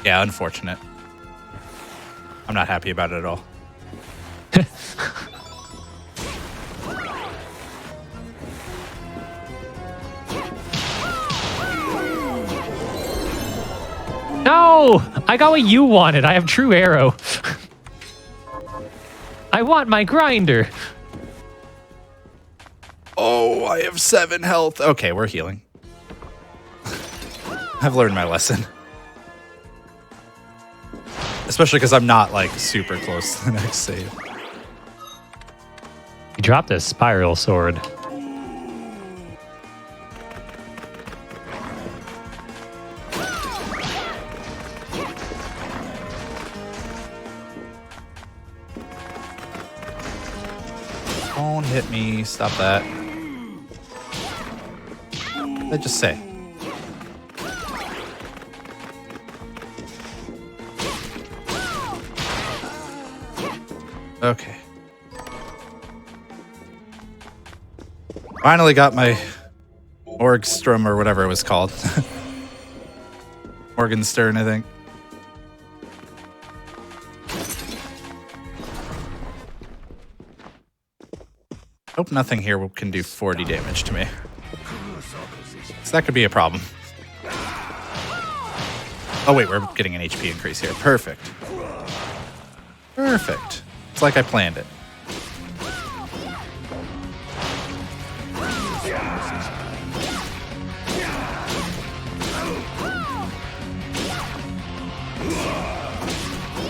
Yeah, unfortunate. I'm not happy about it at all.
No! I got what you wanted. I have true arrow. I want my grinder.
Oh, I have 7 health. Okay, we're healing. I've learned my lesson. Especially because I'm not like super close to the next save.
He dropped a spiral sword.
Don't hit me. Stop that. I just say. Okay. Finally got my Orgstrom or whatever it was called. Morgenstern, I think. Hope nothing here can do 40 damage to me. So that could be a problem. Oh wait, we're getting an HP increase here. Perfect. Perfect. It's like I planned it.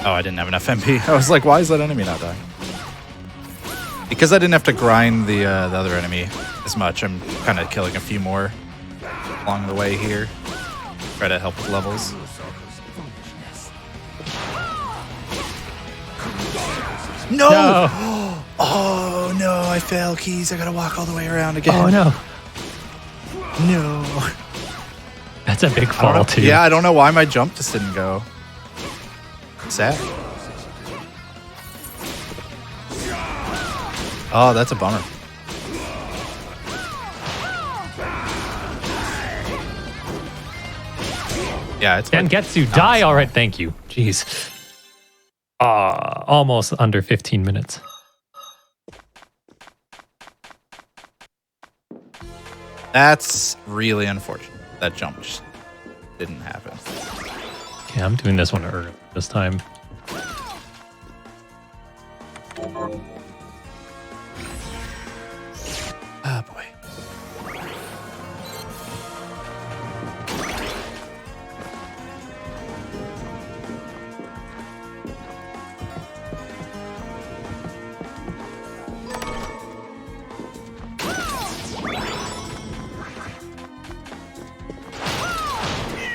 Oh, I didn't have enough MP. I was like, why is that enemy not dying? Because I didn't have to grind the other enemy as much, I'm kind of killing a few more along the way here. Try to help with levels. No! Oh no, I fail keys. I gotta walk all the way around again.
Oh no.
No.
That's a big fall too.
Yeah, I don't know why my jump just didn't go. Sad. Oh, that's a bummer. Yeah, it's
Dengetsu, die already. Thank you. Jeez. Almost under 15 minutes.
That's really unfortunate. That jump just didn't happen.
Okay, I'm doing this one early this time.
Ah, boy.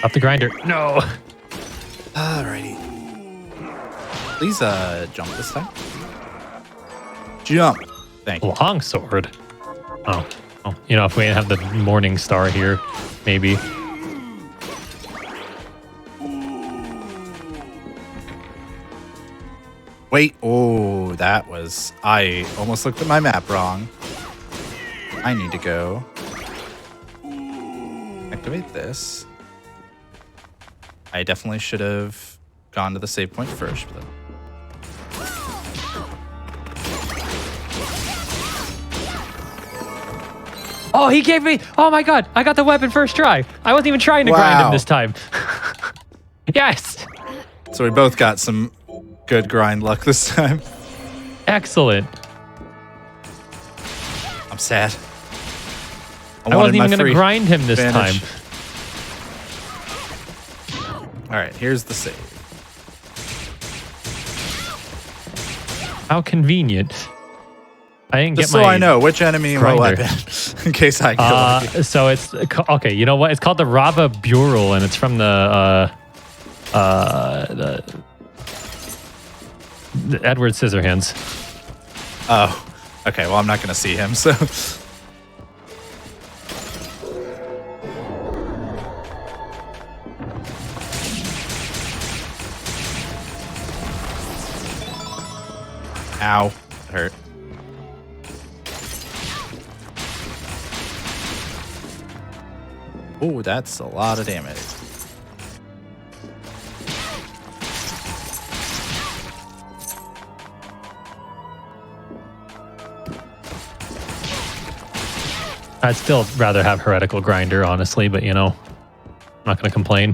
Up the grinder. No.
Alrighty. Please jump this time. Jump. Thank you.
Long sword. Oh. You know, if we didn't have the morning star here, maybe.
Wait. Oh, I almost looked at my map wrong. I need to go activate this. I definitely should have gone to the save point first. But
Oh, he gave me. Oh my god, I got the weapon first try. I wasn't even trying to grind him
Wow.
this time. Yes.
so we both got some good grind luck this time.
Excellent.
I'm sad.
I wasn't even going to grind him this
advantage.
time.
All right, here's the save.
How convenient. I didn't
Just
get
so
my.
I know which enemy and what
grinder.
weapon, in case I kill you.
So it's okay. You know what? It's called the Rava Bural, and it's from the Edward Scissorhands.
Oh, okay. Well, I'm not going to see him, so. Ow. That hurt. Oh, that's a lot of damage.
I'd still rather have Heretical Grinder, honestly, but you know, I'm not going to complain.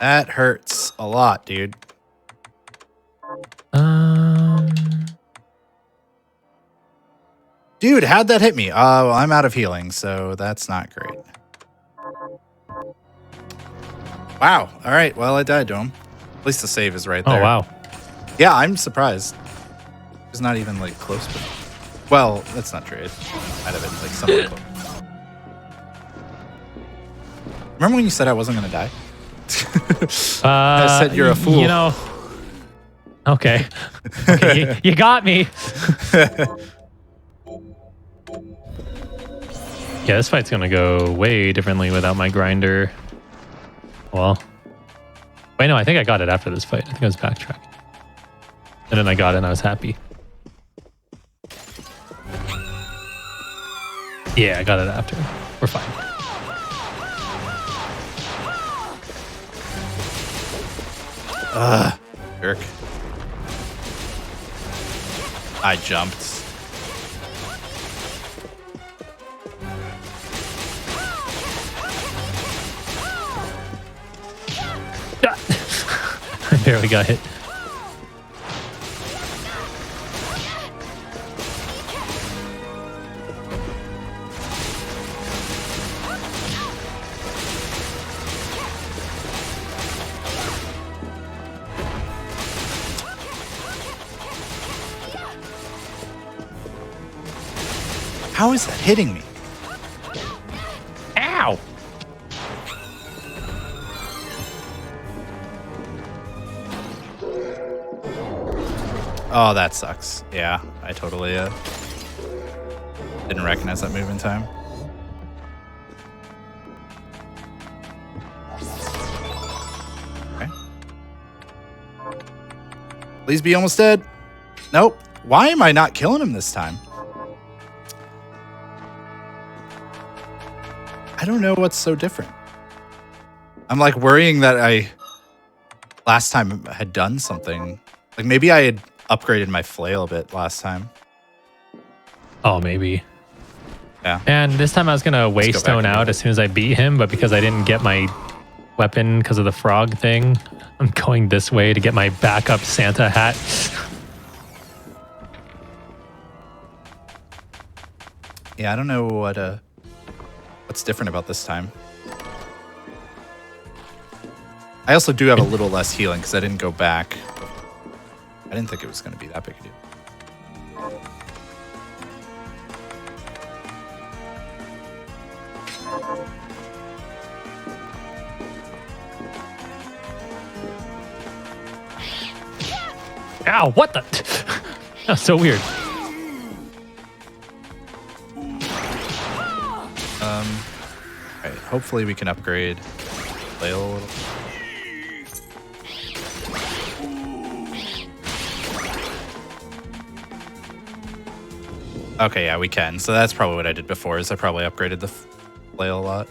That hurts a lot, dude. Dude, how'd that hit me? Well, I'm out of healing, so that's not great. Wow. All right. Well, I died to him. At least the save is right there.
Oh, wow.
Yeah, I'm surprised. It's not even like close. But, well, that's not true. It might have been like something close. Remember when you said I wasn't going to die? I said you're a fool.
You know. Okay. Okay, you got me. Yeah, this fight's gonna go way differently without my grinder. Well, wait, no, I think I got it after this fight. I think I was backtracking. And then I got it and I was happy. Yeah, I got it after. We're fine.
Jerk. I jumped.
I barely got hit.
How is that hitting me?
Ow!
Oh, that sucks. Yeah, I totally didn't recognize that move in time. Okay. Please be almost dead. Nope. Why am I not killing him this time? I don't know what's so different. I'm like worrying that I last time had done something. Like maybe I had upgraded my flail a bit last time.
Oh, maybe.
Yeah.
And this time I was gonna
back
waystone
and
out
do
as soon as I beat him, but because I didn't get my weapon because of the frog thing, I'm going this way to get my backup Santa hat.
Yeah, I don't know what's different about this time. I also do have a little less healing because I didn't go back. I didn't think it was going to be that big a deal.
Ow, what the? That's so weird.
Alright, hopefully we can upgrade flail a little. Okay, yeah, we can. So that's probably what I did before, is I probably upgraded the flail a lot.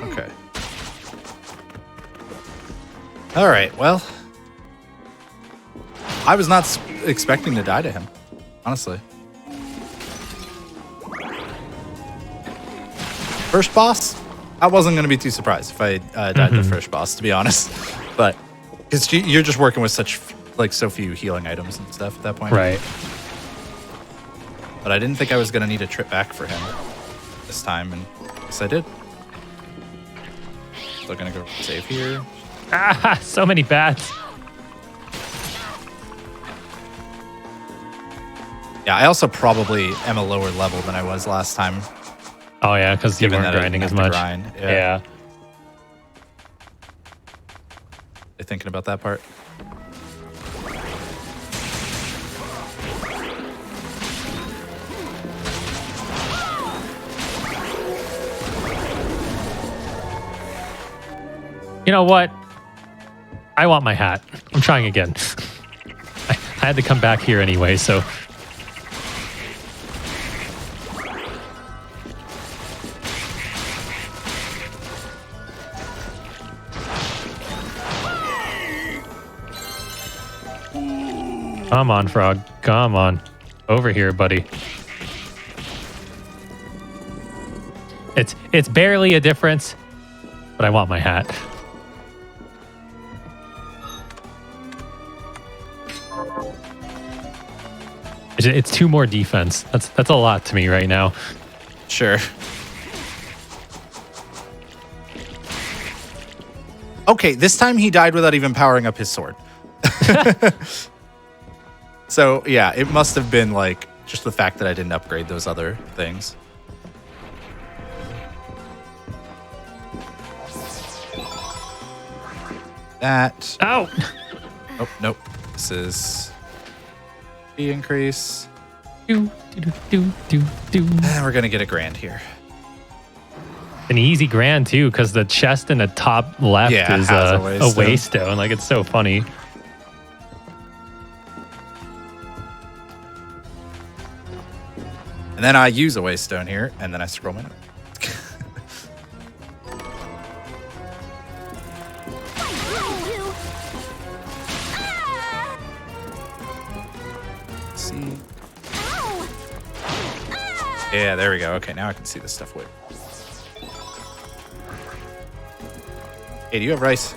Okay. All right, well, I was not expecting to die to him, honestly. First boss, I wasn't going to be too surprised if I died to the first boss, to be honest. But because you're just working with such so few healing items and stuff at that point,
Right.
But I didn't think I was going to need a trip back for him this time, and yes, I did. Still going to go save here.
Ah, so many bats.
Yeah, I also probably am a lower level than I was last time.
Oh yeah, because you
Given
weren't
that I
grinding as
didn't have
much.
to grind,
Yeah.
You thinking about that part?
You know what? I want my hat. I'm trying again. I had to come back here anyway, so. Come on, frog. Come on. Over here, buddy. It's barely a difference, but I want my hat. It's 2 more defense. That's a lot to me right now.
Sure. Okay, this time he died without even powering up his sword. So, yeah, it must have been just the fact that I didn't upgrade those other things. That.
Ow!
Oh, nope. This is the increase.
Do, do, do, do, do.
And we're going to get a grand here.
An easy grand, too, because the chest in the top left
Yeah,
is
has
a
a waystone.
waystone. It's so funny.
And then I use a waystone here, and then I scroll my note. See. Yeah, there we go. Okay, now I can see this stuff. Wait. Hey, do you have rice?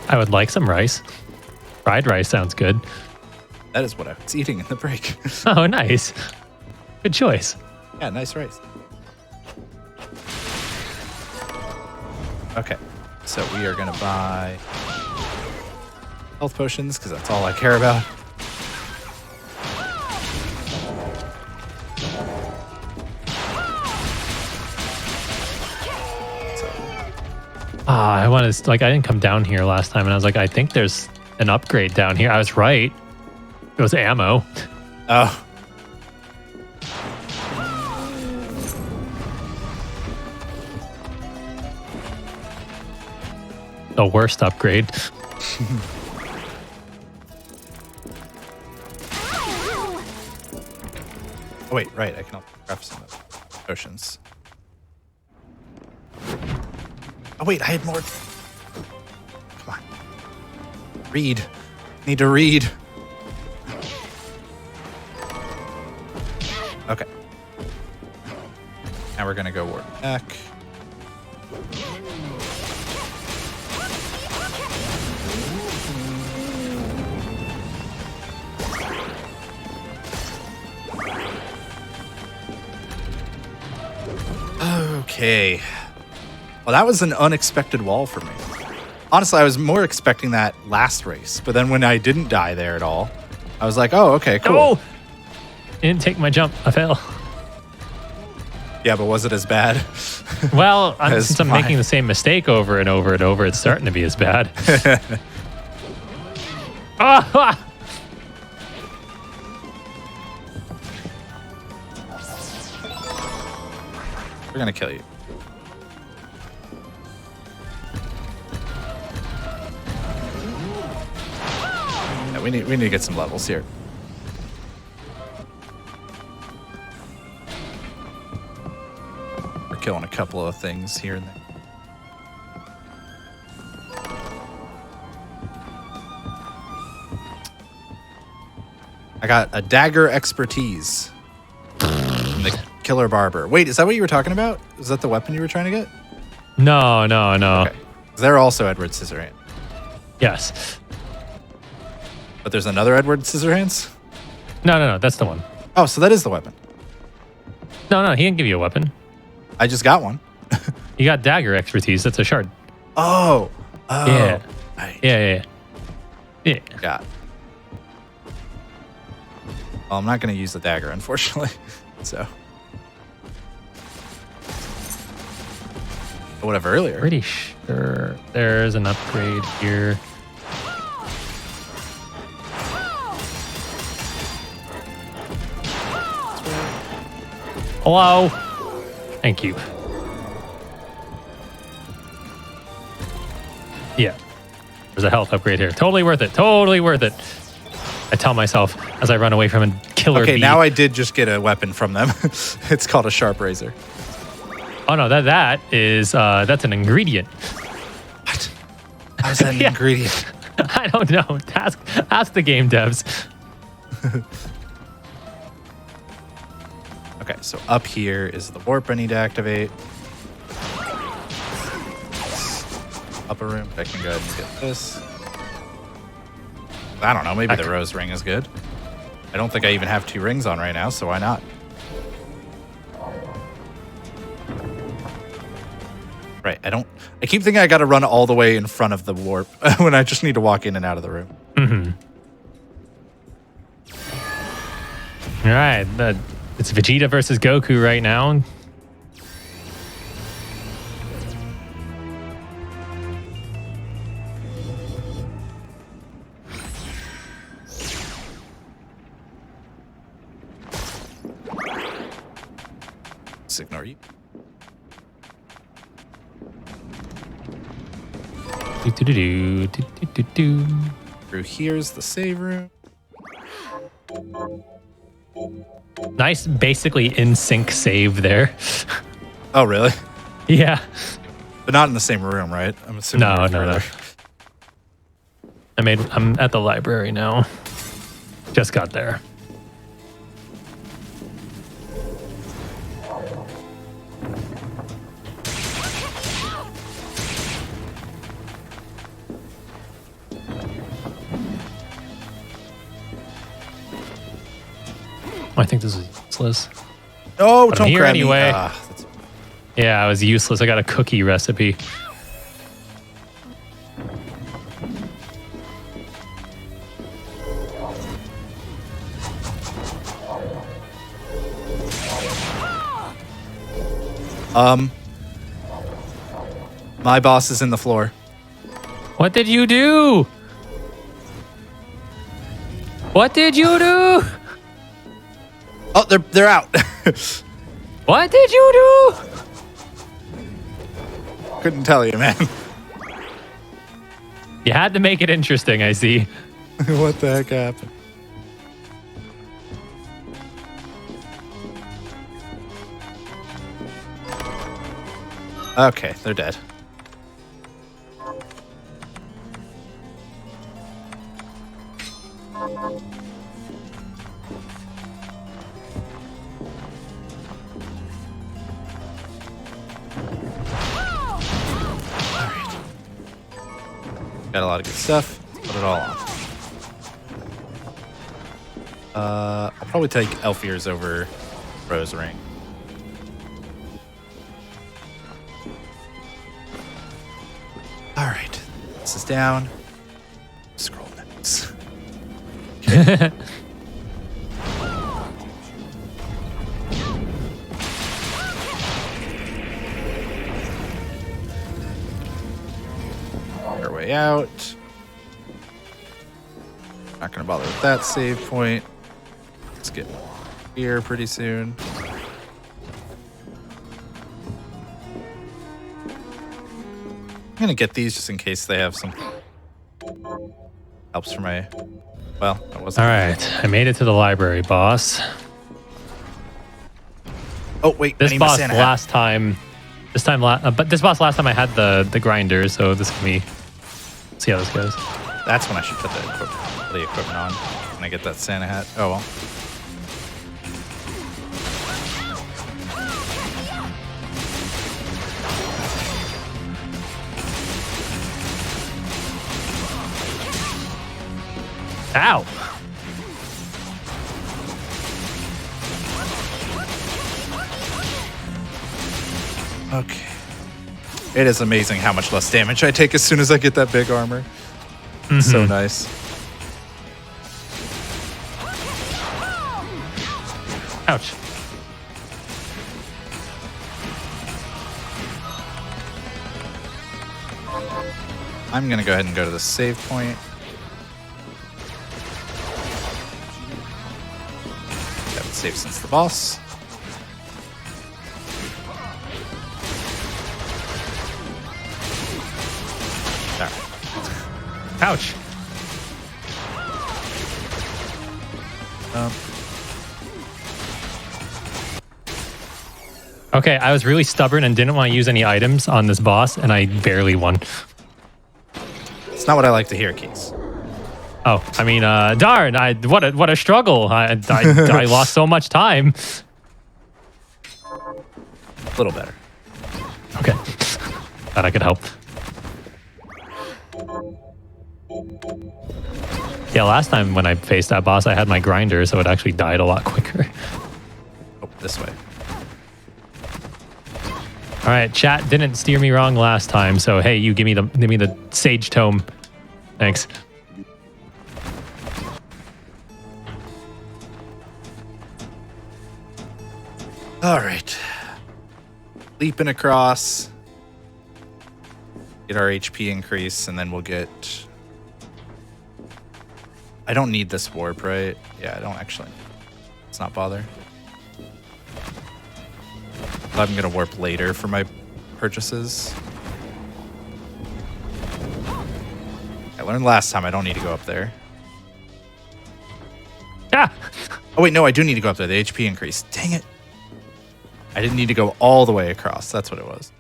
I would like some rice. Fried rice sounds good.
That is what I was eating in the break.
Oh, nice. Good choice.
Yeah, nice rice. Okay, so we are going to buy health potions because that's all I care about.
I wanted to, I didn't come down here last time, and I was like, I think there's an upgrade down here. I was right. It was ammo.
Oh.
The worst upgrade.
Oh, wait, right. I can also craft some potions. Oh, wait, I had more. Come on. Read. Need to read. Okay. Now we're going to go work back. Okay. Well, that was an unexpected wall for me. Honestly, I was more expecting that last race, but then when I didn't die there at all, I was like, oh, okay, cool.
Oh! Didn't take my jump. I fell.
Yeah, but was it as bad?
Well,
As
since I'm
mine.
making the same mistake over and over and over, it's starting to be as bad. Ah!
We're gonna kill you. Yeah, we need to get some levels here. We're killing a couple of things here and there. I got a dagger expertise. And the killer barber. Wait, is that what you were talking about? Is that the weapon you were trying to get?
No.
Okay. They're also Edward Scissorhands.
Yes.
But there's another Edward Scissorhands?
No. That's the one.
Oh, so that is the weapon.
No. He didn't give you a weapon.
I just got one.
You got dagger expertise. That's a shard.
Oh.
Yeah.
Right.
Yeah.
Got it. Well, I'm not going to use the dagger, unfortunately. So. I would have earlier.
Pretty sure there's an upgrade here. Hello. Thank you. Yeah. There's a health upgrade here. Totally worth it. Totally worth it. I tell myself as I run away from a killer
Okay,
bee.
now I did just get a weapon from them. It's called a sharp razor.
Oh no, that is that's an ingredient.
What? How's that an
Yeah.
ingredient?
I don't know. Ask the game devs.
Okay, so up here is the warp I need to activate. Upper room. I can go ahead and get this. I don't know. Maybe the rose ring is good. I don't think I even have 2 rings on right now, so why not? Right. I keep thinking I got to run all the way in front of the warp when I just need to walk in and out of the room.
Mm-hmm. All right. It's Vegeta versus Goku right now.
Just ignore you.
Do.
Through here's the save room.
Nice, basically in sync save there.
Oh, really?
Yeah.
But not in the same room, right? I'm assuming.
No,
we're
no.
further.
I'm at the library now. Just got there. I think this is useless.
No,
But I'm
don't
here
grab me.
anyway.
That's-
Yeah, I was useless. I got a cookie recipe.
My boss is in the floor.
What did you do? What did you do?
Oh, they're out.
What did you do?
Couldn't tell you, man.
You had to make it interesting, I see.
What the heck happened? Okay, they're dead. Alright. Got a lot of good stuff. Put it all on. I'll probably take Elf Ears over Rose Ring. This is down. Scroll next. Our way out. Not gonna bother with that save point. Let's get here pretty soon. I'm gonna get these just in case they have some helps for my. Well, that wasn't.
All right, I made it to the library, boss.
Oh wait, I
This
need my
boss
Santa hat.
last time. But this boss last time I had the grinder, so this can be. See how this goes.
That's when I should put the equipment on. When I get that Santa hat. Oh well.
Ow!
Okay. It is amazing how much less damage I take as soon as I get that big armor. So nice.
Ouch.
I'm gonna go ahead and go to the save point. Haven't saved since the boss. Alright.
Ouch. Okay, I was really stubborn and didn't want to use any items on this boss, and I barely won.
It's not what I like to hear, Keys.
Oh, I mean, darn! What a struggle! I lost so much time.
A little better.
Okay, thought I could help. Yeah, last time when I faced that boss, I had my grinder, so it actually died a lot quicker.
Oh, this way.
All right, chat didn't steer me wrong last time, so hey, you give me the sage tome. Thanks.
All right. Leaping across. Get our HP increase, and then we'll get. I don't need this warp, right? Yeah, I don't actually. Let's not bother. I'm gonna warp later for my purchases. I learned last time I don't need to go up there.
Ah!
Oh wait, no, I do need to go up there. The HP increase. Dang it. I didn't need to go all the way across. That's what it was.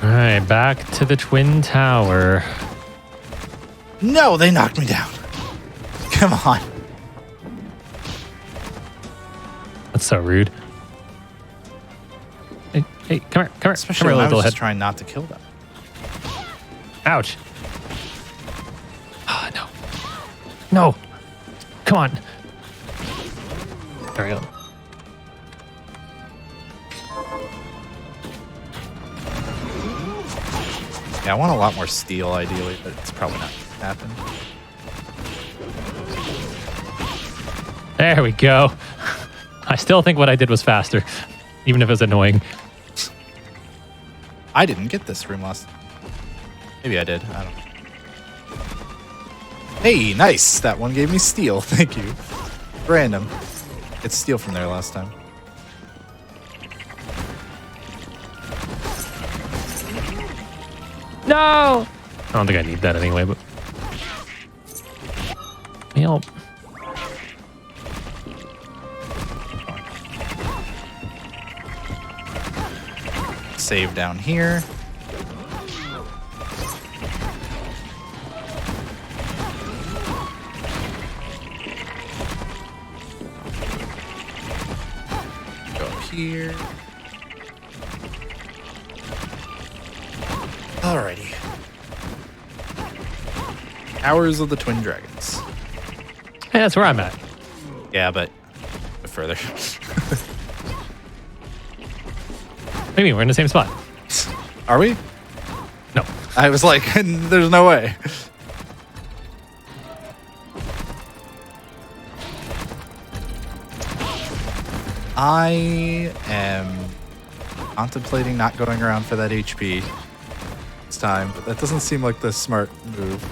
All right, back to the Twin Tower.
No, they knocked me down. Come on.
That's so rude. Hey, come here,
Especially
come
when
here,
I
little
was
head.
just trying not to kill them.
Ouch. Oh, no. No. Come on. There we go.
Yeah, I want a lot more steel ideally, but it's probably not gonna happen.
There we go. I still think what I did was faster, even if it was annoying.
I didn't get this room last. Maybe I did. I don't know. Hey, nice. That one gave me steel. Thank you. Random. It's steel from there last time.
No! I don't think I need that anyway, but... Help.
Save down here. Go up here. Alrighty. Towers of the Twin Dragons.
Hey, that's where I'm at.
Yeah, but further.
What do you mean? We're in the same spot.
Are we?
No.
I was like, there's no way. I am contemplating not going around for that HP this time, but that doesn't seem like the smart move.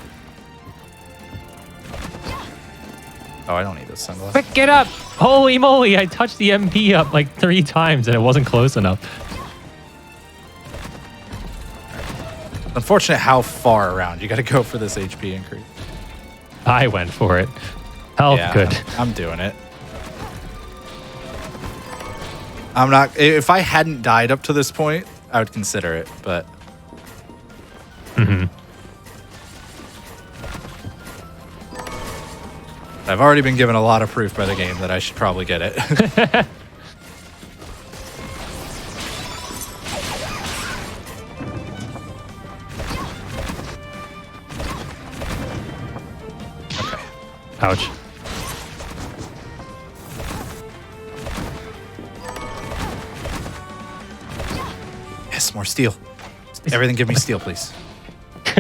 Oh, I don't need this sunglass.
Quick, get up! Holy moly, I touched the MP up like 3 times and it wasn't close enough.
Unfortunate how far around you got to go for this HP increase.
I went for it. Health good.
I'm doing it. I'm not. If I hadn't died up to this point, I would consider it, but. I've already been given a lot of proof by the game that I should probably get it. Okay.
Ouch.
Yes, more steel. Everything give me steel, please. I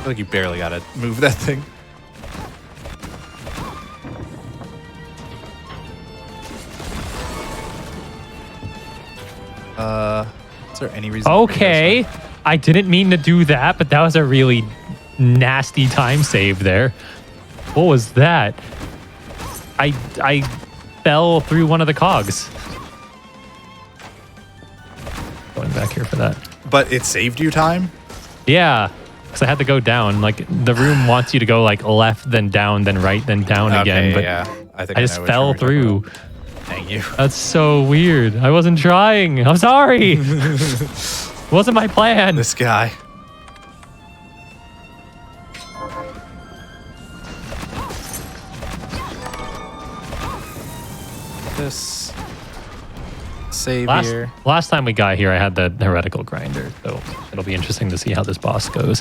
feel like you barely gotta move that thing. Is there any reason?
Okay. I didn't mean to do that, but that was a really nasty time save there. What was that? I fell through one of the cogs. Going back here for that.
But it saved you time?
Yeah, because I had to go down. Like, the room wants you to go like left, then down, then right, then down again. But
yeah. I
I just fell through.
Dang you.
That's so weird. I wasn't trying. I'm sorry. Wasn't my plan.
This guy. This save here.
Last time we got here, I had the heretical grinder, so it'll be interesting to see how this boss goes.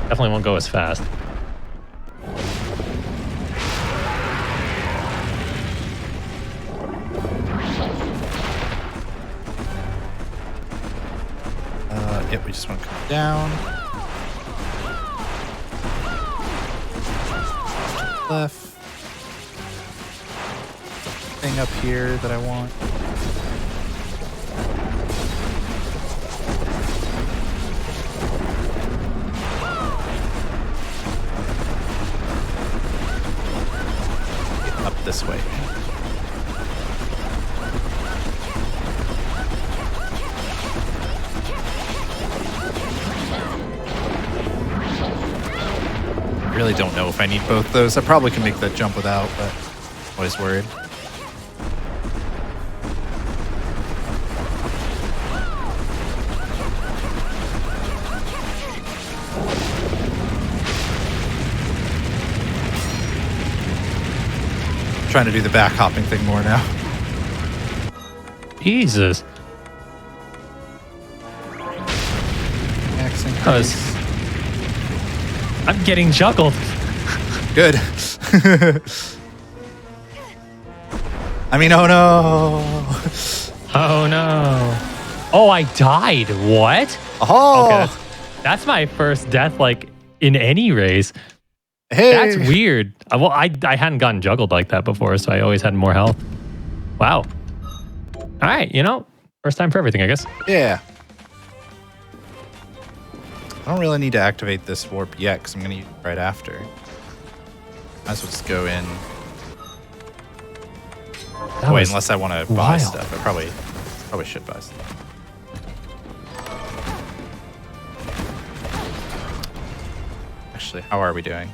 Definitely won't go as fast.
Yep, we just want to come down. Left. Thing up here that I want. Get up this way. I really don't know if I need both those. I probably can make that jump without, but I'm always worried. Trying to do the back hopping thing more now.
Jesus.
Max
That was-
increase.
I'm getting juggled.
Good. I mean, oh no.
Oh no. Oh, I died. What?
Oh.
Okay, that's my first death, like, in any race.
Hey.
That's weird. Well, I hadn't gotten juggled like that before, so I always had more health. Wow. All right, you know, first time for everything, I guess.
Yeah. I don't really need to activate this warp yet because I'm going to use it right after. Might as well just go in.
That
Wait,
was
unless I want to buy
wild.
stuff. I probably should buy stuff. Actually, how are we doing?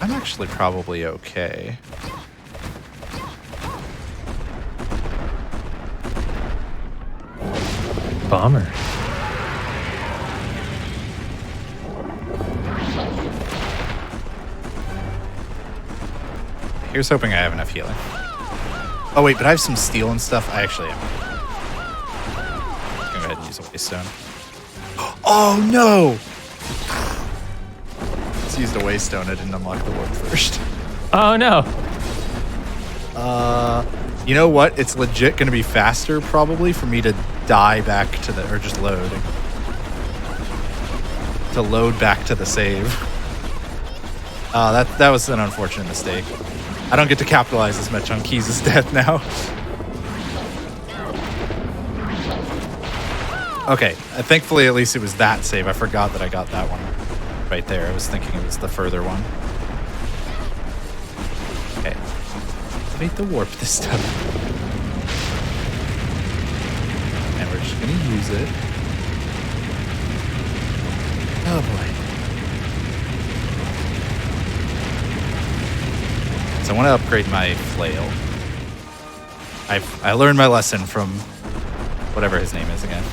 I'm actually probably okay.
Bomber.
Here's hoping I have enough healing. Oh wait, but I have some steel and stuff. I actually am. Let's go ahead and use a waste stone. Oh no! Just used a waste stone. I didn't unlock the warp first.
Oh no.
You know what? It's legit going to be faster probably for me to die back to the, or just load. To load back to the save. That was an unfortunate mistake. I don't get to capitalize as much on Keys' death now. Okay, thankfully at least it was that save. I forgot that I got that one right there. I was thinking it was the further one. Okay. Made the warp this time. And we're just gonna use it. Oh boy. So I want to upgrade my flail. I learned my lesson from whatever his name is again.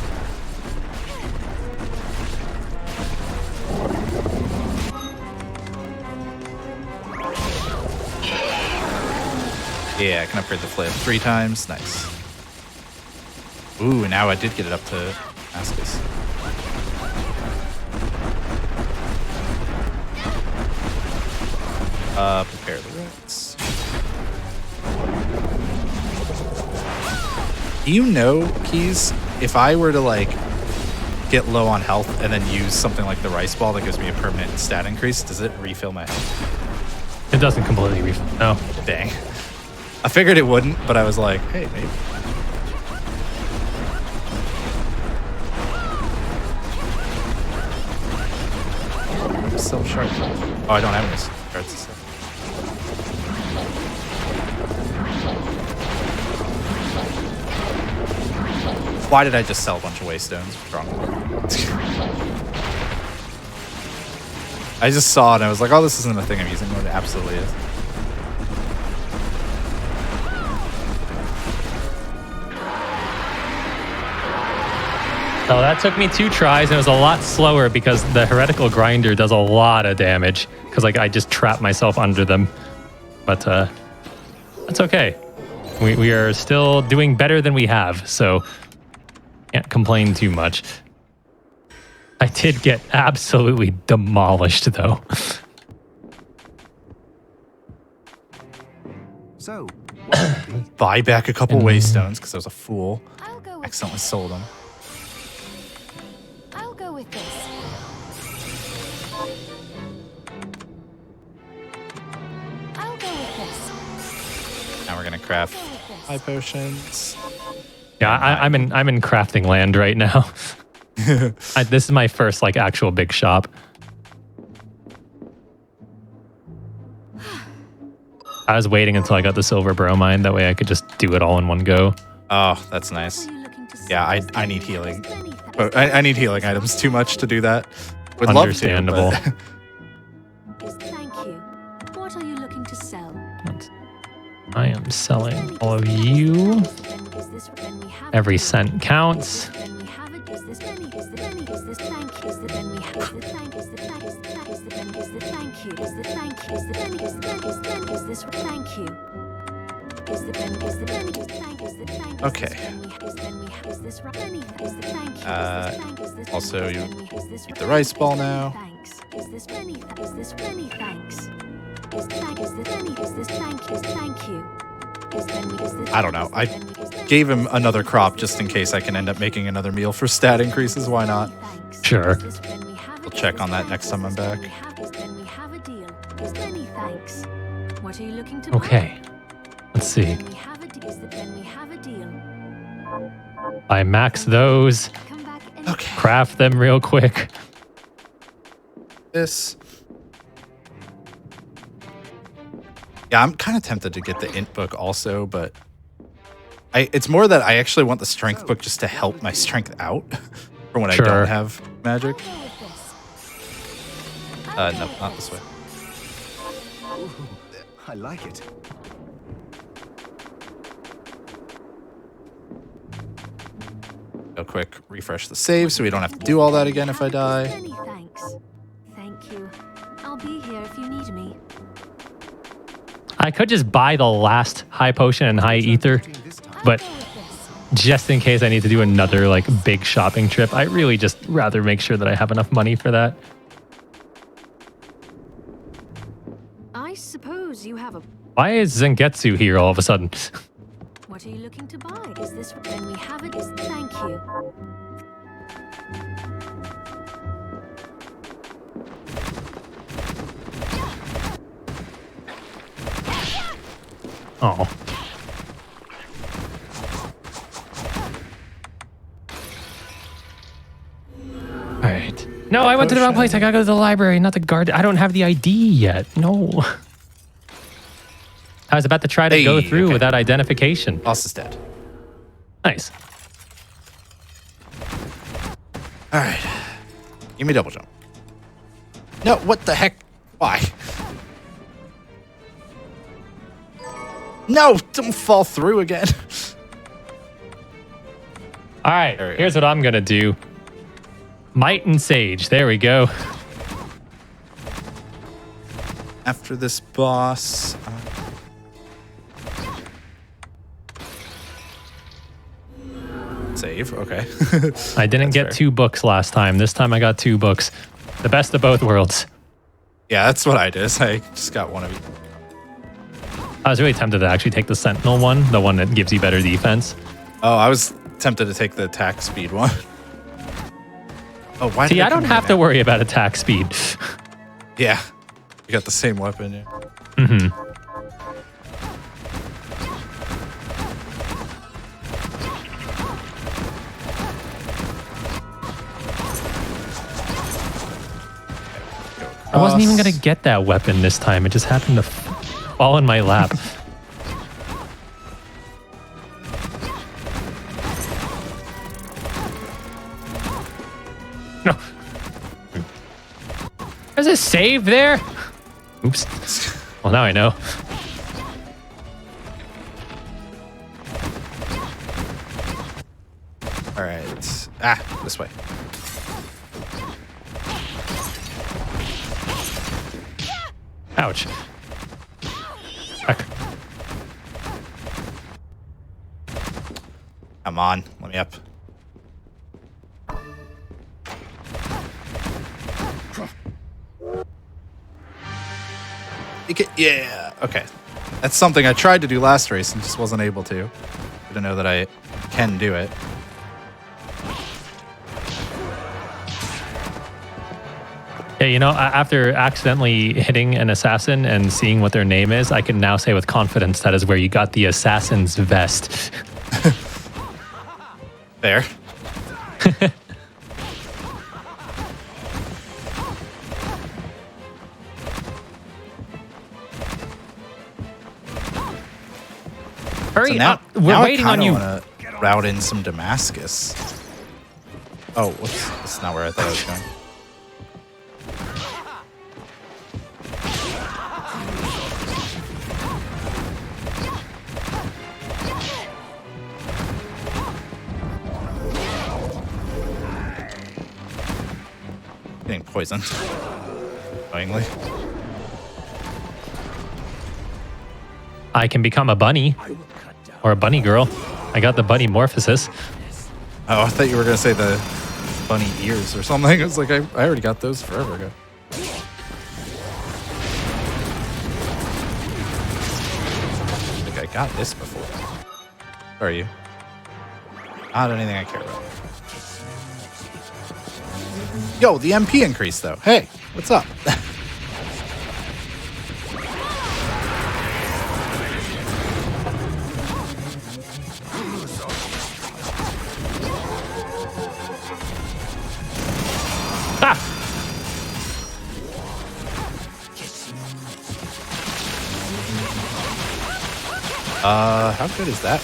Yeah, I can upgrade the flail 3 times. Nice. Ooh, and now I did get it up to Damascus. Prepare the roots. Do you know, Keys, if I were to like get low on health and then use something like the rice ball that gives me a permanent stat increase, does it refill my health?
It doesn't completely refill. No.
Dang. I figured it wouldn't, but I was like, hey, maybe. Self-shard. Oh, I don't have any shards to sell. Why did I just sell a bunch of waste stones? What's wrong with me? I just saw it and I was like, oh, this isn't a thing I'm using. But it absolutely is.
So that took me 2 tries, and it was a lot slower because the heretical grinder does a lot of damage. Because like I just trap myself under them, but that's okay. We are still doing better than we have, so can't complain too much. I did get absolutely demolished though.
So,
Buy back a couple waste stones because I was a fool.
I'll go with
Accidentally
this.
sold them.
I'll go with this. I'll go with this.
Now we're gonna craft
I'll go with this.
high potions.
Yeah, I'm in crafting land right now. This is my first like actual big shop. I was waiting until I got the silver bromine. That way I could just do it all in one go.
Oh, that's nice.
Are you looking to
Yeah,
sell
I need
this?
healing.
Many thanks.
But I need healing items too much to do that. Would
Understandable.
love to,
Is thank you. What are you looking to sell?
I am selling all of you.
Is this when we have
Every cent counts.
Then we have it. Is this penny? Is the penny? Is this thank? Is the then we have is the thank? Is the thank? Is the thank? Is the then? Is the thank you? Is the thank? Is the penny? Is the thank? Is the then? Is this thank you? Is the penny? Is the penny? Is the thank? Is the thank?
Okay.
Is then we have is this penny? Is the thank you? Is this thank? Is this
also, you
is this
keep the rice ball now.
Thanks. Is this penny? Is this penny? Thanks. Is thank? Is the penny? Is this thank? Is thank you? Is then we is this
I don't know. I gave him another crop just in case I can end up making another meal for stat increases. Why not?
Sure.
We'll check on that next time I'm back.
What are you looking to buy?
Okay. Let's see.
Then we have a deal. Is the then we have a deal.
I max those,
Come back and
Okay.
craft them real quick.
This. Yeah, I'm kind of tempted to get the int book also, but it's more that I actually want the strength book just to help my strength out for when I
Sure.
don't have magic.
I'll go with this.
No, not this way.
ooh, I like it.
Go quick, refresh the save so we don't have to do all that again if I die.
Many thanks. Thank you. I'll be here if you need me.
I could just buy the last high potion and high ether,
This time.
but
I'll go with
just in case I need to do another like big shopping trip. I really just rather make sure that I have enough money for that.
I suppose you have a.
Why is Zangetsu here all of a sudden?
What are you looking to buy? Is this? Then we have it. Is thank you.
Oh. All right. No, I went to the wrong place. I gotta go to the library, not the garden. I don't have the ID yet. No. I was about to try to go through without identification.
Boss is dead.
Nice.
All right. Give me double jump. No, what the heck? Why? No, don't fall through again.
All right,
There we
here's what I'm gonna do. Might and Sage. There we go.
After this boss. Save, okay.
I didn't get
fair.
2 books last time. This time I got 2 books. The best of both worlds.
Yeah, that's what I did. I just got one of each.
I was really tempted to actually take the Sentinel one, the one that gives you better defense.
Oh, I was tempted to take the attack speed one. Oh, why?
See, I don't have to worry about attack speed.
Yeah, you got the same weapon. Yeah.
Mm-hmm. I wasn't even gonna get that weapon this time. It just happened to fall in my lap. No. There's a save there? Oops. Well, now I know.
All right. Ah, this way.
Ouch. Heck.
Come on, let me up. Yeah, okay. That's something I tried to do last race and just wasn't able to. To know that I can do it.
Yeah, you know, after accidentally hitting an assassin and seeing what their name is, I can now say with confidence that is where you got the assassin's vest.
There.
Hurry
now,
up. We're waiting on you.
I want to route in some Damascus. Oh, whoops. That's not where I thought I was going. Getting poisoned. Annoyingly.
I can become a bunny. Or a bunny girl. I got the bunny morphosis.
Oh, I thought you were going to say the bunny ears or something. I was like, I already got those forever ago. I think I got this before. Where are you? Not anything I care about. Yo, the MP increased though. Hey, what's up? How good is that?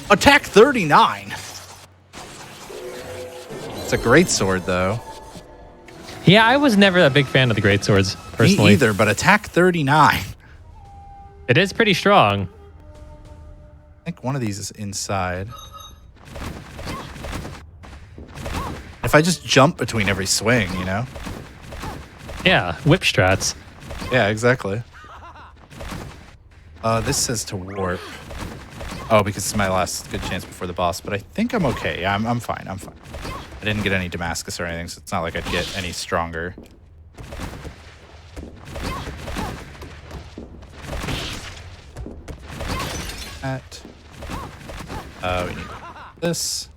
Attack 39. It's a great sword, though.
Yeah, I was never a big fan of the great swords, personally.
Me either, but attack 39.
It is pretty strong.
I think one of these is inside. If I just jump between every swing, you know?
Yeah, whip strats.
Yeah, exactly. This says to warp. Oh, because it's my last good chance before the boss, but I think I'm okay. Yeah, I'm fine. I'm fine. I didn't get any Damascus or anything, so it's not like I'd get any stronger. That. We need this.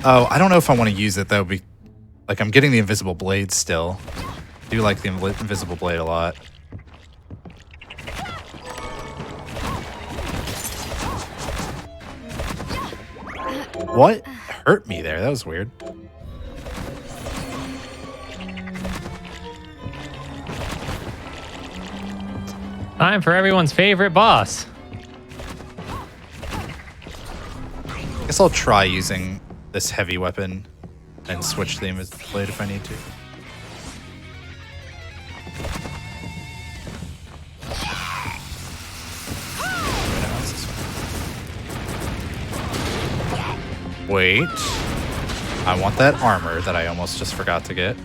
Oh, I don't know if I want to use it though. Like I'm getting the invisible blade still. I do like the invisible blade a lot. What hurt me there? That was weird.
Time for everyone's favorite boss.
I guess I'll try using this heavy weapon and switch the invisible blade if I need to. Wait. I want that armor that I almost just forgot to get.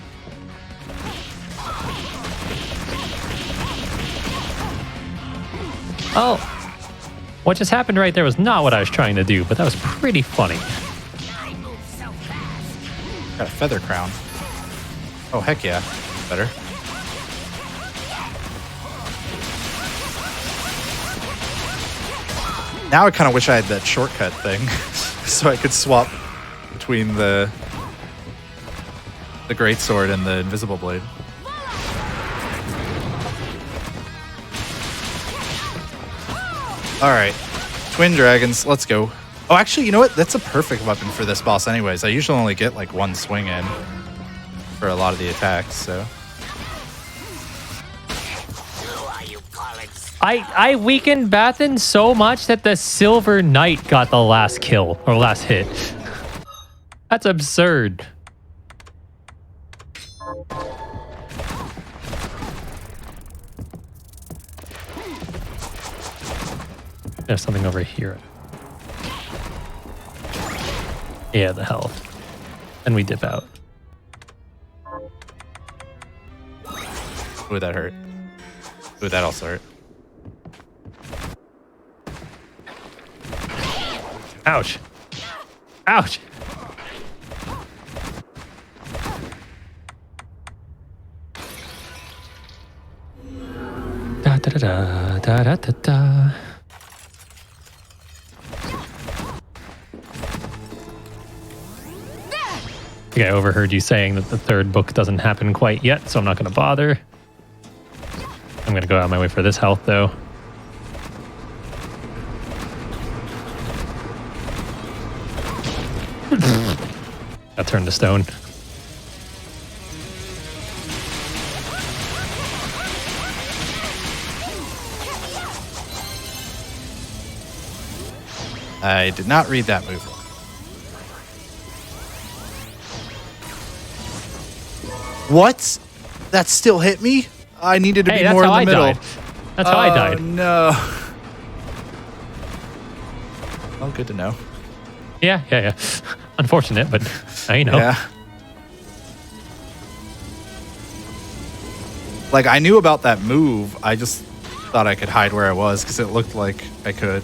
Oh, what just happened right there was not what I was trying to do, but that was pretty funny.
Got a feather crown. Oh, heck yeah. Better. Now I kind of wish I had that shortcut thing so I could swap between the greatsword and the invisible blade. All right, twin dragons, let's go. Oh, actually, you know what? That's a perfect weapon for this boss anyways. I usually only get like one swing in for a lot of the attacks, so.
I weakened Bathan so much that the Silver Knight got the last kill, or last hit. That's absurd. There's something over here. Yeah, the health. And we dip out.
Ooh, that hurt. Ooh, that also hurt.
Ouch. Ouch. Da da da da da da da. I think I overheard you saying that the third book doesn't happen quite yet, so I'm not going to bother. I'm going to go out of my way for this health, though. I turned to stone.
I did not read that move. What? That still hit me? I needed to be more in the middle.
Died. That's how I died.
Oh, no. Oh, good to know.
Yeah. Unfortunate, but now you know.
Yeah. Like, I knew about that move. I just thought I could hide where I was because it looked like I could.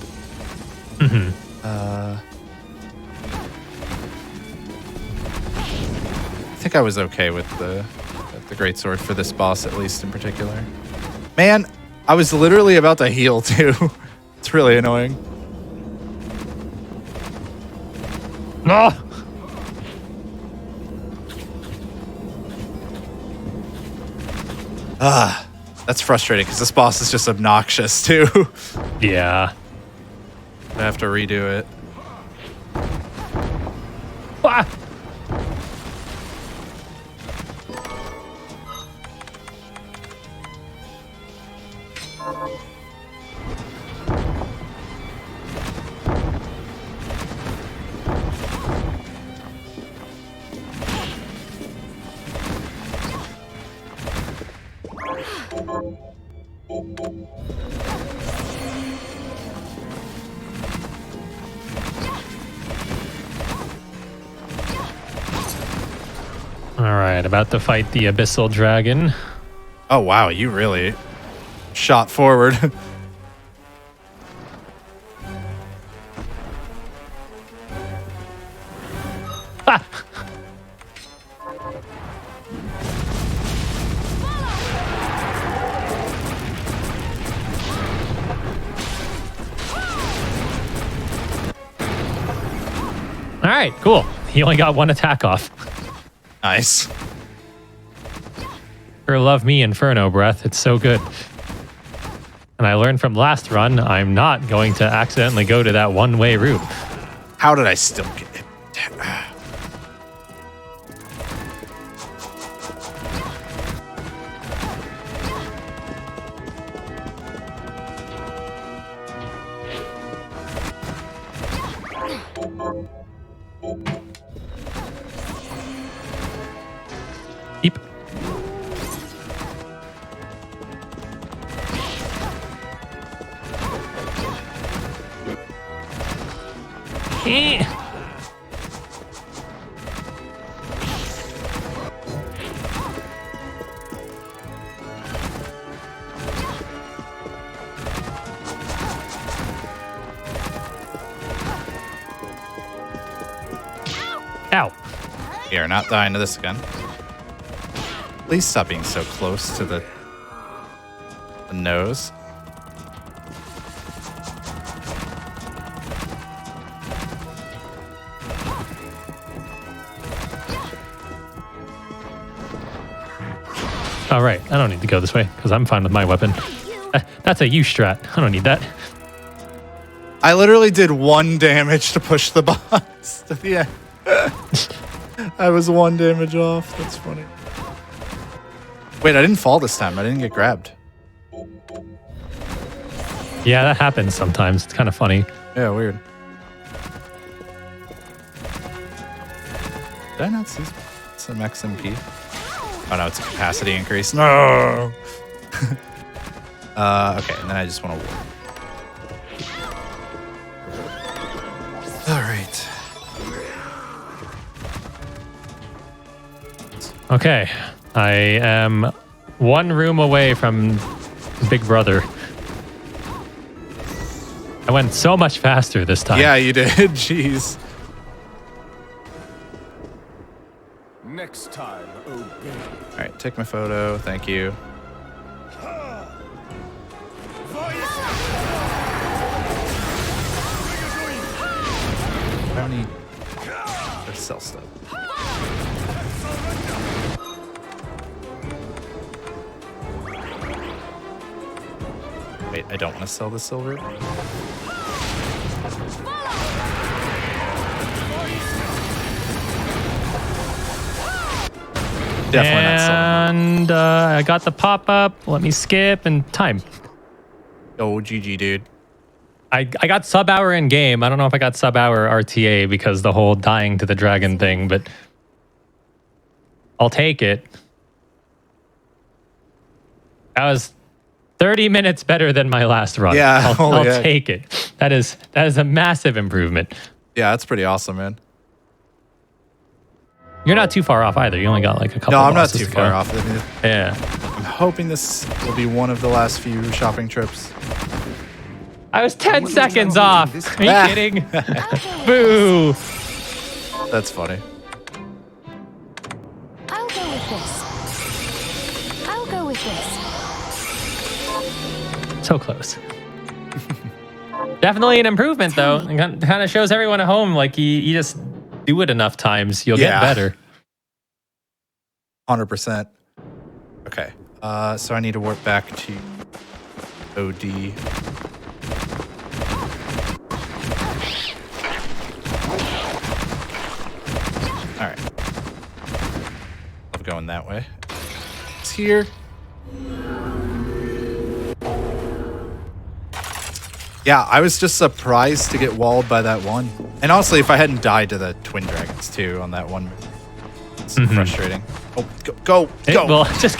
Mm-hmm.
I think I was okay with the greatsword for this boss, at least in particular. Man, I was literally about to heal too. It's really annoying.
No.
That's frustrating because this boss is just obnoxious too.
Yeah.
I have to redo it.
Ah. All right, about to fight the Abyssal Dragon.
Oh, wow. You really shot forward.
Ah! All right, cool. He only got one attack off.
Nice.
For love me Inferno Breath, it's so good. And I learned from last run, I'm not going to accidentally go to that one-way route.
How did I still get it?
Eep. Eh. Ow.
You're not dying to this again. Please stop being so close to the nose.
All right, I don't need to go this way because I'm fine with my weapon. That's a U strat. I don't need that.
I literally did 1 damage to push the boss to the end. I was 1 damage off. That's funny. Wait, I didn't fall this time. I didn't get grabbed.
Yeah, that happens sometimes. It's kind of funny.
Yeah, weird. Did I not see some XMP? Oh no, it's a capacity increase. No! Okay, and then I just want to warp. Alright.
Okay, I am 1 room away from Big Brother. I went so much faster this time.
Yeah, you did. Jeez.
Next time, obey.
Alright, take my photo. Thank you. Brownie. Let's sell stuff. Wait, I don't want to sell the silver. Definitely not selling.
And I got the pop-up. Let me skip and time.
Oh, GG, dude.
I got sub-hour in game. I don't know if I got sub-hour RTA because the whole dying to the dragon thing, but I'll take it. That was 30 minutes better than my last run.
Yeah,
I'll
yeah.
take it. That is a massive improvement.
Yeah, that's pretty awesome, man.
You're not too far off either. You only got like a couple.
No, I'm not
bosses
too
to
far
go.
off. I mean,
Yeah.
I'm hoping this will be one of the last few shopping trips.
I was 10 seconds off. Are you
Ah.
kidding? Boo.
That's funny.
I'll go with this. I'll go with this.
So close. Definitely an improvement, though. It kind of shows everyone at home, like, you just do it enough times, you'll
Yeah.
get better.
100%. Okay. So I need to warp back to OD. All right. I'm going that way. It's here. Yeah, I was just surprised to get walled by that one. And honestly, if I hadn't died to the twin dragons too on that one, it's frustrating. Oh, go.
Well, just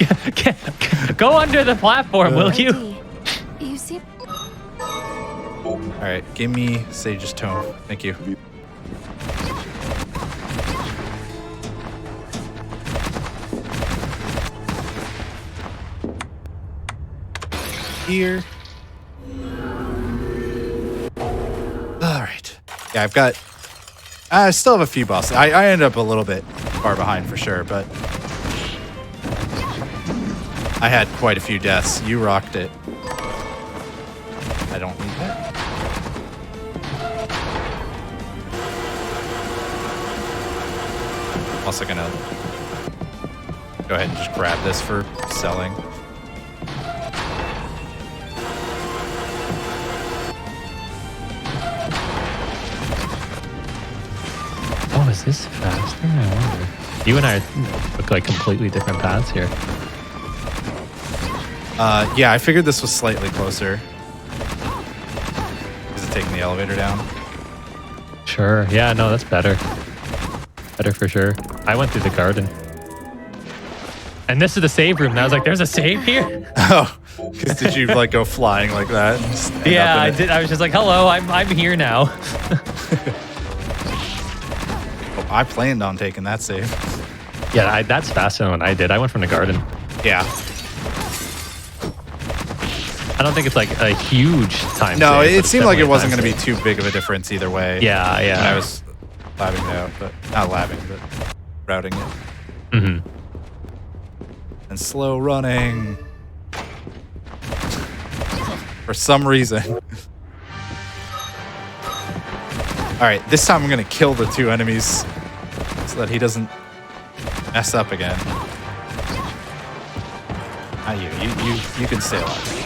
go under the platform, will you?
OD. You see?
All right, give me Sage's Tome. Thank you. here. All right. Yeah, I've got... I still have a few bosses. I ended up a little bit far behind for sure, but... I had quite a few deaths. You rocked it. I don't need that. Also gonna go ahead and just grab this for selling.
Oh, is this faster? I wonder. You and I look like completely different paths here.
Yeah, I figured this was slightly closer. Is it taking the elevator down?
Sure. Yeah, no, that's better. Better for sure. I went through the garden. And this is the save room. And I was like, there's a save here?
Oh, because did you like go flying like that? And just end
Yeah,
up
I
in it?
did. I was just like, hello, I'm here now.
Oh, I planned on taking that save.
Yeah, that's faster than what I did. I went from the garden.
Yeah.
I don't think it's like a huge time
No,
save, but
it
it's
seemed like it
definitely a
wasn't
time
going to be
save.
too big of a difference either way.
Yeah, yeah.
And I was labbing it out, but not labbing, but routing it.
Mm-hmm.
And slow running. For some reason. Alright, this time I'm going to kill the two enemies so that he doesn't mess up again. Not you. You can stay alive.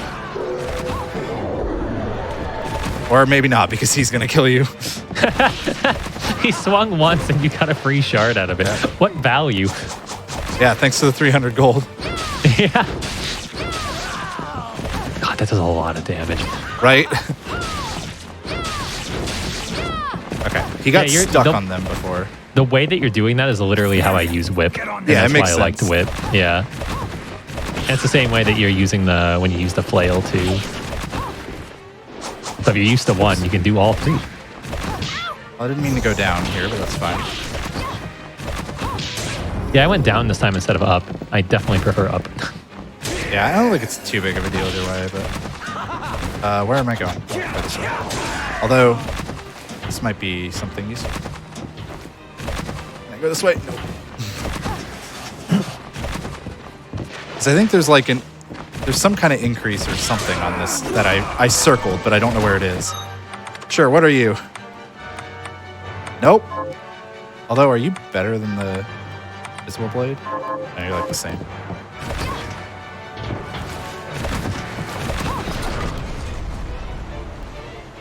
Or maybe not, because he's going to kill you.
He swung once and you got a free shard out of it. What value?
Yeah, thanks to the 300 gold.
Yeah. God, that does a lot of damage.
Right? Okay, he got
Yeah,
stuck on them before.
The way that you're doing that is literally how I use whip. And
Yeah,
that's
it makes
why I like to
sense.
whip. Yeah. And it's the same way that you're using when you use the flail too. So if you're used to one, you can do all three.
I didn't mean to go down here, but that's fine.
Yeah, I went down this time instead of up. I definitely prefer up.
Yeah, I don't think it's too big of a deal either way, but... where am I going? Oh, by this way. Although, this might be something useful. Can I go this way? No. So I think there's like there's some kind of increase or something on this that I circled, but I don't know where it is. Sure, what are you? Nope. Although, are you better than the visible blade? No, you're like the same.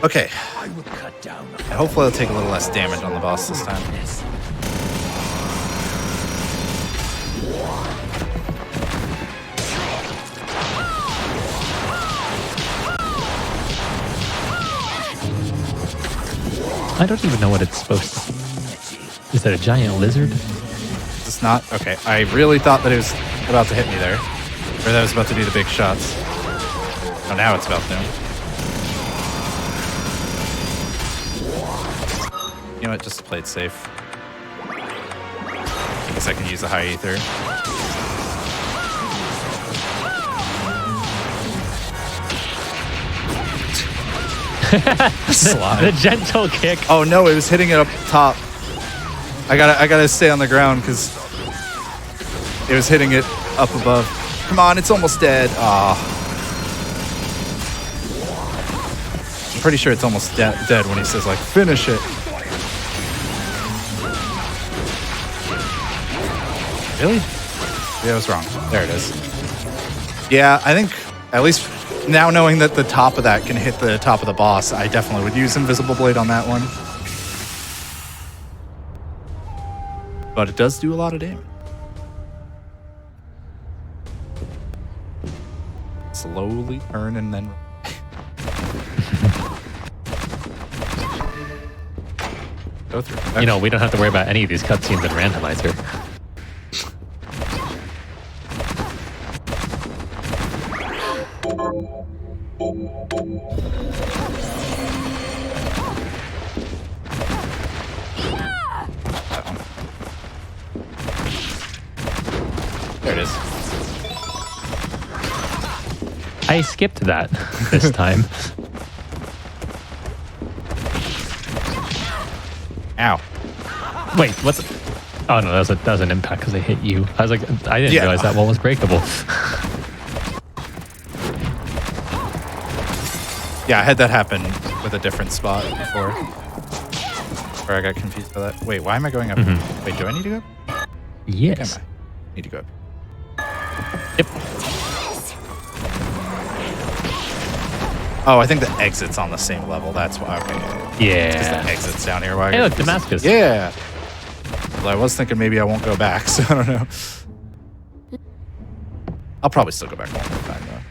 Okay. And hopefully I'll take a little less damage on the boss this time.
I don't even know what it's supposed to be. Is that a giant lizard?
It's not? Okay. I really thought that it was about to hit me there. Or that it was about to do the big shots. Oh, now it's about to. You know what? Just to play it safe. I guess I can use the high ether. Slide.
The gentle kick.
Oh no, it was hitting it up top. I gotta stay on the ground because it was hitting it up above. Come on, it's almost dead. Ah. I'm pretty sure it's almost dead when he says like, finish it. Really? Yeah, I was wrong. There it is. Yeah, I think at least now knowing that the top of that can hit the top of the boss, I definitely would use Invisible Blade on that one. But it does do a lot of damage. Slowly turn and then... Go through.
You know, we don't have to worry about any of these cutscenes in randomizer.
There it is.
I skipped that this time.
Ow.
Wait, what's... Oh, no, that was an impact because I hit you. I was like, I didn't realize that wall was breakable.
Yeah, I had that happen with a different spot before. Where I got confused by that. Wait, why am I going up? Wait, do I need to go up?
Yes.
I need to go up.
Yep.
Oh, I think the exit's on the same level. That's why. Okay.
Yeah.
Because the exit's down here. Why?
Hey, look, Damascus.
Yeah. Well, I was thinking maybe I won't go back, so I don't know. I'll probably still go back one more time, though.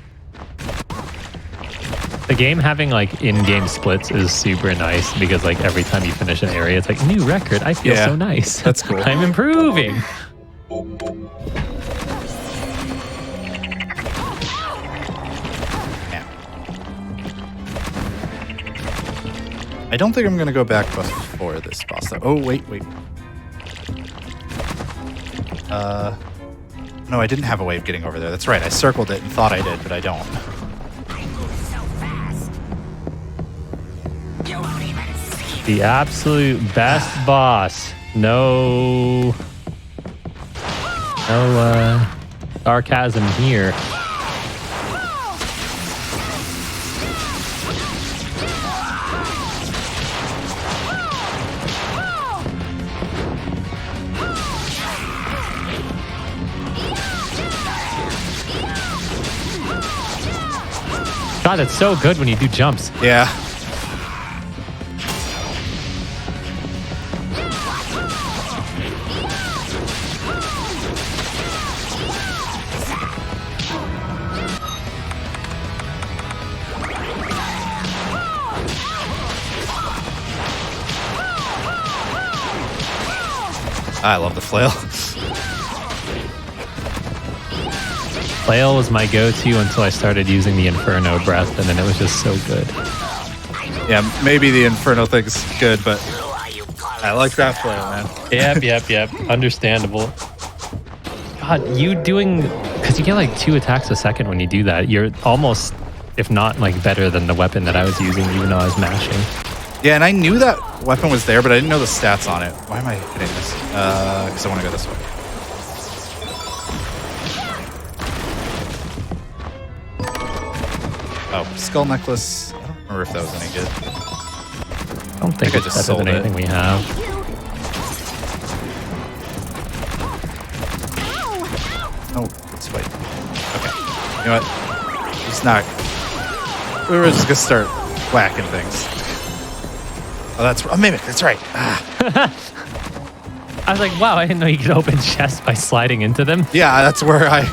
The game having like in-game splits is super nice because like every time you finish an area, it's like new record. I feel so nice.
That's cool.
I'm improving.
Yeah. I don't think I'm gonna go back before this boss though. Oh wait. No, I didn't have a way of getting over there. That's right. I circled it and thought I did, but I don't.
The absolute best boss. No sarcasm here. God, it's so good when you do jumps.
Yeah. I love the flail.
Flail was my go-to until I started using the Inferno breath, and then it was just so good.
Yeah, maybe the Inferno thing's good, but I like that flail, man.
Yep. Understandable. God, you doing... Because you get like 2 attacks a second when you do that. You're almost, if not like better than the weapon that I was using, even though I was mashing.
Yeah, and I knew that weapon was there, but I didn't know the stats on it. Why am I hitting this? Because I want to go this way. Oh, skull necklace. I don't remember if that was any good.
I don't think it's better than anything we have.
Oh, let's wait. Okay. You know what? It's not. We were just going to start whacking things. Oh, that's a mimic. That's right.
I was like, wow, I didn't know you could open chests by sliding into them.
Yeah, that's where I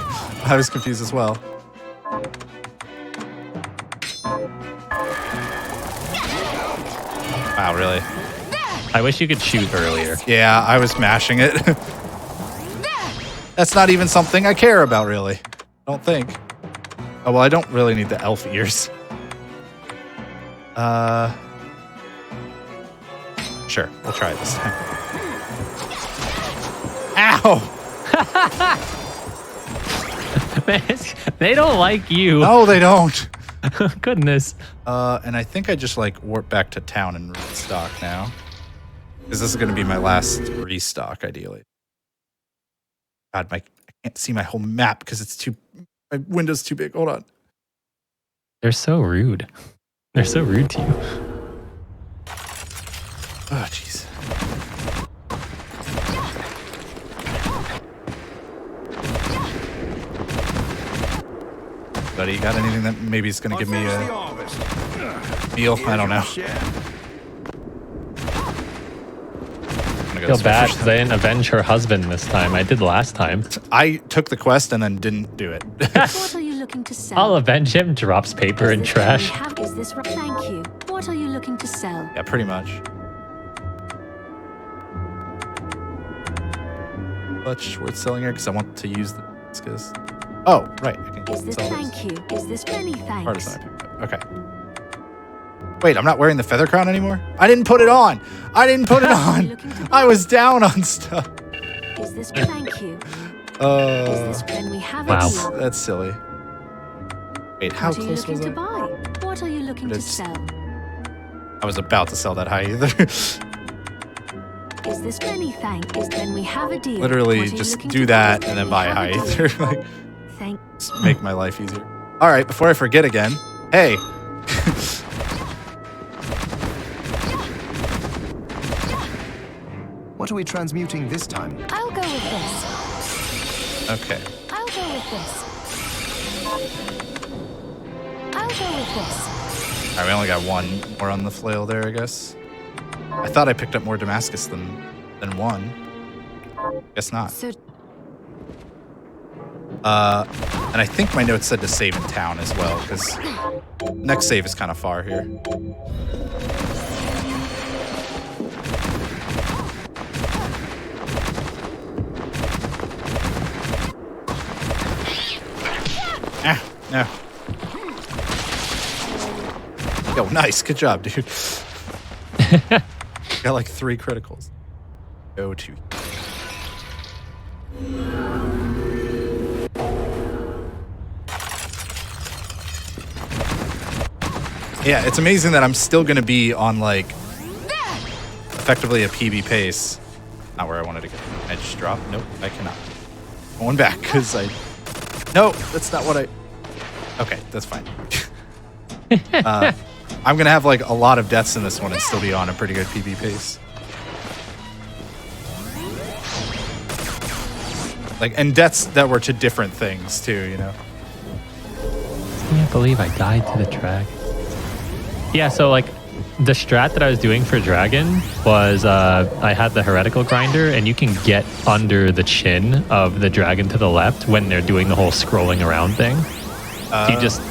was confused as well. Wow, really?
I wish you could shoot earlier.
Yeah, I was mashing it. That's not even something I care about, really. I don't think. Oh, well, I don't really need the elf ears. Sure, we'll try it this time. Ow!
Man, they don't like you.
No, they don't.
Goodness.
And I think I just like warp back to town and restock now. Because this is going to be my last restock, ideally. God, I can't see my whole map because it's my window's too big. Hold on.
They're so rude. They're so rude to you.
Oh, jeez. Buddy, you got anything that maybe is going to give me a meal? I don't know.
I feel bad because I didn't avenge her husband this time. I did last time.
I took the quest and then didn't do it.
What are you looking to sell?
I'll avenge him. Drops paper and trash.
Is this right? Thank you. What are you looking to sell?
Yeah, pretty much. Much worth selling here because I want to use the skills. Oh, right. I can
Is this
sell
thank you? Is this many thanks?
Partisan I picked up. Okay. Wait, I'm not wearing the feather crown anymore? I didn't put it on. I didn't put it on. I was down on stuff.
Is this thank you? Is this when we have
Wow.
it?
That's silly. Wait, how
What are you
close was
looking to
I?
buy? What are you looking to
It's-
sell?
I was about to sell that high either.
Is this many thank? Is then we have a deal.
Literally
What are you
just
looking
do
to
that
buy?
and then
We
buy a
have
high
deal.
ether. Like,
Thank.
just make my life easier. All right, before I forget again. Hey.
What are we transmuting this time?
I'll go with this.
Okay.
I'll go with this. I'll go with this.
All right, we only got one more on the flail there, I guess. I thought I picked up more Damascus than one. Guess not.
So
And I think my notes said to save in town as well, because next save is kind of far here. Ah, no. Yo, nice. Good job, dude. Got like 3 criticals. Go to. Yeah, it's amazing that I'm still going to be on, like, effectively a PB pace. Not where I wanted to go. Can I just drop? Nope, I cannot. Going back, because I... No, that's not what I... Okay, that's fine. I'm going to have, like, a lot of deaths in this one and still be on a pretty good PB pace. Like, and deaths that were to different things, too, you know?
I can't believe I died to the track. Yeah, so like the strat that I was doing for Dragon was I had the heretical grinder, and you can get under the chin of the dragon to the left when they're doing the whole scrolling around thing. So you just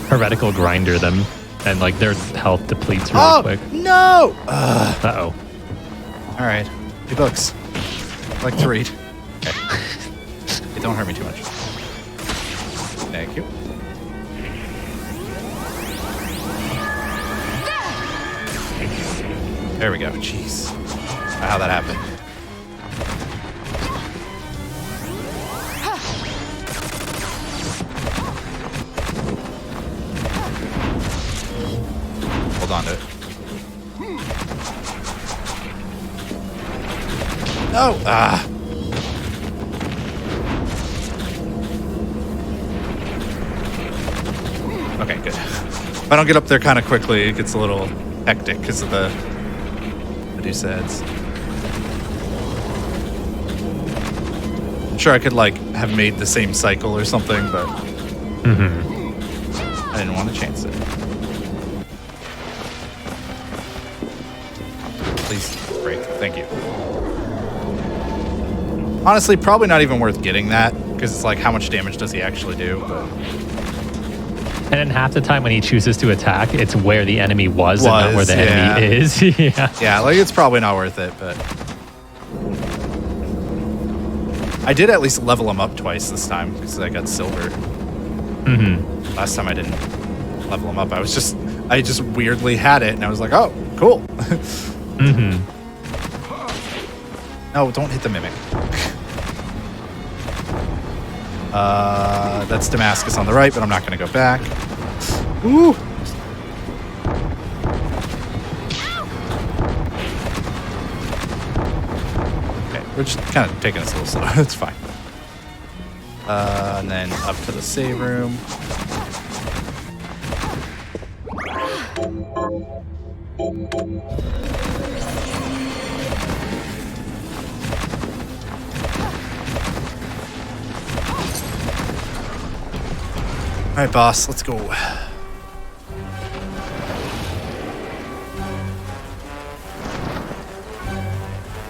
heretical grinder them, and like their health depletes real quick.
No!
Uh-oh.
All right. 2 books. I like to read. Okay. Hey, don't hurt me too much. Thank you. There we go. Jeez. How that happened. Hold on to it. No! Ah! Okay, good. If I don't get up there kind of quickly, it gets a little hectic because of the Medusads. I'm sure I could, like, have made the same cycle or something, but I didn't want to chance it. Please break. Thank you. Honestly, probably not even worth getting that, because it's like, how much damage does he actually do? But
And then half the time when he chooses to attack, it's where the enemy was and not where the enemy is. Yeah.
yeah, like, it's probably not worth it, but I did at least level him up twice this time because I got silver. Last time I didn't level him up. I just weirdly had it, and I was like, oh, cool. No, don't hit the mimic. That's Damascus on the right, but I'm not going to go back. Ooh. Okay, we're just kind of taking this a little slow. It's fine. And then up to the save room. All right, boss, let's go.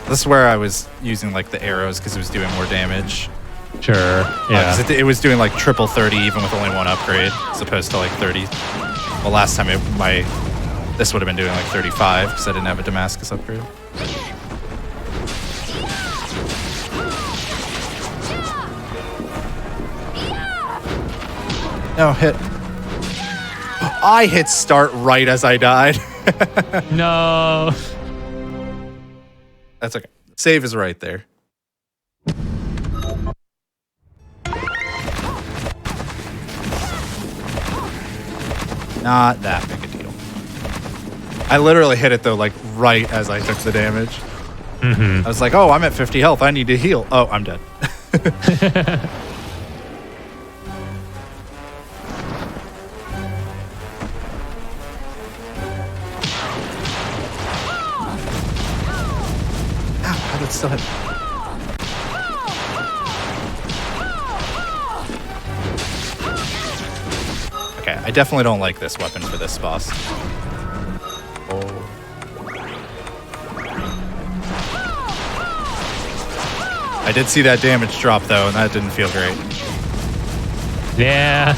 This is where I was using like the arrows because it was doing more damage.
Sure. Yeah.
'Cause it was doing like triple 30 even with only one upgrade, as opposed to like 30. Well, last time this would have been doing like 35 because I didn't have a Damascus upgrade. No, hit. I hit start right as I died.
No.
That's okay. Save is right there. Not that big a deal. I literally hit it though, like right as I took the damage. I was like, oh, I'm at 50 health. I need to heal. Oh, I'm dead. Ow, how did it still hit? Okay, I definitely don't like this weapon for this boss. Oh. I did see that damage drop though, and that didn't feel great.
Yeah.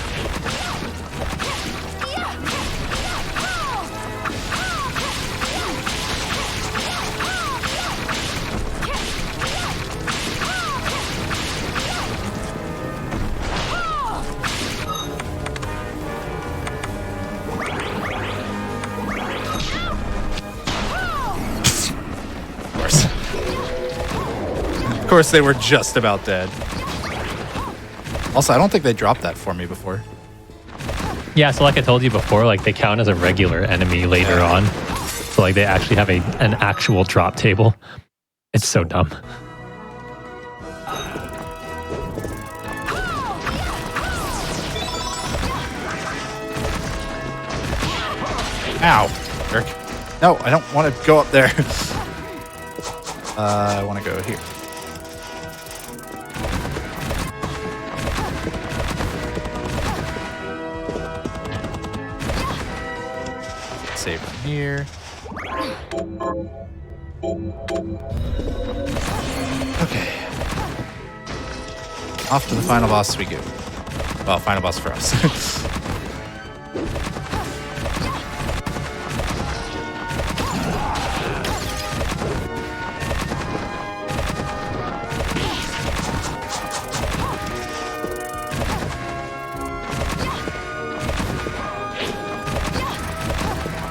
Of course, they were just about dead. Also, I don't think they dropped that for me before.
Yeah, so like I told you before, like they count as a regular enemy later on. So like they actually have an actual drop table. It's so dumb.
Ow, jerk. No, I don't want to go up there. I want to go here. Save from here. Okay. Off to the final boss we go. Well, final boss for us.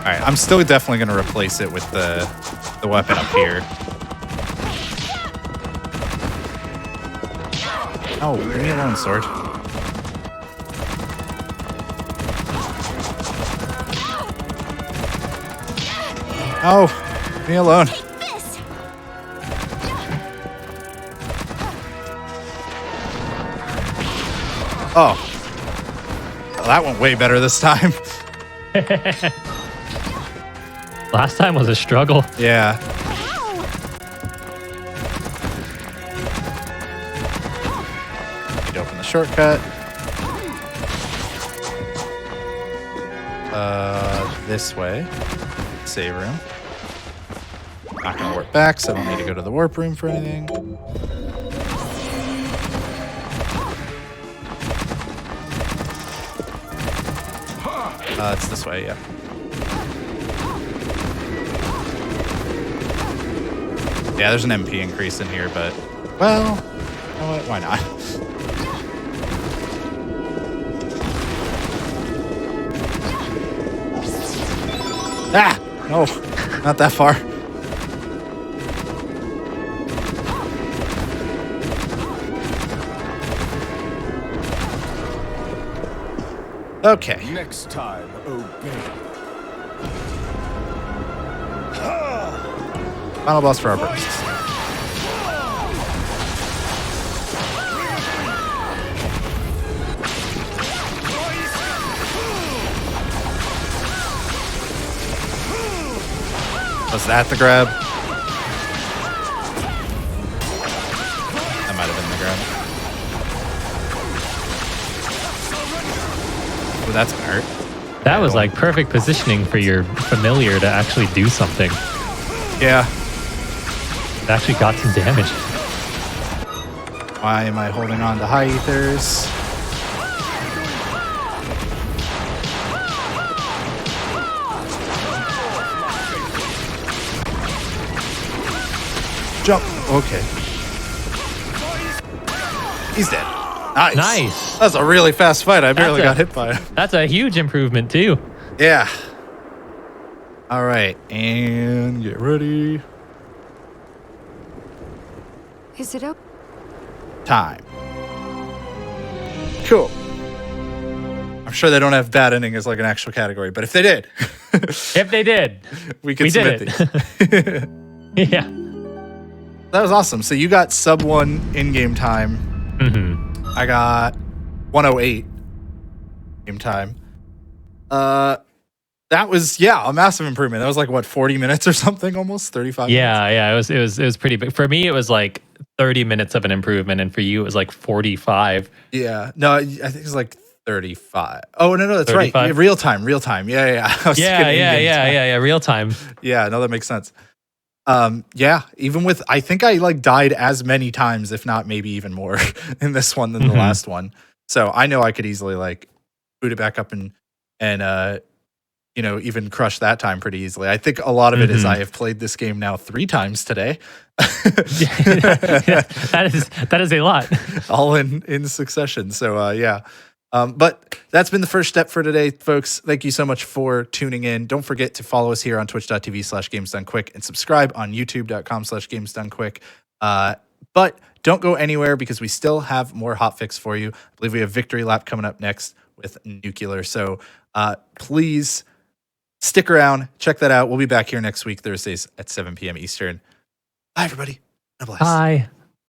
Alright, I'm still definitely going to replace it with the weapon up here. Oh, leave me alone, sword. Oh, leave me alone. Oh. Well, that went way better this time.
Last time was a struggle.
Yeah. Need to open the shortcut. This way. Save room. Not gonna warp back, so I don't need to go to the warp room for anything. It's this way, yeah. Yeah, there's an MP increase in here, but, well, you know what? Why not? Ah! No, not that far. Okay.
Next time, obey.
Final boss for our bursts. Was that the grab? That might have been the grab. Oh, that's gonna hurt.
That was like perfect positioning for your familiar to actually do something.
Yeah.
It actually got some damage.
Why am I holding on to high ethers? Jump. Okay. He's dead. Nice.
Nice.
That was a really fast fight. I barely got hit by him.
That's a huge improvement too.
Yeah. All right. And get ready.
Is it up?
Time. Cool. Our I'm sure they don't have bad ending as like an actual category, but if they did, we could submit these.
Yeah.
That was awesome. So you got sub 1 in-game time. I got 108 game time. That was a massive improvement. That was like what, 40 minutes or something, almost 35 minutes.
Yeah, it was pretty big. For me, it was like 30 minutes of an improvement, and for you, it was like 45.
Yeah. No, I think it's like 35. Oh, no, that's
35?
right. Real time. Yeah. I was thinking in-game time.
Yeah, real time.
Yeah, no, that makes sense. Even with, I think I like died as many times, if not maybe even more in this one than the last one. So I know I could easily like boot it back up and even crush that time pretty easily. I think a lot of it is I have played this game now 3 times today.
That is a lot.
All in succession. So but that's been the first step for today, folks. Thank you so much for tuning in. Don't forget to follow us here on twitch.tv/gamesdonequick and subscribe on youtube.com/gamesdonequick. But don't go anywhere because we still have more hotfix for you. I believe we have Victory Lap coming up next with Nuclear. So please stick around. Check that out. We'll be back here next week, Thursdays at 7 p.m. Eastern. Bye, everybody. God bless.
Bye.